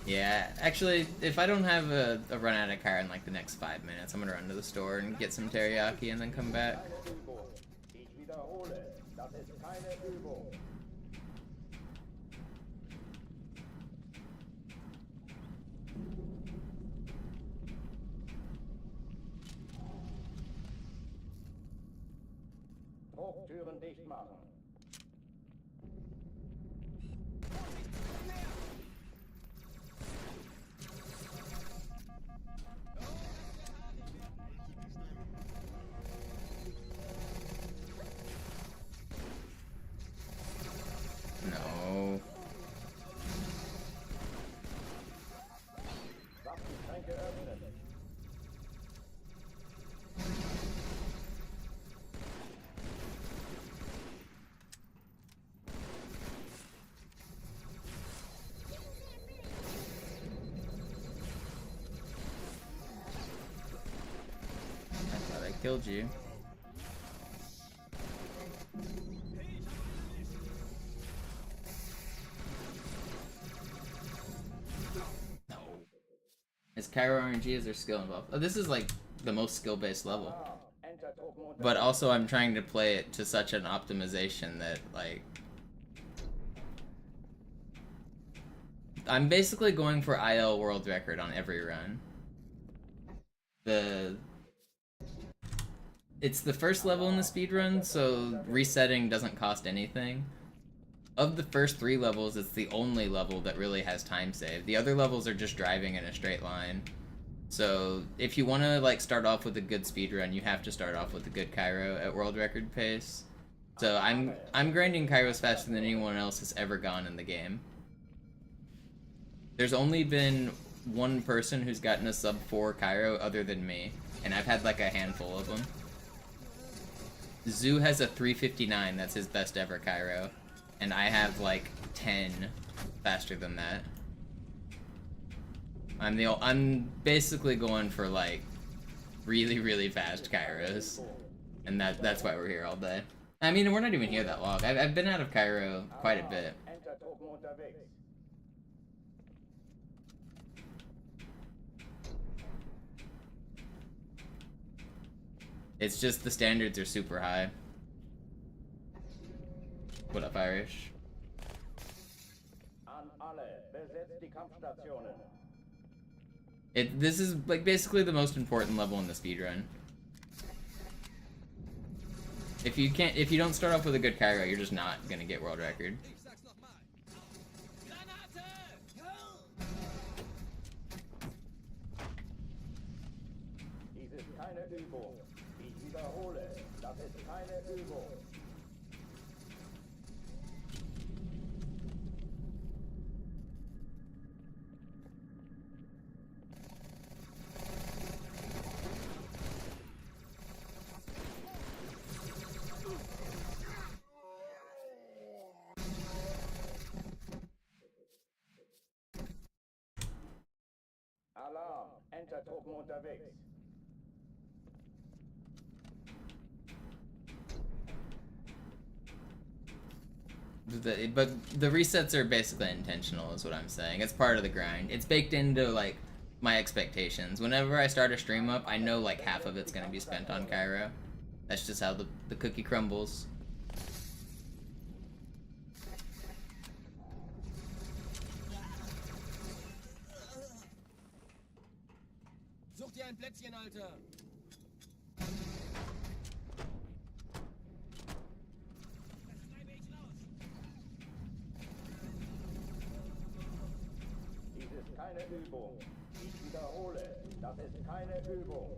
Yeah, actually, if I don't have a run out of car in like the next 5 minutes, I'm gonna run to the store and get some teriyaki and then come back. Ich wiederhole, das ist keine Übung. Drucktüren dicht machen. No. Waffenschränke öffnen. I thought I killed you. No. Is Cairo RNG? Is there skill involved? Oh, this is like the most skill-based level. But also I'm trying to play it to such an optimization that, like, I'm basically going for IL world record on every run. It's the first level in the speedrun, so resetting doesn't cost anything. Of the first 3 levels, it's the only level that really has time save. The other levels are just driving in a straight line. So if you want to like start off with a good speedrun, you have to start off with a good Cairo at world record pace. So I'm grinding Kairos faster than anyone else has ever gone in the game. There's only been one person who's gotten a sub 4 Cairo other than me, and I've had like a handful of them. Zoo has a 359, that's his best ever Cairo, and I have like 10 faster than that. I'm basically going for like really fast Kairos, and that's why we're here all day. I mean, we're not even here that long. I've been out of Cairo quite a bit. It's just the standards are super high. What up, Irish? This is like basically the most important level in the speedrun. If you don't start off with a good Cairo, you're just not gonna get world record. Dies ist keine Übung. Ich wiederhole, das ist keine Übung. Alarm, Entertruppen unterwegs. But the resets are basically intentional, is what I'm saying. It's part of the grind. It's baked into like my expectations. Whenever I start a stream up, I know like half of it's gonna be spent on Cairo. That's just how the cookie crumbles. Such dir ein Plätzchen, Alter. Dies ist keine Übung. Ich wiederhole, das ist keine Übung.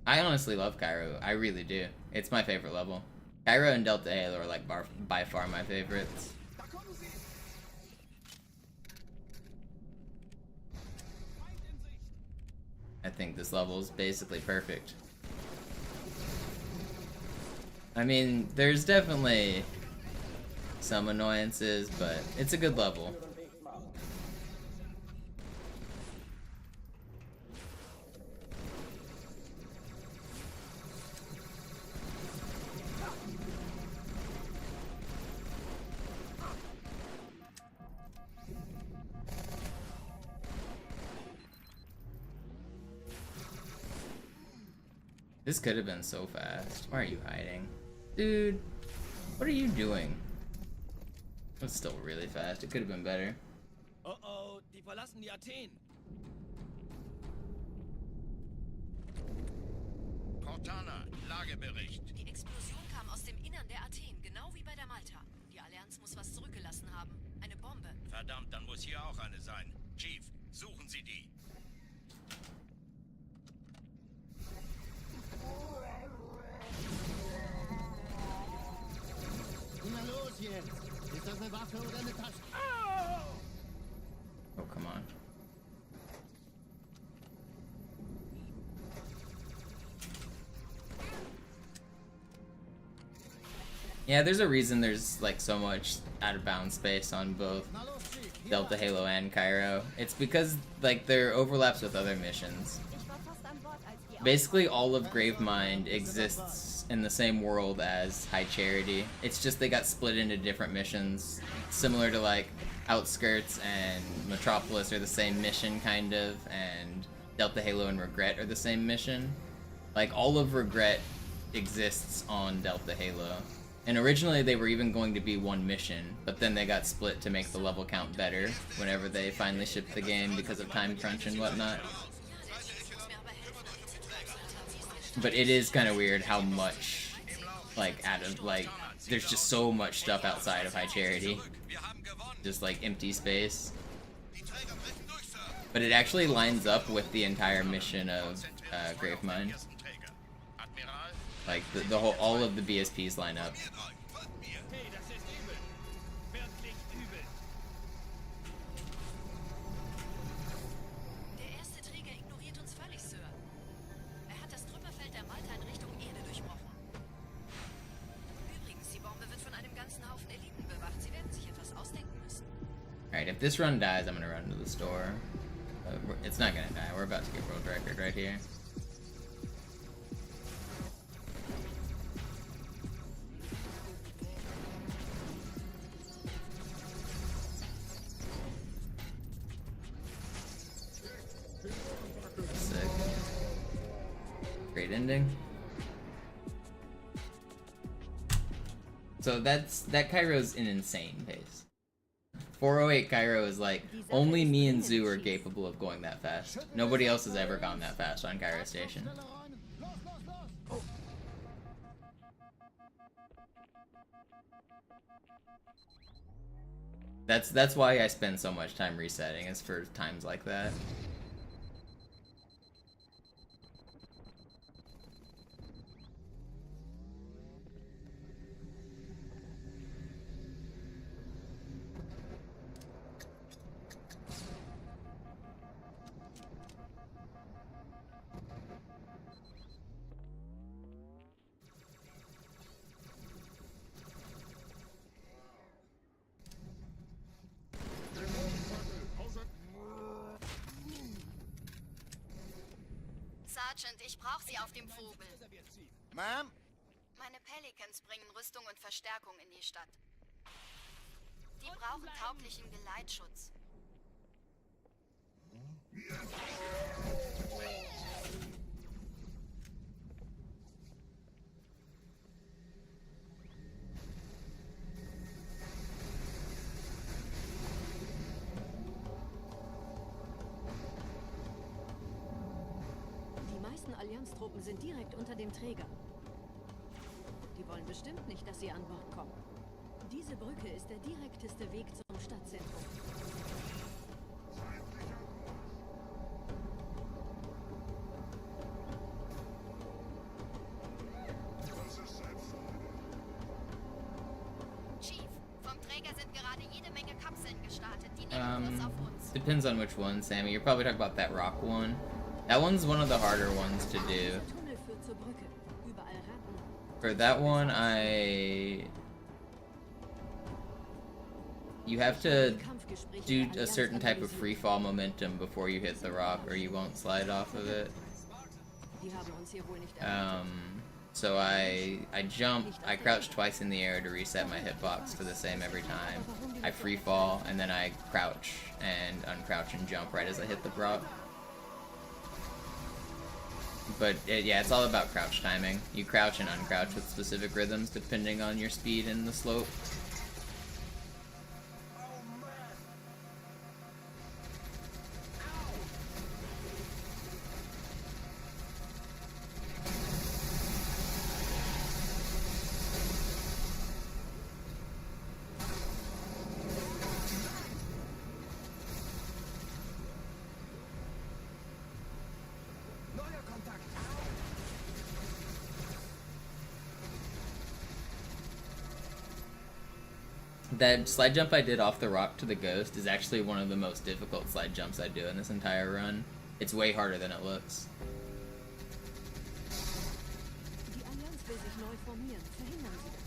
I honestly love Cairo. I really do. It's my favorite level. Cairo and Delta Halo are like by far my favorites. I think this level is basically perfect. I mean, there's definitely some annoyances, but it's a good level. This could have been so fast. Why are you hiding? Dude, what are you doing? That's still really fast. It could have been better. Oh, die verlassen die Athen. Cortana, Lagebericht. Die Explosion kam aus dem Innern der Athen, genau wie bei der Malta. Die Allianz muss was zurückgelassen haben. Eine Bombe. Verdammt, dann muss hier auch eine sein. Chief, suchen Sie die. Na los jetzt! Ist das eine Waffe oder eine Tasche? Oh, come on. Yeah, there's a reason there's like so much out of bounds space on both Delta Halo and Cairo. It's because like there overlaps with other missions. Basically all of Gravemind exists in the same world as High Charity. It's just they got split into different missions, similar to like Outskirts and Metropolis are the same mission kind of, and Delta Halo and Regret are the same mission. Like all of Regret exists on Delta Halo. And originally they were even going to be one mission, but then they got split to make the level count better whenever they finally shipped the game because of time crunch and whatnot. But it is kind of weird how much, like, there's just so much stuff outside of High Charity. Just, like, empty space. But it actually lines up with the entire mission of Gravemind. Like, the whole, all of the BSPs line up. Alright, if this run dies, I'm gonna run to the store. It's not gonna die. We're about to get world record right here. Sick. Great ending. So that Cairo's an insane pace. 408 Cairo is like, only me and Zoo are capable of going that fast. Nobody else has ever gone that fast on Cairo Station. That's why I spend so much time resetting, is for times like that. Sergeant, ich brauche Sie auf dem Vogel. Ma'am? Meine Pelicans bringen Rüstung und Verstärkung in die Stadt. Die brauchen tauglichen Geleitschutz. Die meisten Allianztruppen sind direkt unter dem Träger. Die wollen bestimmt nicht, dass sie an Bord kommen. Diese Brücke ist der direkteste Weg zum Stadtzentrum. Chief, vom Träger sind gerade jede Menge Kapseln gestartet. Die nehmen Kurs auf uns. Depends on which one, Sammy. You're probably talking about that rock one. That one's one of the harder ones to do. For that one, you have to do a certain type of free fall momentum before you hit the rock, or you won't slide off of it. So I jump, I crouch twice in the air to reset my hitbox to the same every time. I free fall, and then I crouch and uncrouch and jump right as I hit the rock. But yeah, it's all about crouch timing. You crouch and uncrouch with specific rhythms depending on your speed and the slope. That slide jump I did off the rock to the ghost is actually one of the most difficult slide jumps I do in this entire run. It's way harder than it looks. Die Allianz will sich neu formieren. Verhindern Sie das.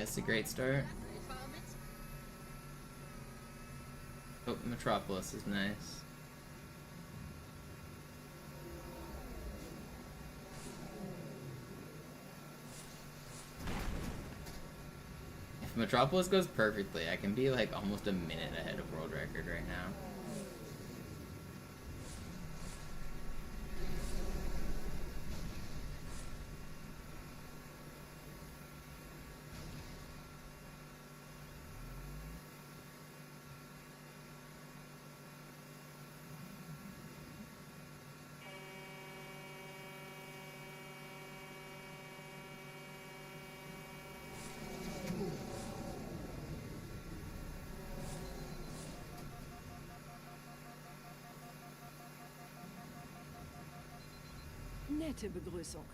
Yeah, it's a great start. Oh, Metropolis is nice. If Metropolis goes perfectly, I can be like almost a minute ahead of world record right now. Nette Begrüßung.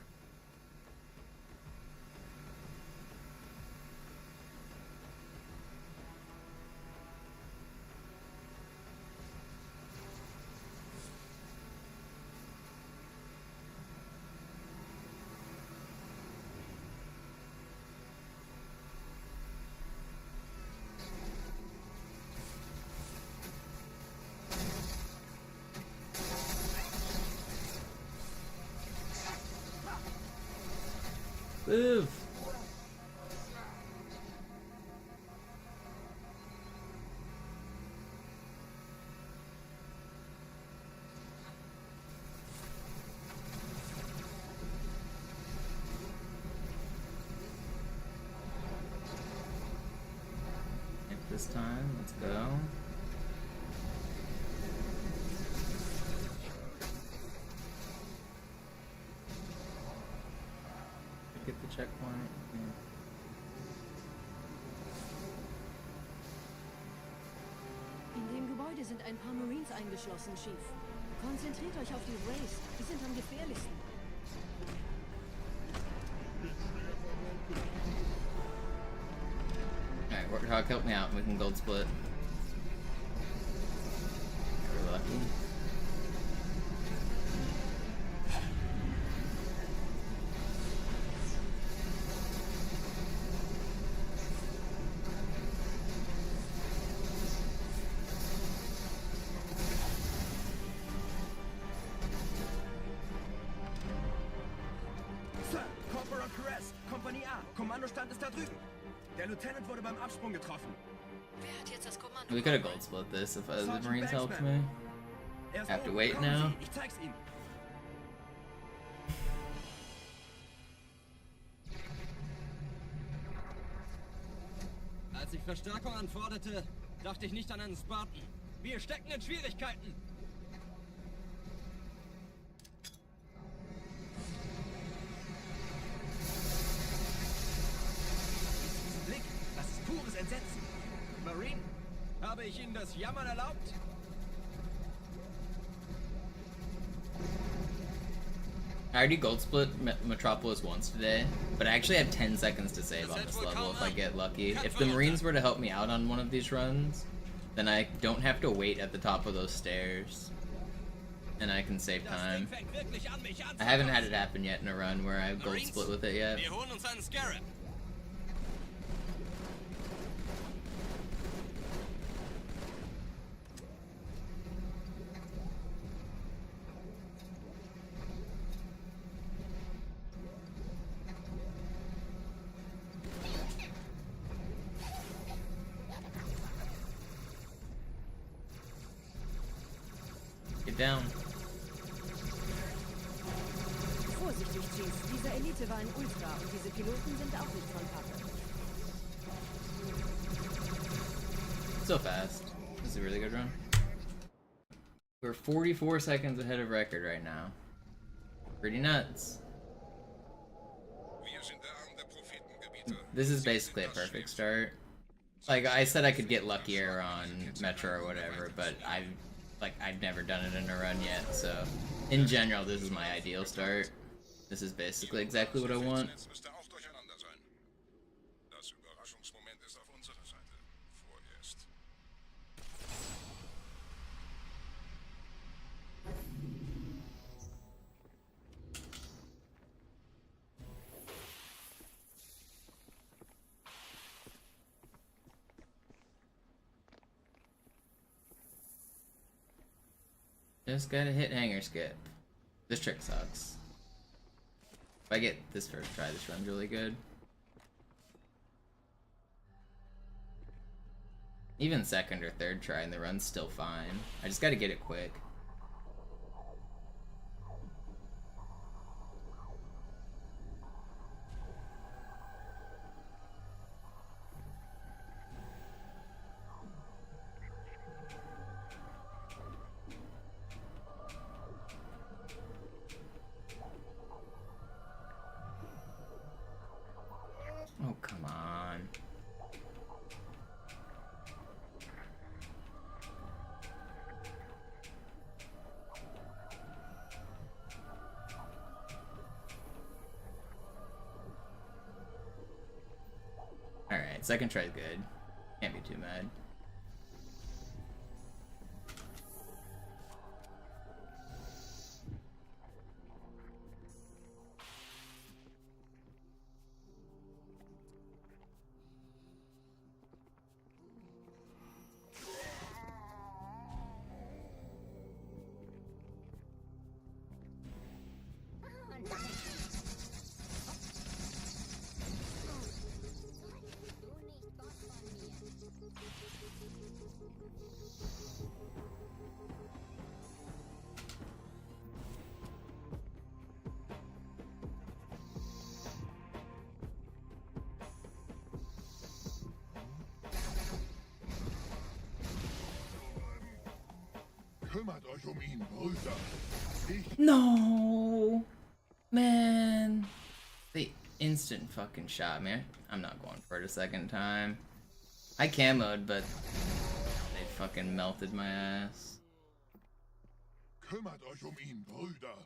Move! This time, let's go. Get the checkpoint. Yeah. In dem Gebäude sind ein paar Marines eingeschlossen, Chief. Konzentriert euch auf die Rays. Die sind am gefährlichsten. Alright, Warthog, help me out. We can gold split. We're lucky. Kommandostand ist da drüben. Der Lieutenant wurde beim Absprung getroffen. Wer hat jetzt das Kommando? We could have gold split this if the Marines helped me. I have to wait now. Ich zeig's Ihnen. Als ich Verstärkung anforderte, dachte ich nicht an einen Spartan. Wir stecken in Schwierigkeiten. Pures Entsetzen. Marine, habe ich Ihnen das Jammern erlaubt? I already gold split Metropolis once today, but I actually have 10 seconds to save on this level if I get lucky. If the Marines were to help me out on one of these runs, then I don't have to wait at the top of those stairs, and I can save time. I haven't had it happen yet in a run where I gold split with it yet. Down. Vorsichtig, Chief. Diese Elite war ein Ultra und diese Piloten sind auch nicht von Pappe. So fast. This is a really good run. We're 44 seconds ahead of record right now. Pretty nuts. This is basically a perfect start. Like, I said I could get luckier on Metro or whatever, but I've never done it in a run yet, so in general this is my ideal start. This is basically exactly what I want. Just gotta hit hanger skip. This trick sucks. If I get this first try, this run's really good. Even second or third try and the run's still fine. I just gotta get it quick. Oh, come on. Alright, second try's good. Can't be too mad. Kümmert euch ihn, Brüder. No, man. They instant fucking shot me. I'm not going for it a second time. I camoed, but they fucking melted my ass. Kümmert euch ihn, Brüder.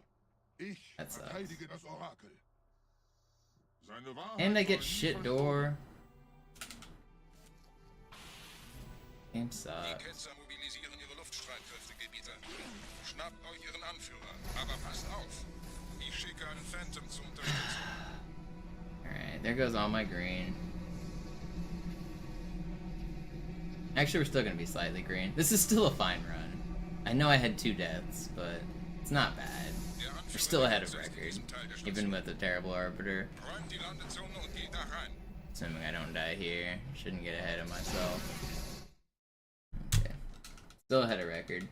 Ich verteidige das Orakel. Seine Wahrheit And I get shit door. Game sucks. Die Ketzer mobilisieren ihre Luftstreitkräfte, Gebieter. Schnappt euch ihren Anführer, aber passt auf. Ich schicke einen Phantom zur Unterstützung. Alright, there goes all my green. Actually, we're still gonna be slightly green. This is still a fine run. I know I had 2 deaths, but it's not bad. We're still ahead of record, even with a terrible Arbiter. Assuming I don't die here. Shouldn't get ahead of myself. Okay. Still ahead of record.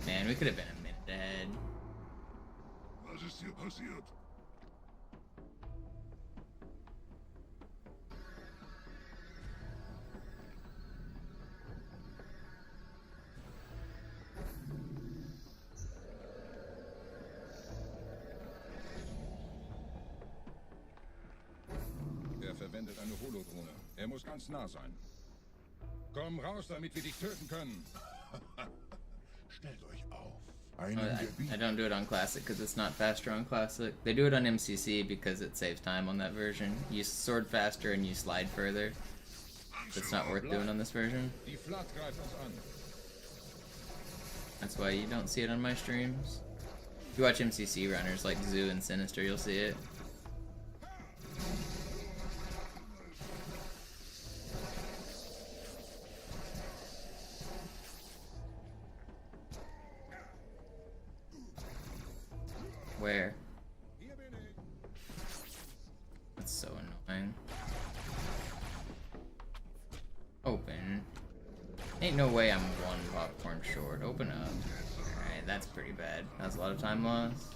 Man, we could have been a minute ahead. Was ist hier passiert? Er verwendet eine Holodrohne. Er muss ganz nah sein. Komm raus, damit wir dich töten können. Stellt euch auf. I don't do it on Classic because it's not faster on Classic. They do it on MCC because it saves time on that version. You sword faster and you slide further. It's not worth doing on this version. That's why you don't see it on my streams. If you watch MCC runners like Zoo and Sinister, you'll see it. Where? That's so annoying. Open. Ain't no way I'm 1 popcorn short. Open up. Alright, that's pretty bad. That's a lot of time lost.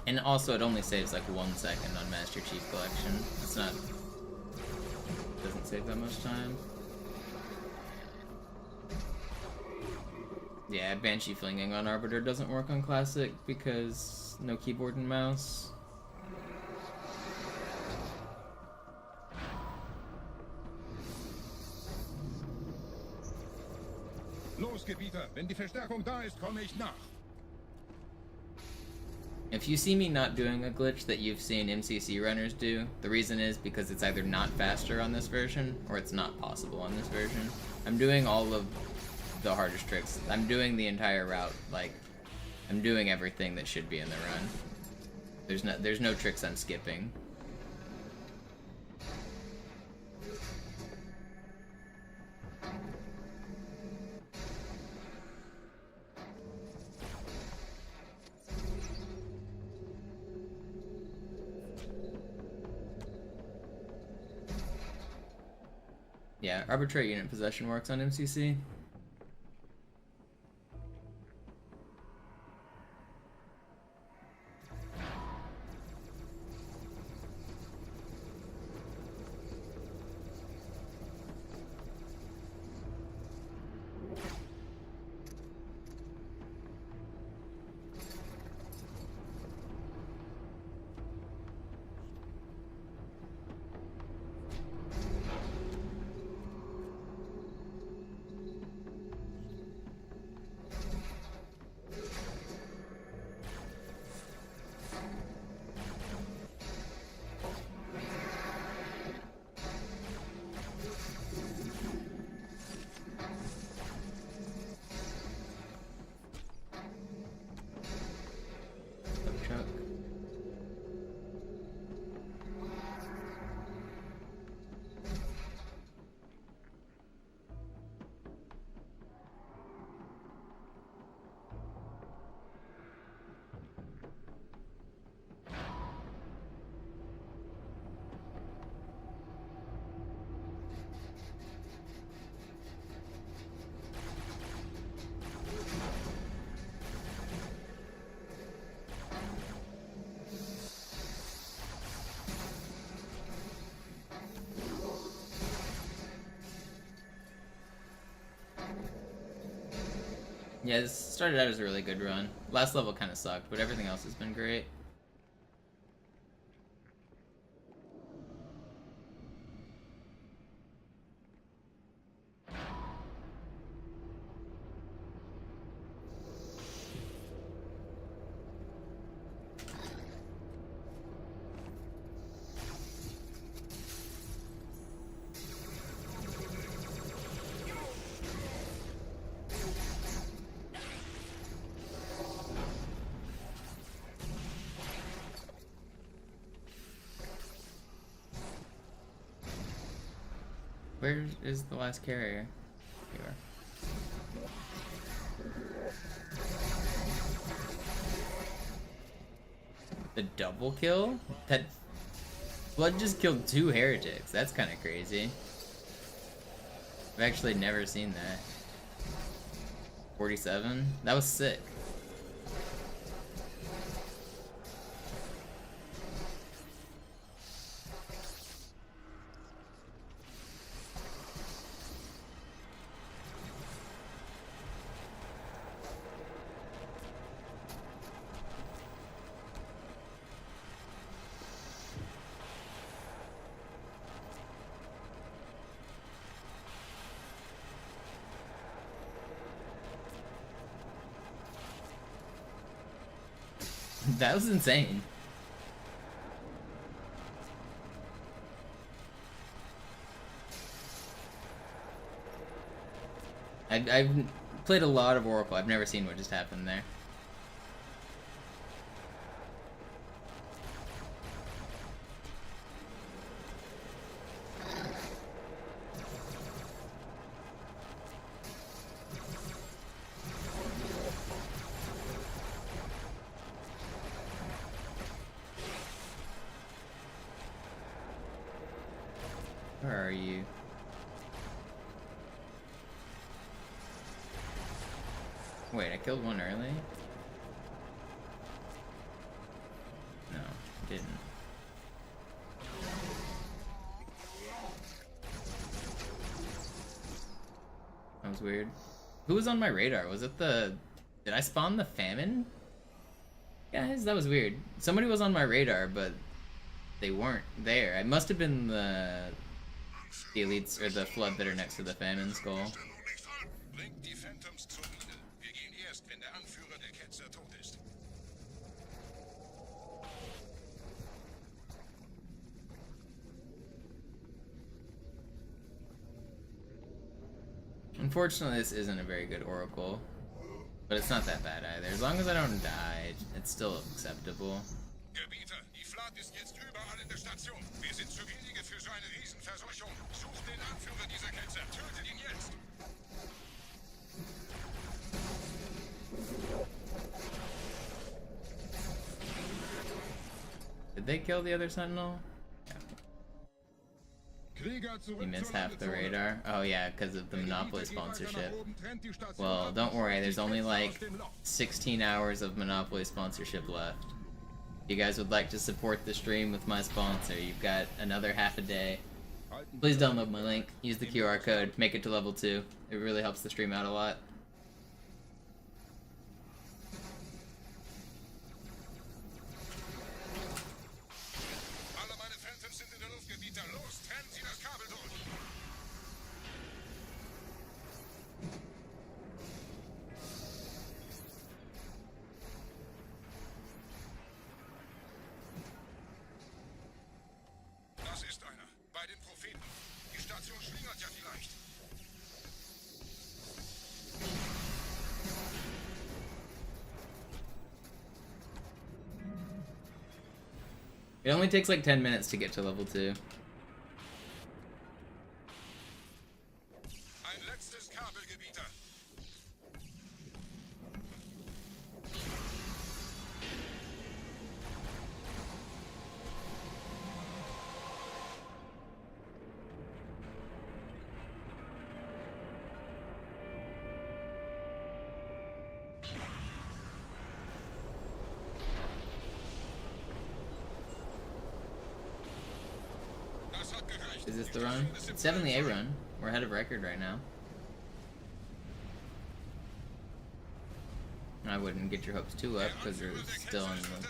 And also, it only saves like 1 second on Master Chief Collection. It's not... doesn't save that much time. Yeah, Banshee flinging on Arbiter doesn't work on Classic because no keyboard and mouse. Los, Gebieter, wenn die Verstärkung da ist, komme ich nach. If you see me not doing a glitch that you've seen MCC runners do, the reason is because it's either not faster on this version, or it's not possible on this version. I'm doing all of the hardest tricks. I'm doing the entire route, like, I'm doing everything that should be in the run. There's no tricks I'm skipping. Yeah, arbitrary unit possession works on MCC. Yeah, this started out as a really good run. Last level kind of sucked, but everything else has been great. Where is the last carrier? Here. The double kill? That Blood just killed 2 heretics. That's kind of crazy. I've actually never seen that. 47? That was sick. That was insane. I've played a lot of Oracle. I've never seen what just happened there. Where are you? Wait, I killed one early? No, didn't. That was weird. Who was on my radar? Was it the... Did I spawn the famine? Guys, that was weird. Somebody was on my radar, but they weren't there. It must have been the elites or the flood that are next to the famine skull. Unfortunately, this isn't a very good oracle, but it's not that bad either. As long as I don't die, it's still acceptable. Gebieter, die Flat ist jetzt überall in der Station. Wir sind zu wenige für so eine Riesenverseuchung. Sucht den Anführer dieser Ketzer. Tötet ihn jetzt. Did they kill the other sentinel? He missed half the radar. Oh yeah, because of the Monopoly sponsorship. Well, don't worry, there's only like 16 hours of Monopoly sponsorship left. If you guys would like to support the stream with my sponsor, you've got another half a day. Please download my link, use the QR code, make it to level 2. It really helps the stream out a lot. It only takes like 10 minutes to get to level 2. Is this the run? It's definitely a run. We're ahead of record right now. I wouldn't get your hopes too up because we're still in the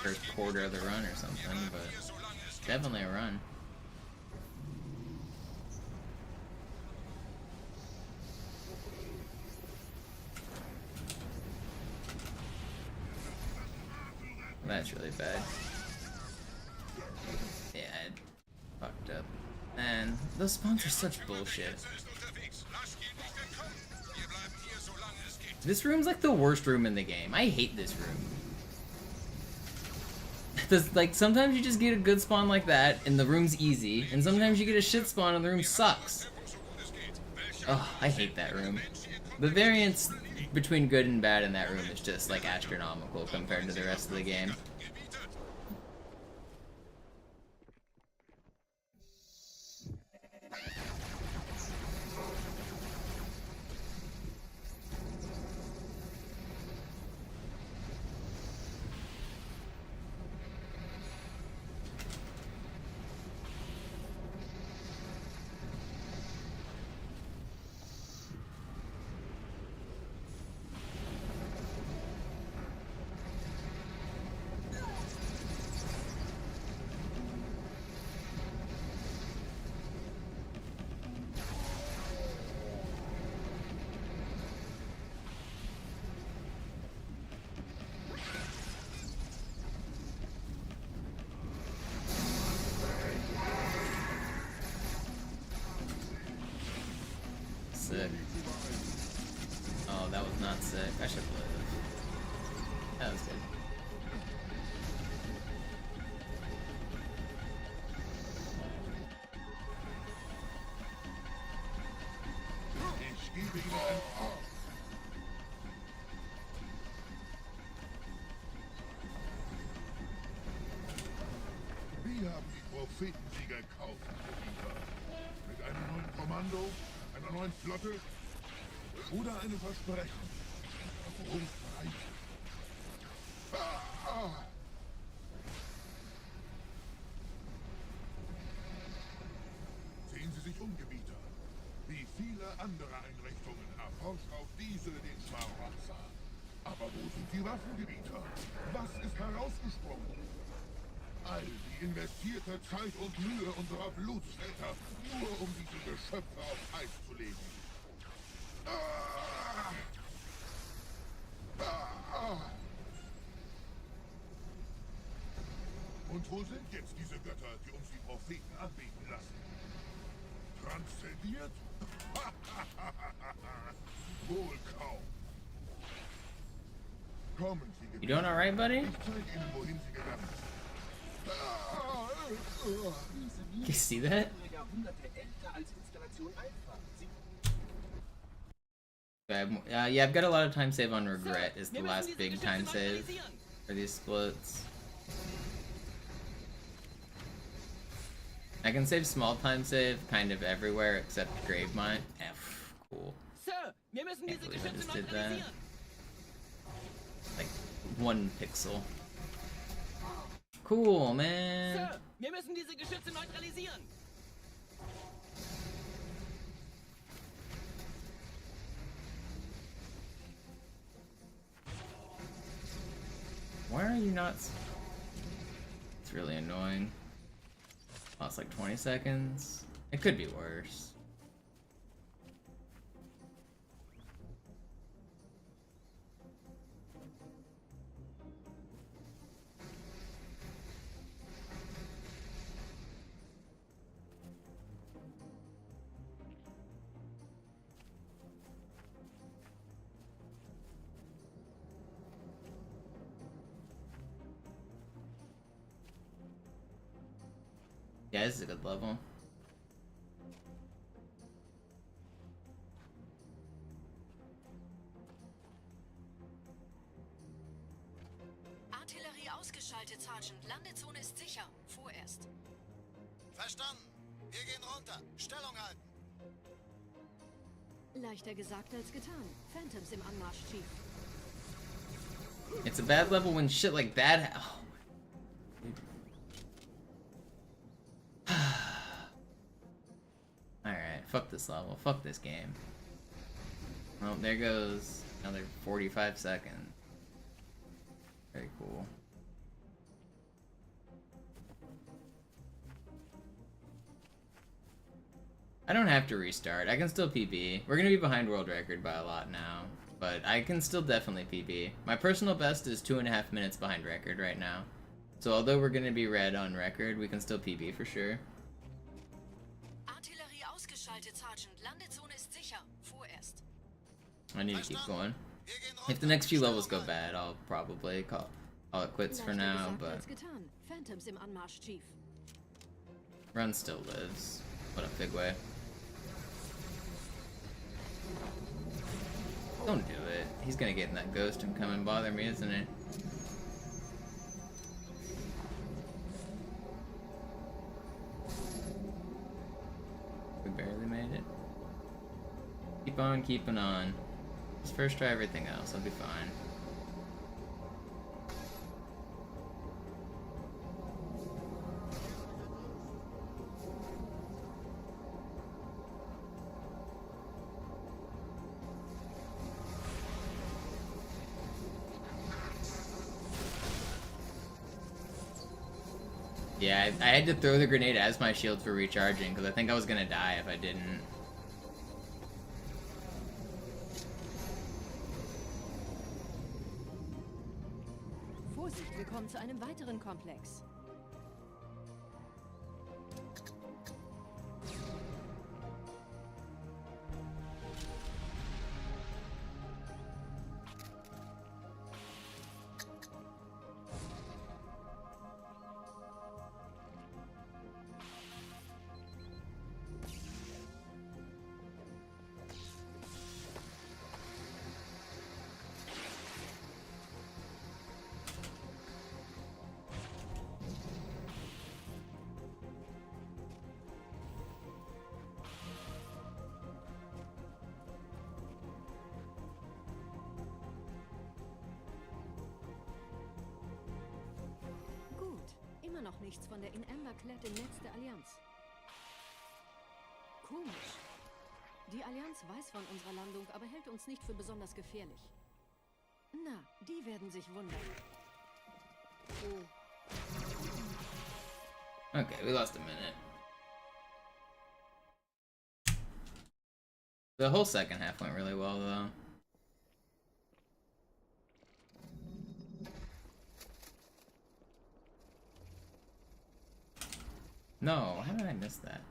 first quarter of the run or something, but definitely a run. That's really bad. Yeah, I fucked up. Man, those spawns are such bullshit. This room's like the worst room in the game. I hate this room. Like, sometimes you just get a good spawn like that, and the room's easy, and sometimes you get a shit spawn and the room sucks. Oh, I hate that room. The variance between good and bad in that room is just, like, astronomical compared to the rest of the game. Sick. Oh, that was not sick. I should have lived. That was good. Wir haben die Prophetensieger gekauft, Gebieter. Mit einem neuen Kommando, einer neuen Flotte oder einem Versprechen. Warum frei? Sehen Sie sich um, Gebieter. Wie viele andere Einrichtungen erforscht auch diese den Schmarotzer. Aber wo sind die Waffengebieter? Was ist herausgesprungen? All die investierte Zeit und Mühe unserer Blutsväter, nur um diese Geschöpfe auf Eis zu legen. Ah! Ah! Und wo sind jetzt diese Götter, die uns die Propheten anbeten lassen? Transzendiert? Wohl kaum. Kommen Sie. You doing alright, buddy? Ich zeige Ihnen, wohin Sie gegangen sind. You see that? Yeah, I've got a lot of time save on regret is the last big time save for these splits. I can save small time save kind of everywhere except grave mine. F, cool. Can't believe I just did that. Like 1 pixel. Cool, man. Sir, wir müssen diese Geschütze neutralisieren. Why are you not? It's really annoying. Oh, it's like 20 seconds. It could be worse. Yeah, this is a good level. Artillerie ausgeschaltet, Sergeant. Landezone ist sicher. Vorerst. Verstanden. Wir gehen runter. Stellung halten. Leichter gesagt als getan. Phantoms im Anmarsch, Chief. It's a bad level when shit like that. Oh. Alright, fuck this level. Fuck this game. Well, there goes another 45 seconds. Very cool. I don't have to restart. I can still PB. We're gonna be behind world record by a lot now, but I can still definitely PB. My personal best is 2.5 minutes behind record right now. So although we're gonna be red on record, we can still PB for sure. Artillerie ausgeschaltet, Sergeant. Landezone ist sicher. Vorerst. I need to keep going. If the next few levels go bad, I'll probably call it quits for now, but Phantoms im Anmarsch, Chief. Run still lives. What a big way. Don't do it. He's gonna get in that ghost and come and bother me, isn't he? We barely made it. Keep on keeping on. Just first try everything else, I'll be fine. Yeah, I had to throw the grenade as my shields were recharging because I think I was gonna die if I didn't. Vorsicht, wir kommen zu einem weiteren Komplex. Immer noch nichts von der in Amber Clad im Netz der Allianz. Komisch. Die Allianz weiß von unserer Landung, aber hält uns nicht für besonders gefährlich. Na, die werden sich wundern. Oh. Okay, we lost a minute. The whole second half went really well, though. No, how did I miss that?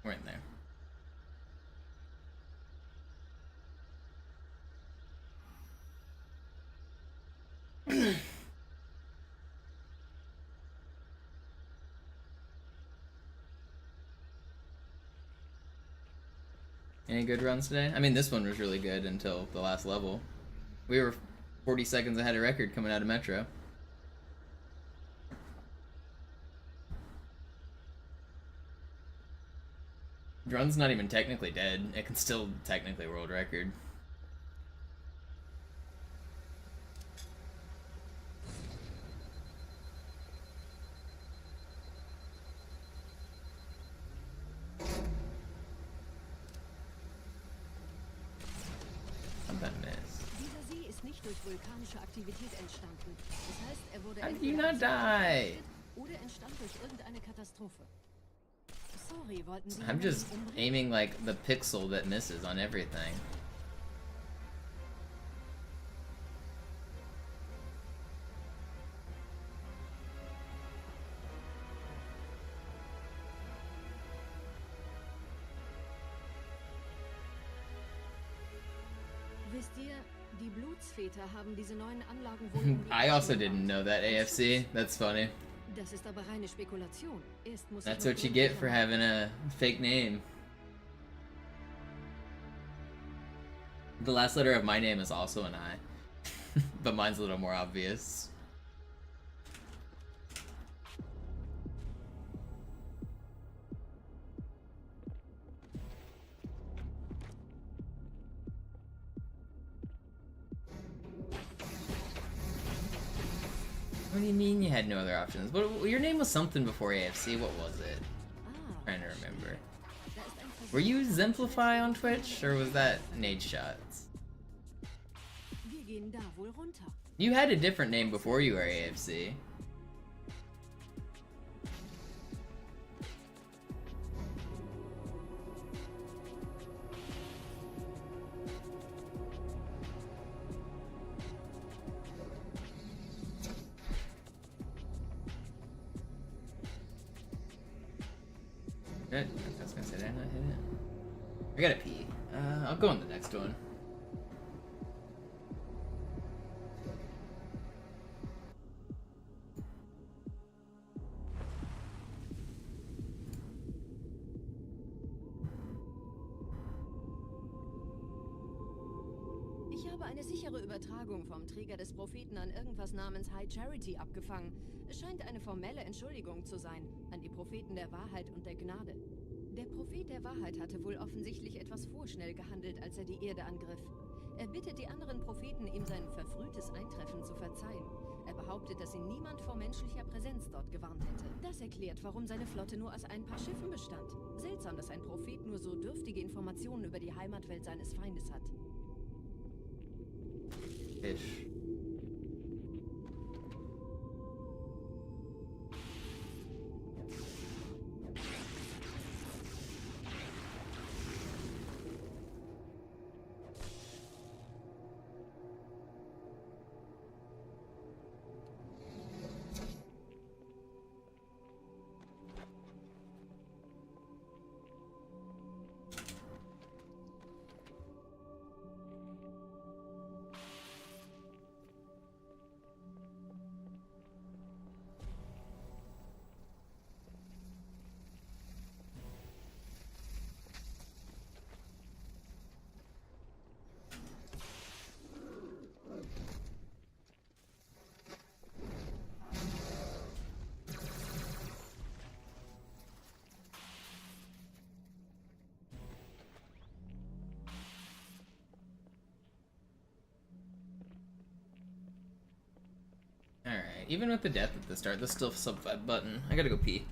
We're in there. Any good runs today? I mean, this one was really good until the last level. We were 40 seconds ahead of record coming out of Metro. Run's not even technically dead. It can still technically world record. Durch vulkanische Aktivität entstanden. Das heißt, er wurde How did you not die? Oder entstand durch irgendeine Katastrophe. Sorry, wollten Sie I'm just aiming like the pixel that misses on everything. Wisst ihr, die Blutsväter haben diese neuen Anlagen wohl I also didn't know that, AFC. That's funny. Das ist aber reine Spekulation. Erst muss That's what you get for having a fake name. The last letter of my name is also an I, but mine's a little more obvious. What do you mean you had no other options? What, your name was something before AFC. What was it? I'm trying to remember. Were you Exemplify on Twitch, or was that Nade Shots? You had a different name before you were AFC. Good. I was gonna say, did I not hit it? I gotta pee. I'll go on the next one. Ich habe eine sichere Übertragung vom Träger des Propheten an irgendwas namens High Charity abgefangen. Es scheint eine formelle Entschuldigung zu sein, an die Propheten der Wahrheit und der Gnade. Der Prophet der Wahrheit hatte wohl offensichtlich etwas vorschnell gehandelt, als er die Erde angriff. Er bittet die anderen Propheten, ihm sein verfrühtes Eintreffen zu verzeihen. Er behauptet, dass ihn niemand vor menschlicher Präsenz dort gewarnt hätte. Das erklärt, warum seine Flotte nur aus ein paar Schiffen bestand. Seltsam, dass ein Prophet nur so dürftige Informationen über die Heimatwelt seines Feindes hat. Fish. even with the death at the start, there's still a sub 5 button. I gotta go pee.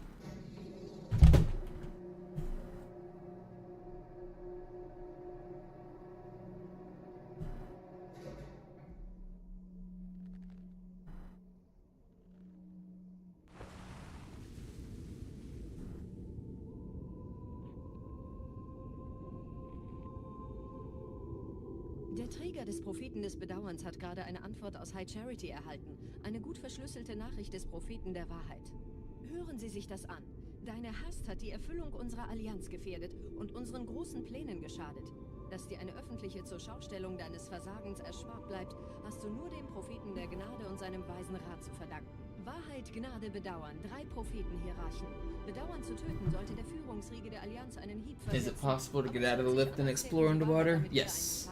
Der Träger des Propheten des Bedauerns hat gerade eine Antwort aus High Charity erhalten. Eine gut verschlüsselte Nachricht des Propheten der Wahrheit. Hören Sie sich das an. Deine Hast hat die Erfüllung unserer Allianz gefährdet und unseren großen Plänen geschadet. Dass dir eine öffentliche Zurschaustellung deines Versagens erspart bleibt, hast du nur dem Propheten der Gnade und seinem weisen Rat zu verdanken. Wahrheit, Gnade, Bedauern. 3 Prophetenhierarchen. Bedauern zu töten sollte der Führungsriege der Allianz einen Hieb versetzen. Is it possible to get out of the lift and explore underwater? Yes.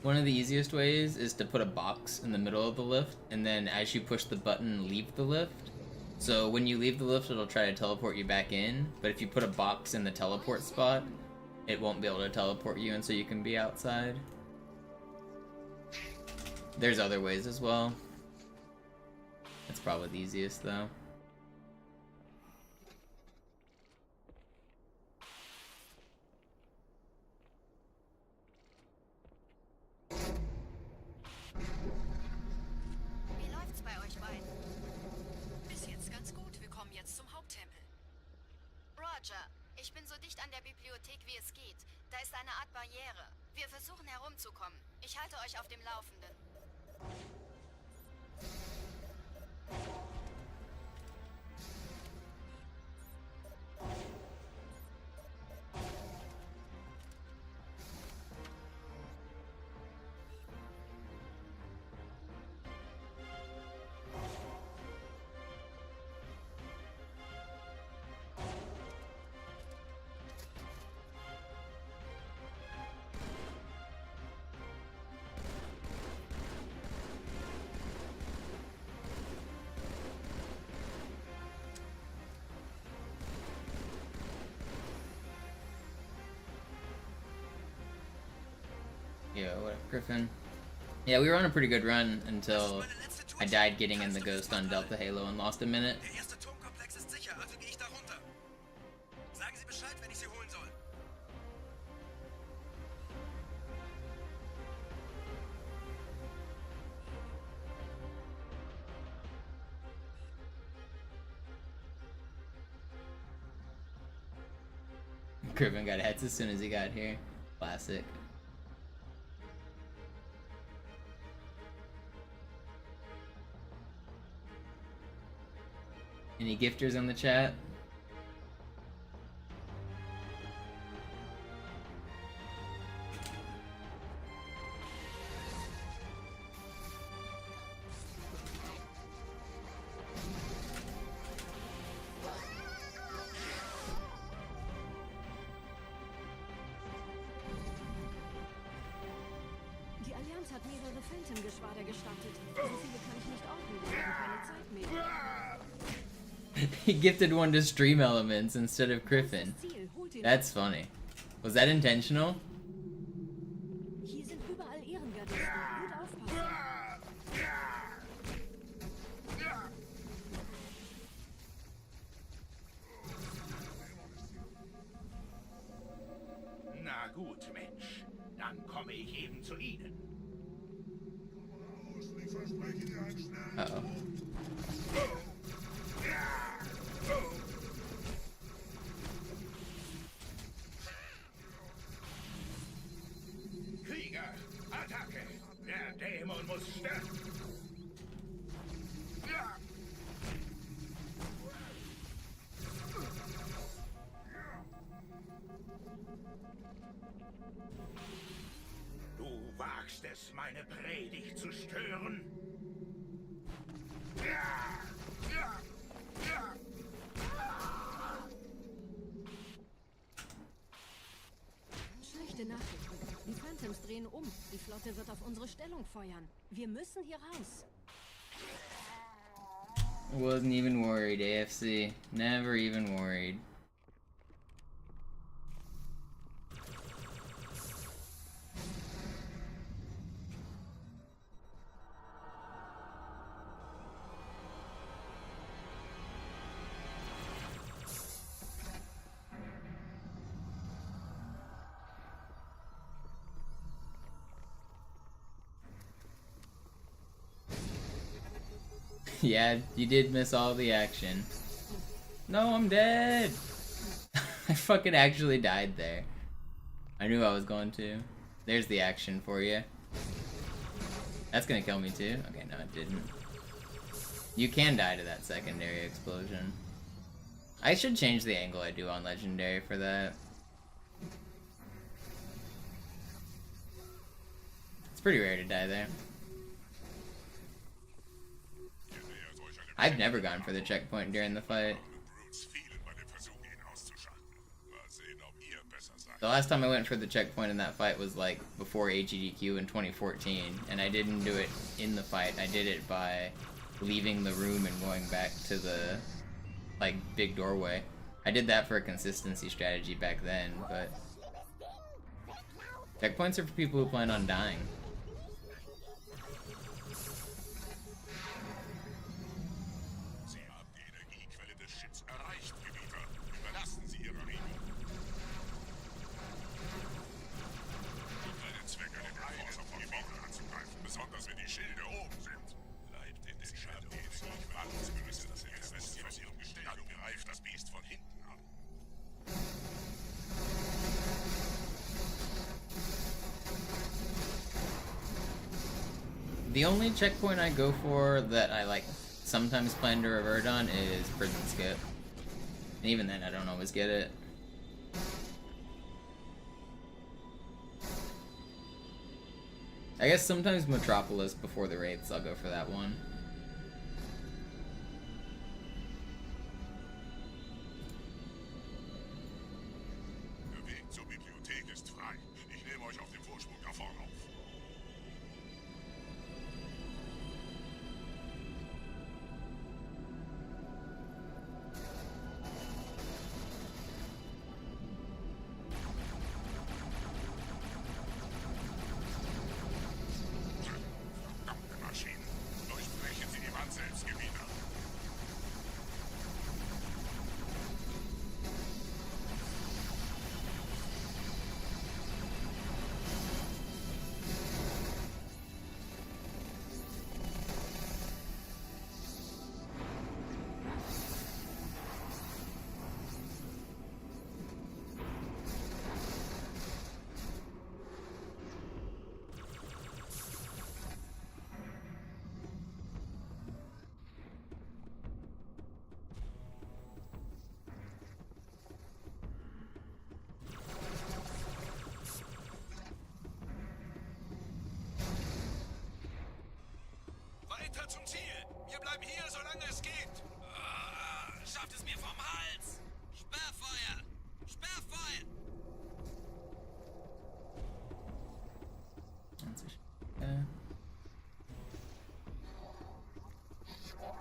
One of the easiest ways is to put a box in the middle of the lift, and then as you push the button, leave the lift. So when you leave the lift, it'll try to teleport you back in, but if you put a box in the teleport spot, it won't be able to teleport you, and so you can be outside. There's other ways as well. That's probably the easiest, though. Ich bin so dicht an der Bibliothek, wie es geht. Da ist eine Art Barriere. Wir versuchen herumzukommen. Ich halte euch auf dem Laufenden. Yeah, what up, Griffin? Yeah, we were on a pretty good run until I died getting in the Ghost on Delta Halo and lost a minute. Der erste Turmkomplex ist sicher, also gehe ich da runter. Sagen Sie Bescheid, wenn ich Sie holen soll. Griffin got hits as soon as he got here. Classic. Any gifters in the chat? Die Allianz hat mehrere Phantom-Geschwader gestartet. So viele kann ich nicht ordnen, wir haben keine Zeit mehr. He gifted one to Stream Elements instead of Griffin. That's funny. Was that intentional? Hier sind überall Ehrengardisten. Gut aufpassen. Na gut, Mensch. Dann komme ich eben zu Ihnen. Uh-oh. Krieger, Attacke! Der Dämon muss sterben! Du wagst es, meine Predigt zu stören? Schlechte Nachrichten. Die Phantoms drehen um. Die Flotte wird auf unsere Stellung feuern. Wir müssen hier raus. Wasn't even worried, AFC. Never even worried. Yeah, you did miss all the action. No, I'm dead! I fucking actually died there. I knew I was going to. There's the action for you. That's gonna kill me too? Okay, no it didn't. You can die to that secondary explosion. I should change the angle I do on Legendary for that. It's pretty rare to die there. I've never gone for the checkpoint during the fight. The last time I went for the checkpoint in that fight was like before AGDQ in 2014, and I didn't do it in the fight. I did it by leaving the room and going back to the like big doorway. I did that for a consistency strategy back then, but checkpoints are for people who plan on dying. The only checkpoint I go for that I like sometimes plan to revert on is prison skip. And even then I don't always get it. I guess sometimes Metropolis before the Wraiths I'll go for that one. Weiter zum Ziel! Wir bleiben hier, solange es geht! Schafft es mir vom Hals! Sperrfeuer! Sperrfeuer!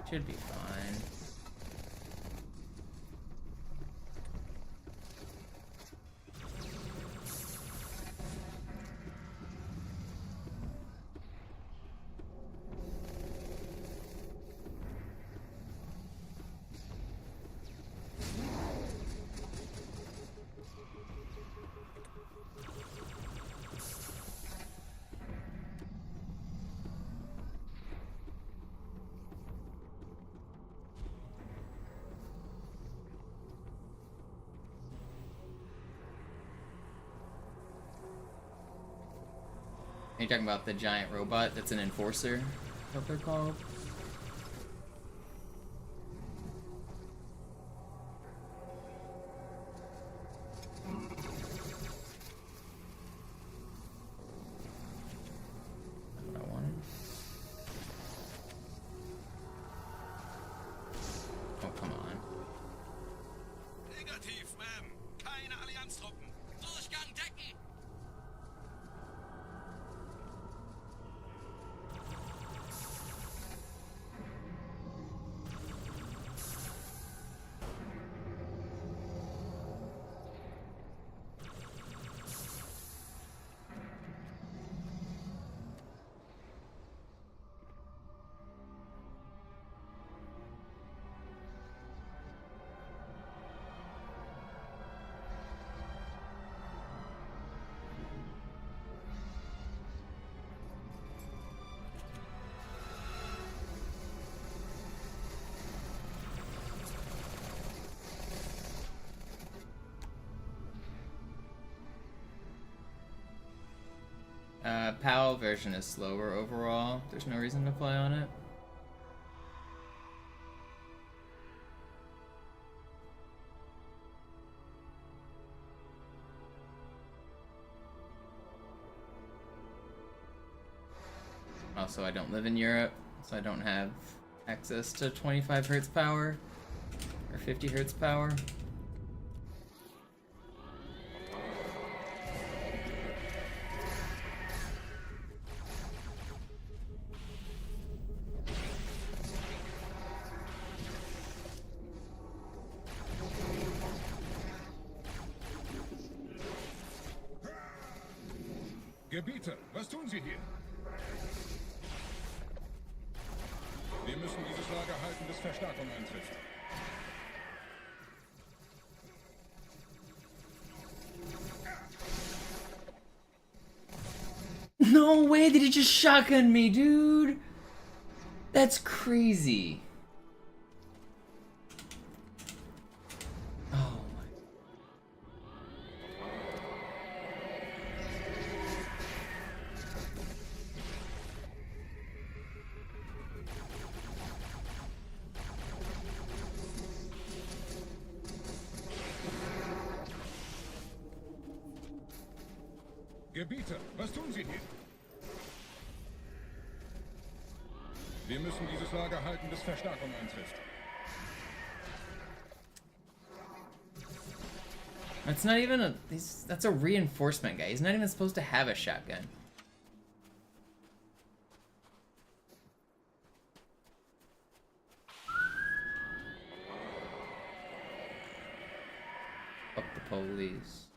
Should be fine. Are you talking about the giant robot that's an enforcer? What they're called? What I wanted. Oh, come on. Negativ, Ma'am. Keine Allianztruppen. Durchgang decken! PAL version is slower overall. There's no reason to play on it. Also, I don't live in Europe, so I don't have access to 25 Hertz power or 50 Hertz power. Gebieter, was tun Sie hier? Wir müssen dieses Lager halten, bis Verstärkung eintrifft. No way did he just shotgun me, dude! That's crazy. Oh my. Gebieter, was tun Sie hier? Wir müssen dieses Lager halten, bis Verstärkung eintrifft. That's not even a... That's a reinforcement guy. He's not even supposed to have a shotgun. Fuck the police.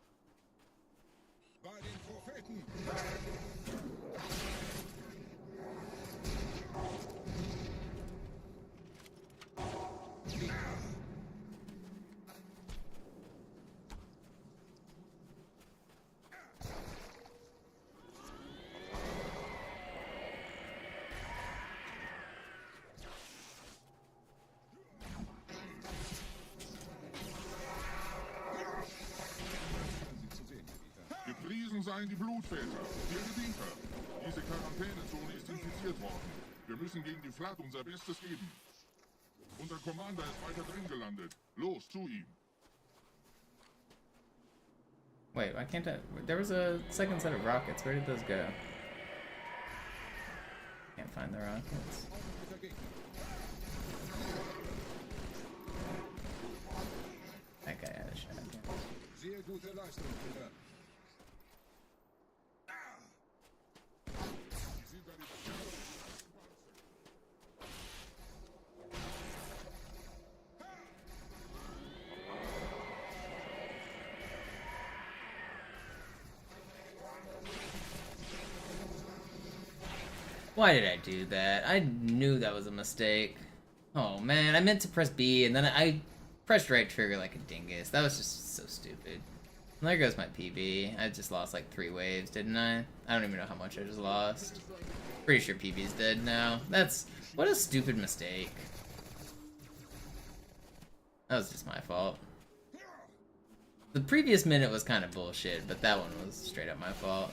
Bei den Propheten! Gepriesen seien die Blutväter, ihr Gebieter. Diese Quarantänezone ist infiziert worden. Wir müssen gegen die Flat unser Bestes geben. Unser Commander ist weiter drin gelandet. Los, zu ihm. Wait, why can't I... There was a second set of rockets. Where did those go? Can't find the rockets. That guy had a shotgun. Sehr gute Leistung, Bruder. Why did I do that? I knew that was a mistake. Oh man, I meant to press B and then I pressed right trigger like a dingus. That was just so stupid. And there goes my PB. I just lost like 3 waves, didn't I? I don't even know how much I just lost. Pretty sure PB's dead now. That's... What a stupid mistake. That was just my fault. The previous minute was kind of bullshit, but that one was straight up my fault.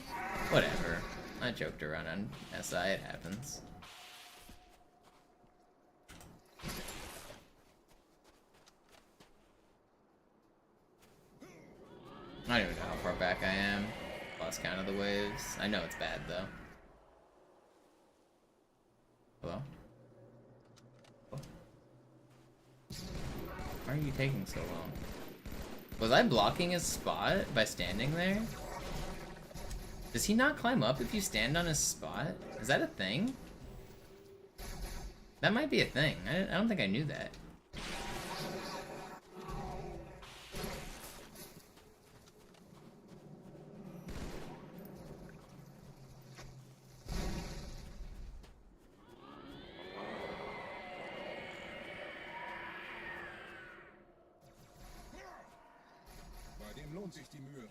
Whatever. I joked around on SI, it happens. I don't even know how far back I am. Lost count of the waves. I know it's bad though. Hello? Why are you taking so long? Was I blocking his spot by standing there? Does he not climb up if you stand on his spot? Is that a thing? That might be a thing. I don't think I knew that. Bei dem lohnt sich die Mühe.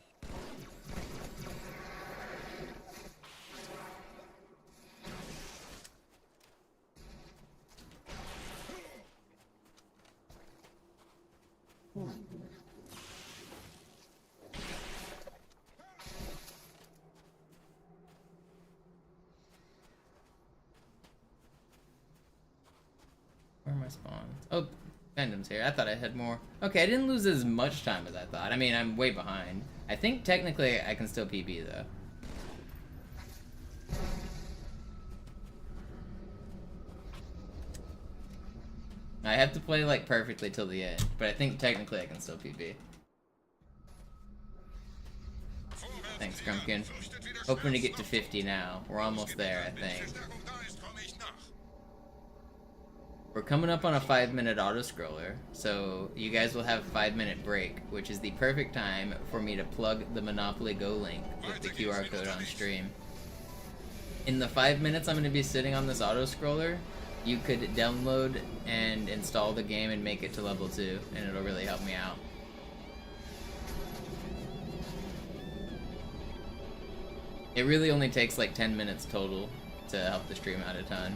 Oh, Phantom's here. I thought I had more. Okay, I didn't lose as much time as I thought. I mean, I'm way behind. I think technically I can still PB though. I have to play like perfectly till the end, but I think technically I can still PB. Thanks, Grumpkin. Hoping to get to 50 now. We're almost there, I think. We're coming up on a 5-minute auto-scroller, so you guys will have a 5-minute break, which is the perfect time for me to plug the Monopoly Go link with the QR code on stream. In the 5 minutes I'm going to be sitting on this auto-scroller, you could download and install the game and make it to level 2, and it'll really help me out. It really only takes like 10 minutes total to help the stream out a ton.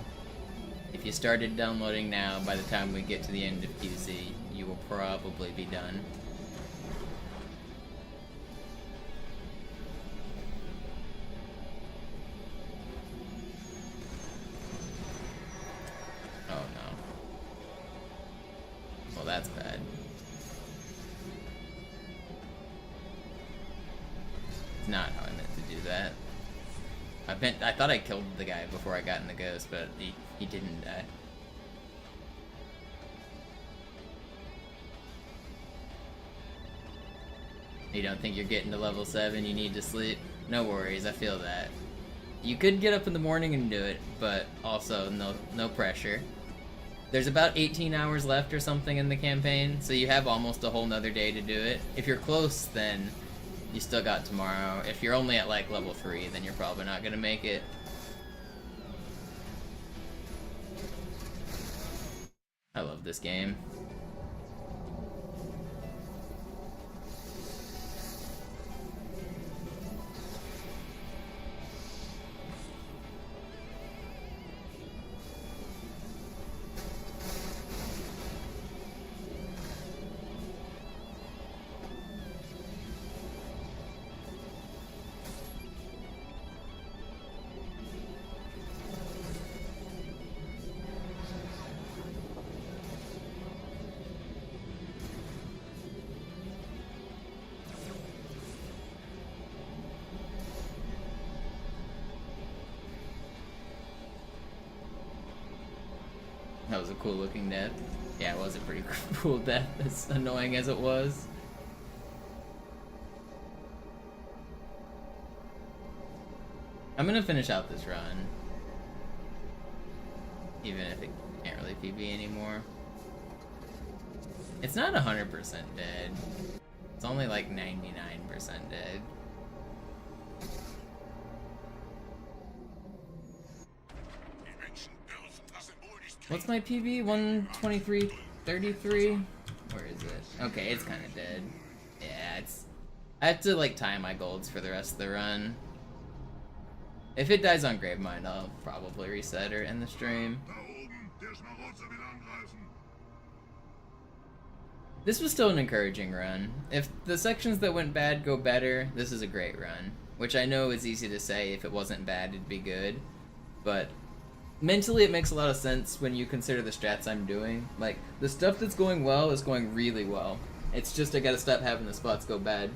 If you started downloading now, by the time we get to the end of QC, you will probably be done. Oh no. Well, that's bad. It's not how I meant to do that. I thought I killed the guy before I got in the ghost, but he didn't die. You don't think you're getting to level 7, you need to sleep? No worries, I feel that. You could get up in the morning and do it, but also no pressure. There's about 18 hours left or something in the campaign, so you have almost a whole nother day to do it. If you're close, then you still got tomorrow. If you're only at like level 3, then you're probably not gonna make it. I love this game. That was a cool looking death. Yeah, it was a pretty cool death, as annoying as it was. I'm gonna finish out this run. Even if it can't really PB anymore. It's not 100% dead. It's only like 99% dead. What's my PB? 123.33? Where is it? Okay, it's kind of dead. Yeah, it's... I have to, like, time my golds for the rest of the run. If it dies on Gravemind, I'll probably reset or end the stream. This was still an encouraging run. If the sections that went bad go better, this is a great run. Which I know is easy to say. If it wasn't bad, it'd be good. But... mentally, it makes a lot of sense when you consider the strats I'm doing. Like, the stuff that's going well is going really well. It's just I gotta stop having the spots go bad.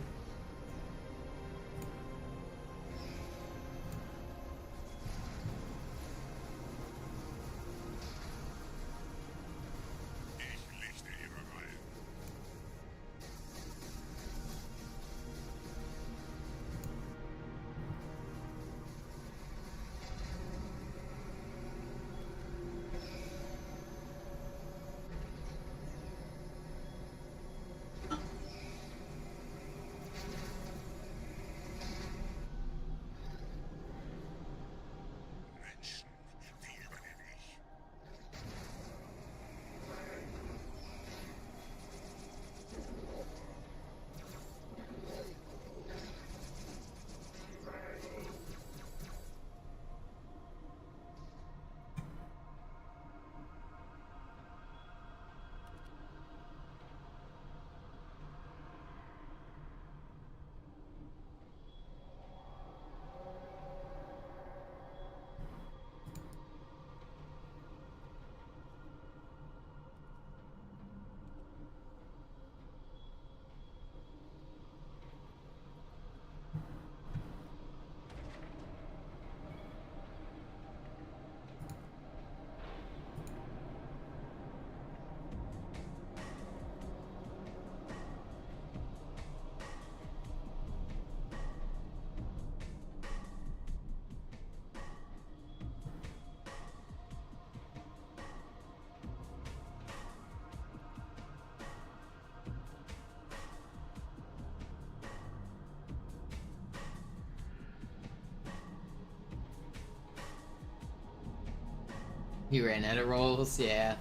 He ran out of rolls, yeah.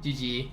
GG.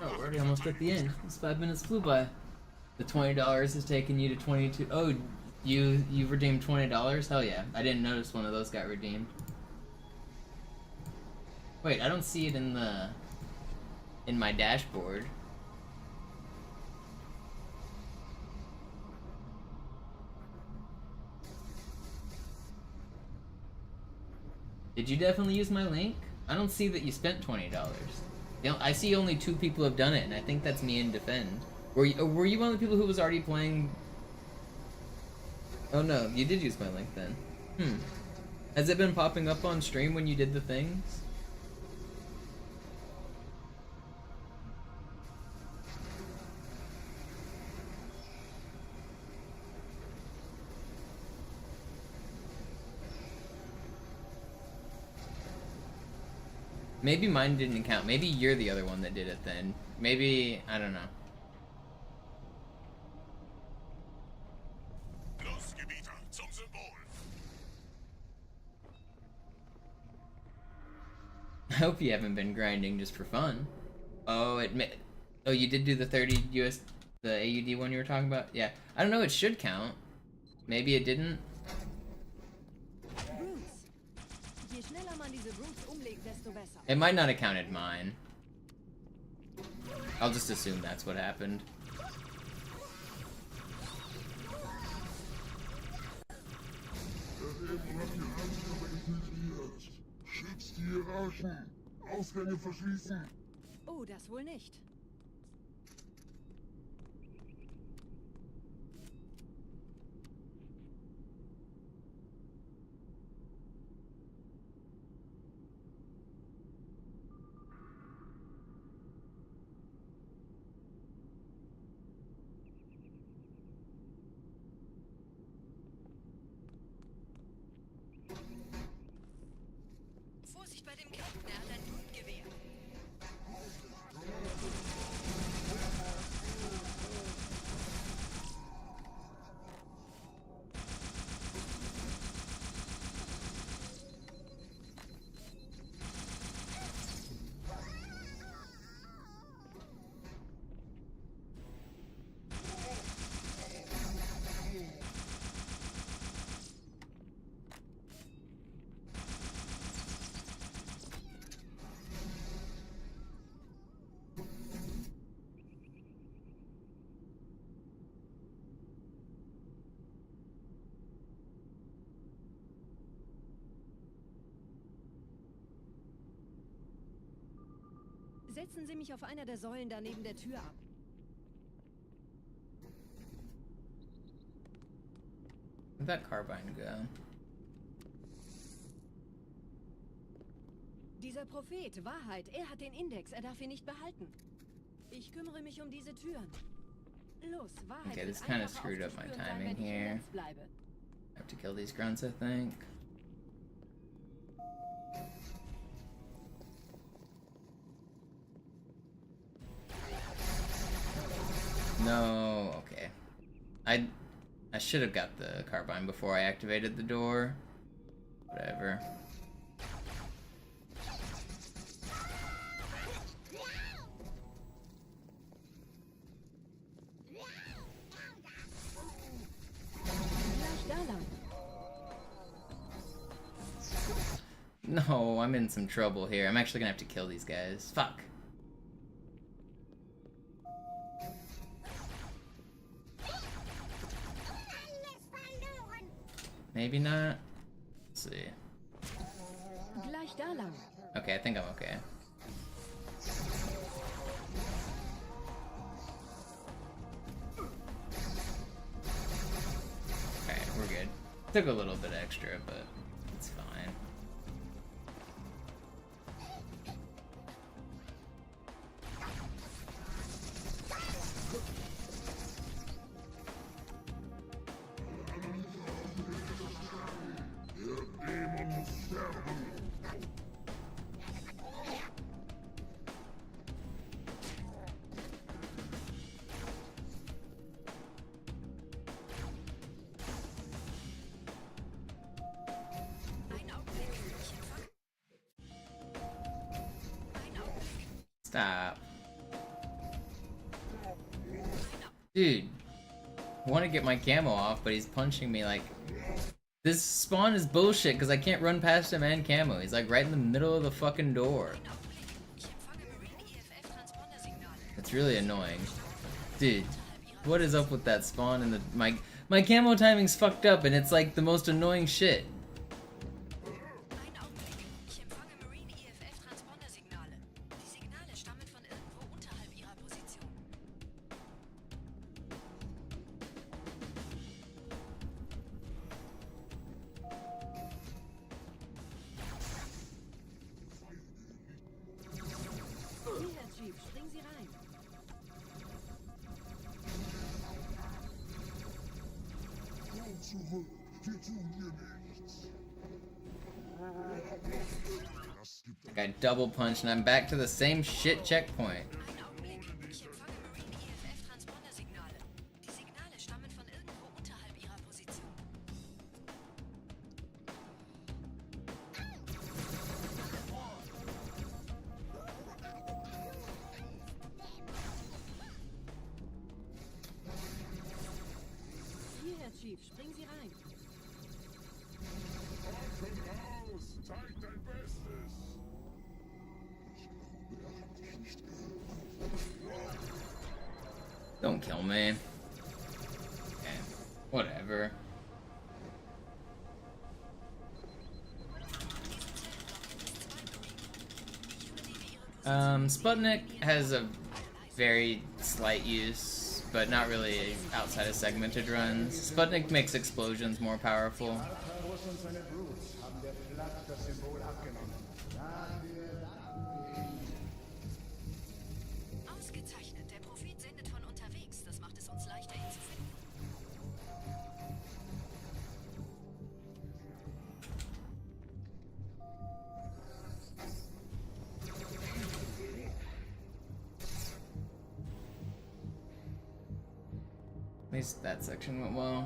Oh, we're already almost at the end. This 5 minutes flew by. The $20 has taken you to 22. Oh, you redeemed $20? Hell yeah! I didn't notice one of those got redeemed. Wait, I don't see it in my dashboard. Did you definitely use my link? I don't see that you spent $20. You know, I see only 2 people have done it, and I think that's me and Defend. Were you one of the people who was already playing? Oh no, you did use my link then. Has it been popping up on stream when you did the things? Maybe mine didn't count. Maybe you're the other one that did it then. Maybe, I don't know. I hope you haven't been grinding just for fun. Oh, oh, you did do the 30 US, the AUD one you were talking about? Yeah. I don't know, it should count. Maybe it didn't. It might not have counted mine. I'll just assume that's what happened. Schützt die Hierarchen! Ausgänge verschließen! Oh, das wohl nicht. Vorsicht bei dem Captain, er hat ein Blutgewehr. Setzen Sie mich auf einer der Säulen da neben der Tür ab. Where'd that carbine go? Dieser Prophet, Wahrheit, er hat den Index, er darf ihn nicht behalten. Ich kümmere mich um diese Türen. Los, Wahrheit. Okay, this kind of screwed up my timing here. I have to kill these grunts, I think. No, okay. I should have got the carbine before I activated the door. Whatever. No, I'm in some trouble here. I'm actually gonna have to kill these guys. Fuck. Maybe not. Let's see. Gleich da lang. Okay, I think I'm okay. Okay, we're good. Took a little bit extra, but it's fine. Stop. Dude, I want to get my camo off, but he's punching me like... This spawn is bullshit because I can't run past him and camo. He's like right in the middle of the fucking door. It's really annoying. Dude, what is up with that spawn and the... My camo timing's fucked up and it's like the most annoying shit. I got double punched and I'm back to the same shit checkpoint. Hierher, Chief, springen Sie rein. Don't kill me. Okay, whatever. Sputnik has a very slight use, but not really outside of segmented runs. Sputnik makes explosions more powerful. Ausgezeichnet. Der Prophet sendet von unterwegs. Das macht es uns leichter, ihn zu finden. At least that section went well.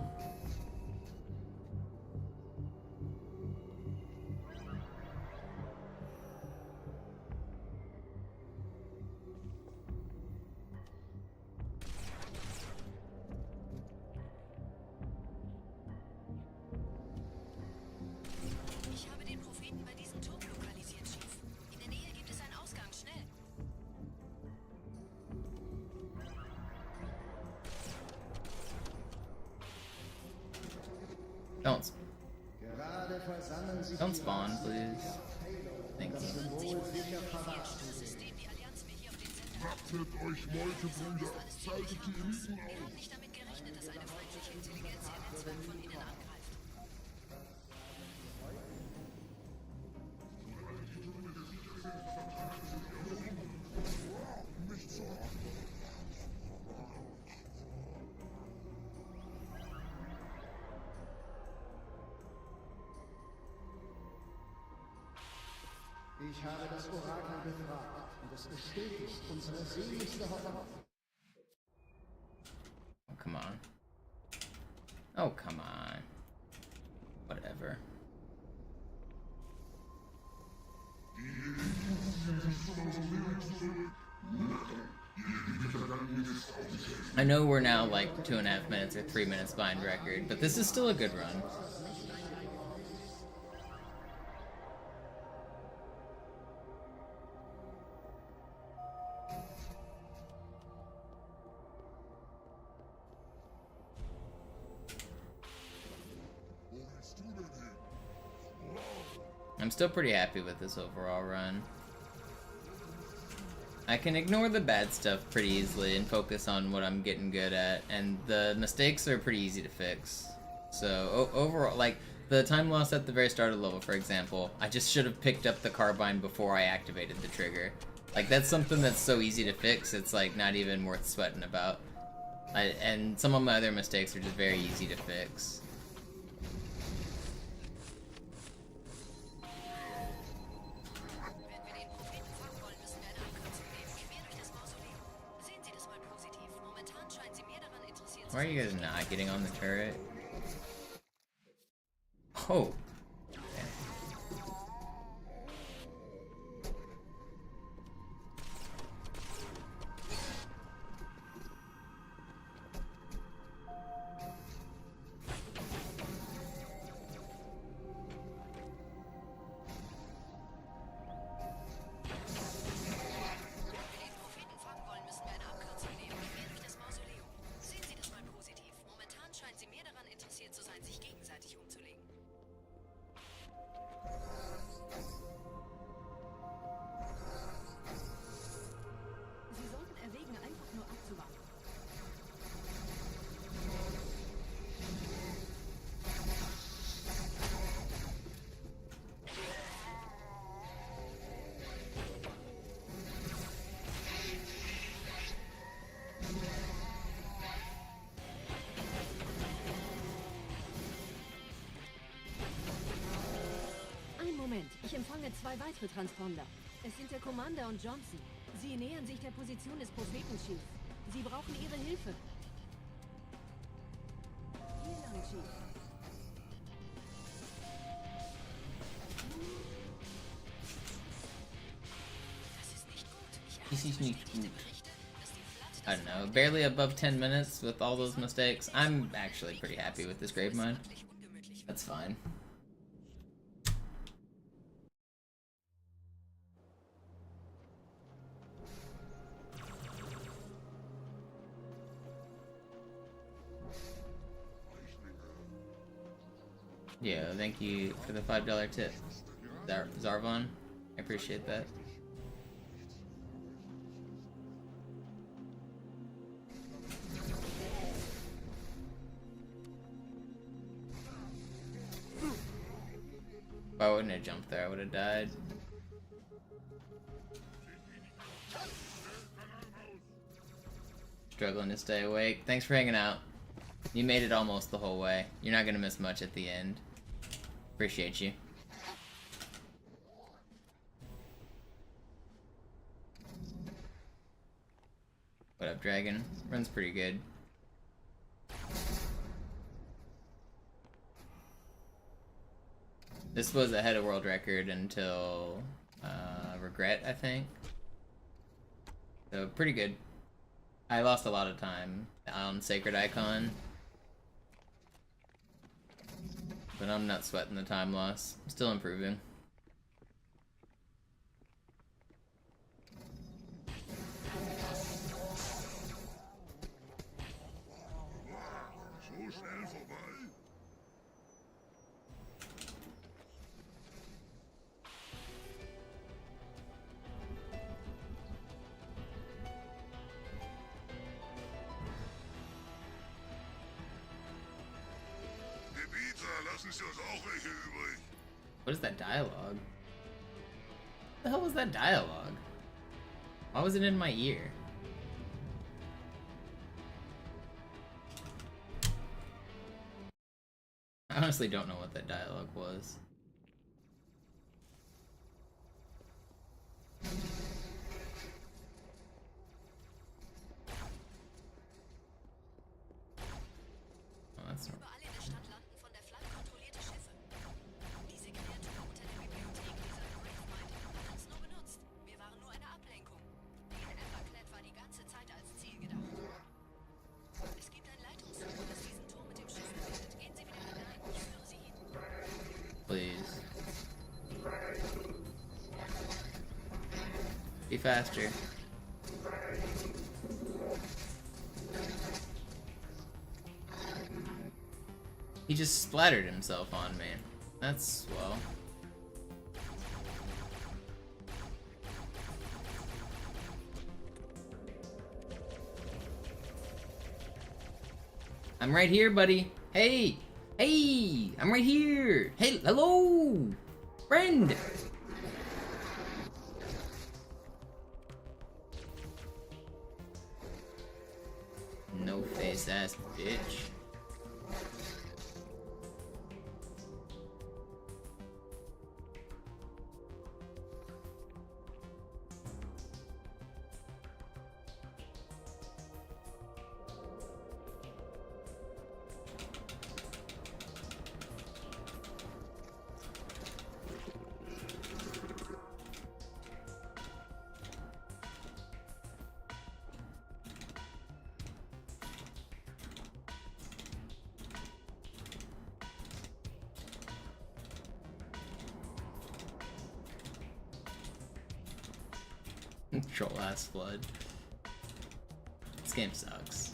Ich habe den Propheten bei diesem Turm lokalisiert, Chief. In der Nähe gibt es einen Ausgang. Schnell. Don't spawn, please. Thank you. Achtet euch, Meutebrüder! Schaltet die Eliten Wir haben auf! nicht damit gerechnet, dass eine feindliche Intelligenz ihr Netzwerk von innen angreift. Nicht so! Ich habe das Orakel befragt und es bestätigt unsere seligste Hoffnung. Oh, come on. Oh, come on. Whatever. I know we're now like 2.5 minutes or 3 minutes behind record, but this is still a good run. I'm still pretty happy with this overall run. I can ignore the bad stuff pretty easily and focus on what I'm getting good at, and the mistakes are pretty easy to fix. So overall, like the time loss at the very start of the level, for example, I just should have picked up the carbine before I activated the trigger. Like that's something that's so easy to fix, it's like not even worth sweating about. And some of my other mistakes are just very easy to fix. Why are you guys not getting on the turret? Oh. Ich empfange 2 weitere Transponder. Es sind der Commander und Johnson. Sie nähern sich der Position des Propheten-Chief. Sie brauchen Ihre Hilfe. Hier lang, Chief. This is nicht gut. I don't know, barely above 10 minutes with all those mistakes. I'm actually pretty happy with this grave mine. That's fine. Yeah, thank you for the $5 tip, Zarvon. I appreciate that. If I wouldn't have jumped there, I would have died. Struggling to stay awake. Thanks for hanging out. You made it almost the whole way. You're not gonna miss much at the end. Appreciate you. What up, Dragon? Runs pretty good. This was a head of world record until Regret, I think. So pretty good. I lost a lot of time on Sacred Icon, but I'm not sweating the time loss. I'm still improving. So schnell vorbei? Lassen Sie uns auch welche übrig. What is that dialogue? What the hell was that dialogue? Why was it in my ear? I honestly don't know what that dialogue was. Oh, that's not... Please. Be faster. He just splattered himself on me. That's swell. I'm right here, buddy. Hey! Hey! I'm right here! Hey, hello! Friend! No face ass bitch. Troll ass flood. This game sucks.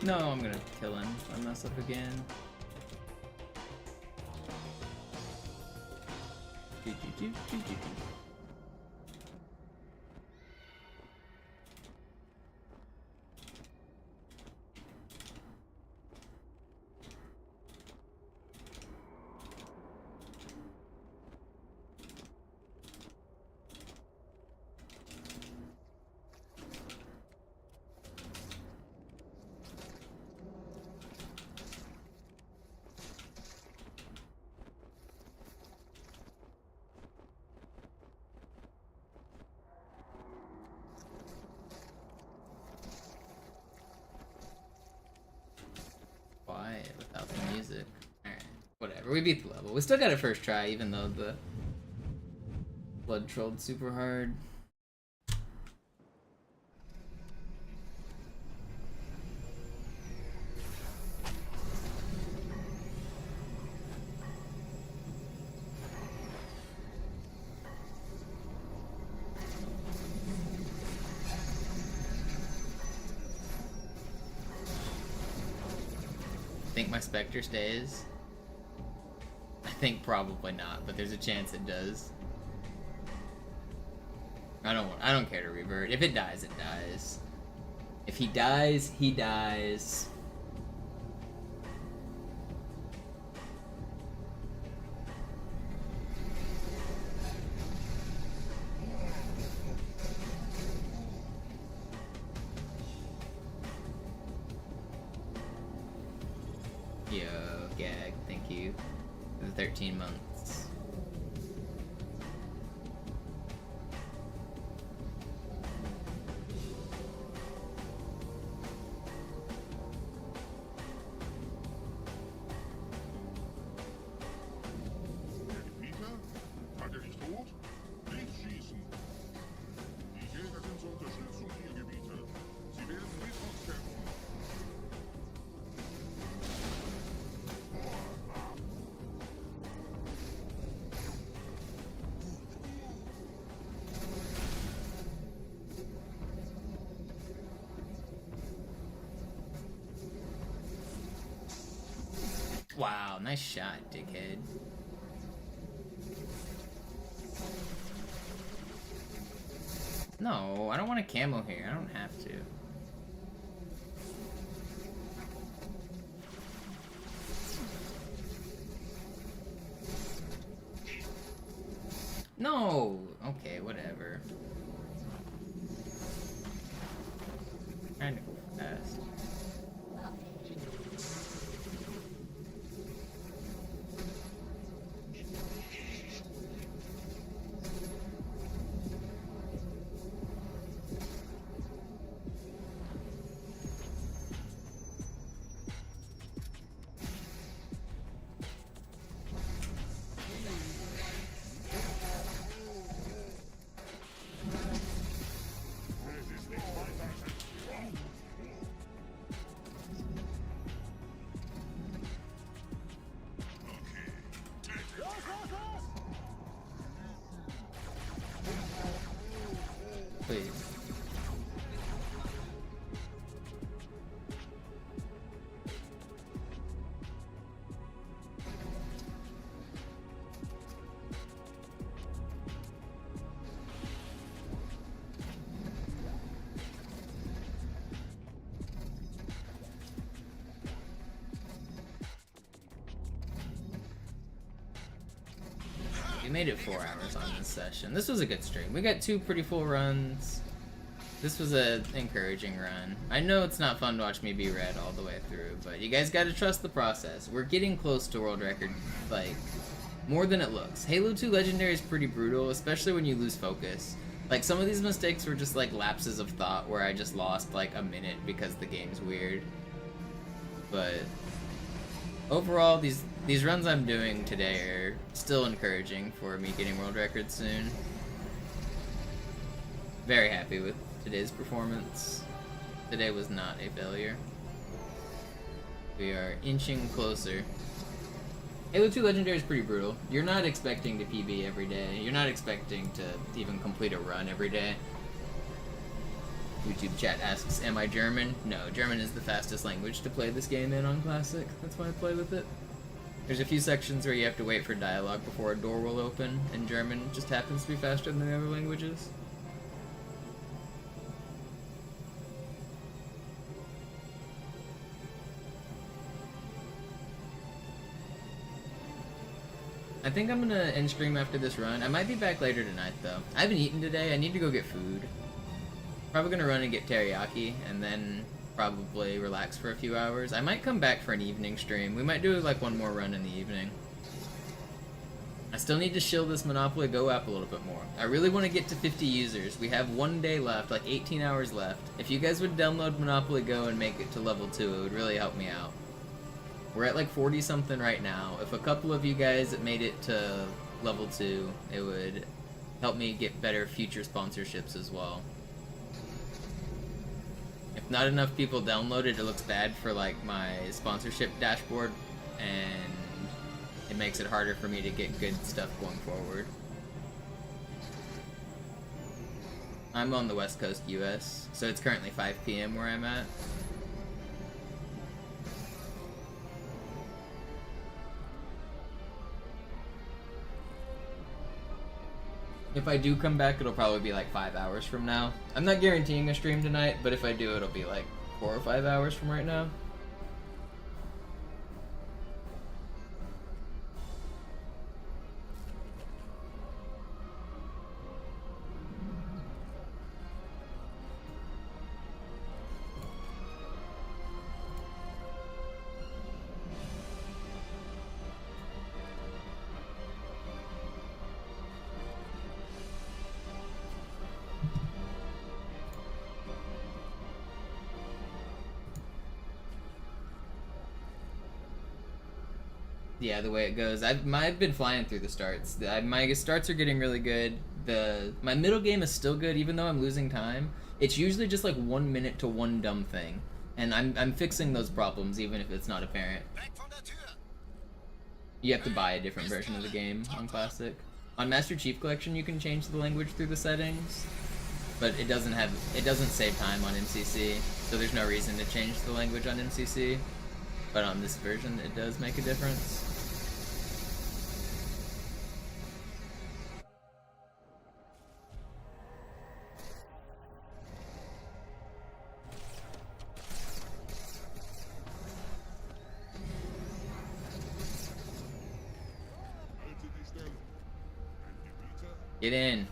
No, I'm gonna kill him if I mess up again. Without the music. Alright, whatever. We beat the level. We still got it first try, even though the blood trolled super hard. Think my Spectre stays? I think probably not, but there's a chance it does. I don't care to revert. If it dies, it dies. If he dies, he dies. Yo, gag, thank you for the 13 months. Peter? Hat er nicht tot? Nicht schießen! Die Jäger sind zur Unterstützung ihr Gebieter. Sie werden mit uns kämpfen. Wow, nice shot, dickhead. No, I don't want a camo here. I don't have to. No! Okay, whatever. Trying to go fast. made it 4 hours on this session. This was a good stream. We got 2 pretty full runs. This was an encouraging run. I know it's not fun to watch me be red all the way through, but you guys gotta trust the process. We're getting close to world record, like, more than it looks. Halo 2 Legendary is pretty brutal, especially when you lose focus. Like, some of these mistakes were just, like, lapses of thought where I just lost, like, a minute because the game's weird. But overall, these runs I'm doing today are still encouraging for me getting world records soon. Very happy with today's performance. Today was not a failure. We are inching closer. Halo 2 Legendary is pretty brutal. You're not expecting to PB every day. You're not expecting to even complete a run every day. YouTube chat asks, am I German? No, German is the fastest language to play this game in on Classic. That's why I play with it. There's a few sections where you have to wait for dialogue before a door will open, and German just happens to be faster than the other languages. I think I'm gonna end stream after this run. I might be back later tonight though. I haven't eaten today. I need to go get food. Probably gonna run and get teriyaki and then probably relax for a few hours. I might come back for an evening stream. We might do like one more run in the evening. I still need to shill this Monopoly Go app a little bit more. I really want to get to 50 users. We have 1 day left, like 18 hours left. If you guys would download Monopoly Go and make it to level 2, it would really help me out. We're at like 40 something right now. If a couple of you guys made it to level 2, it would help me get better future sponsorships as well. If not enough people download it, it looks bad for like my sponsorship dashboard, and it makes it harder for me to get good stuff going forward. I'm on the West Coast US, so it's currently 5 PM where I'm at. If I do come back, it'll probably be like 5 hours from now. I'm not guaranteeing a stream tonight, but if I do, it'll be like 4 or 5 hours from right now. Yeah, the way it goes. I've been flying through the starts. My starts are getting really good. My middle game is still good, even though I'm losing time. It's usually just like 1 minute to one dumb thing, and I'm fixing those problems, even if it's not apparent. You have to buy a different version of the game on Classic. On Master Chief Collection, you can change the language through the settings, but it doesn't save time on MCC, so there's no reason to change the language on MCC. But on this version, it does make a difference. Get in.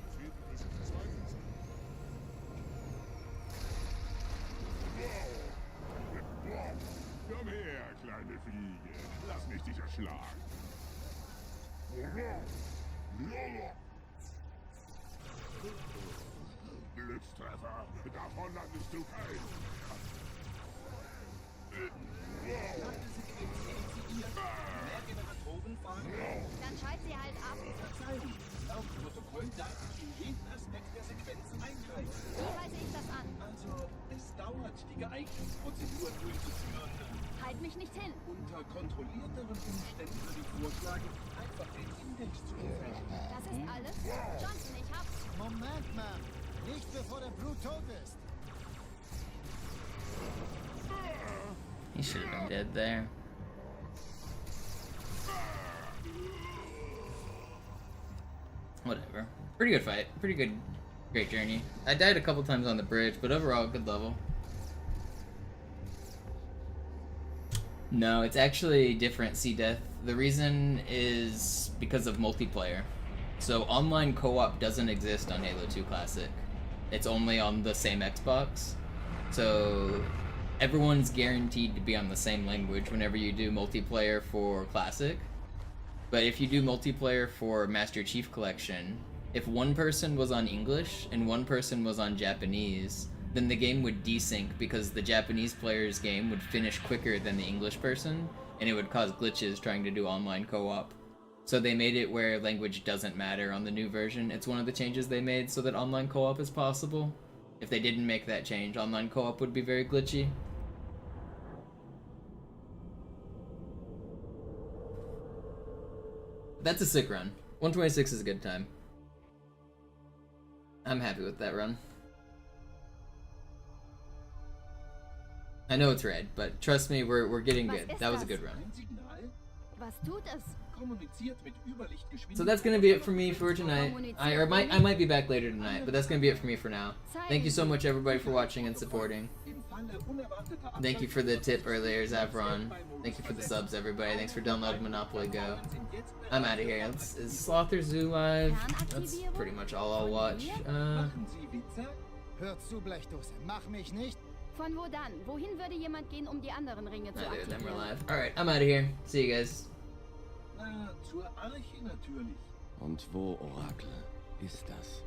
Komm her, kleine Fliege. Lass mich dich erschlagen. Blitztreffer. Davon landest du kein. Dann schalt sie halt ab. Laut Protokoll darf ich in jeden Aspekt der Sequenzen eingreifen. Wie weise ich das an? Also, es dauert, die geeigneten Prozeduren durchzuführen. Halt mich nicht hin. Unter kontrollierteren Umständen würde ich vorschlagen, einfach den Index zu entfernen. Das ist alles? Johnson, ich hab's. Moment, Mann. Nicht bevor der Blut tot ist. He should have been dead there. Whatever. Pretty good fight. Pretty good. Great journey. I died a couple times on the bridge, but overall, good level. No, it's actually different, Sea Death. The reason is because of multiplayer. So online co-op doesn't exist on Halo 2 Classic. It's only on the same Xbox. So everyone's guaranteed to be on the same language whenever you do multiplayer for Classic. But if you do multiplayer for Master Chief Collection, if one person was on English and one person was on Japanese, then the game would desync because the Japanese player's game would finish quicker than the English person, and it would cause glitches trying to do online co-op. So they made it where language doesn't matter on the new version. It's one of the changes they made so that online co-op is possible. If they didn't make that change, online co-op would be very glitchy. That's a sick run. 126 is a good time. I'm happy with that run. I know it's red, but trust me, we're getting good. That was a good run. So that's gonna be it for me for tonight. I might be back later tonight, but that's gonna be it for me for now. Thank you so much everybody for watching and supporting. Thank you for the tip earlier, Zavron. Thank you for the subs, everybody. Thanks for downloading Monopoly Go. I'm out of here. Is Slaughter Zoo live? That's pretty much all I'll watch. Hör zu, Blechdose. Mach mich nicht. Von wo dann? Wohin würde jemand gehen, um die anderen Ringe zu Then we're aktivieren? live. Alright, I'm out of here. See you guys. Na, zur Arche natürlich. Und wo, Orakel, ist das?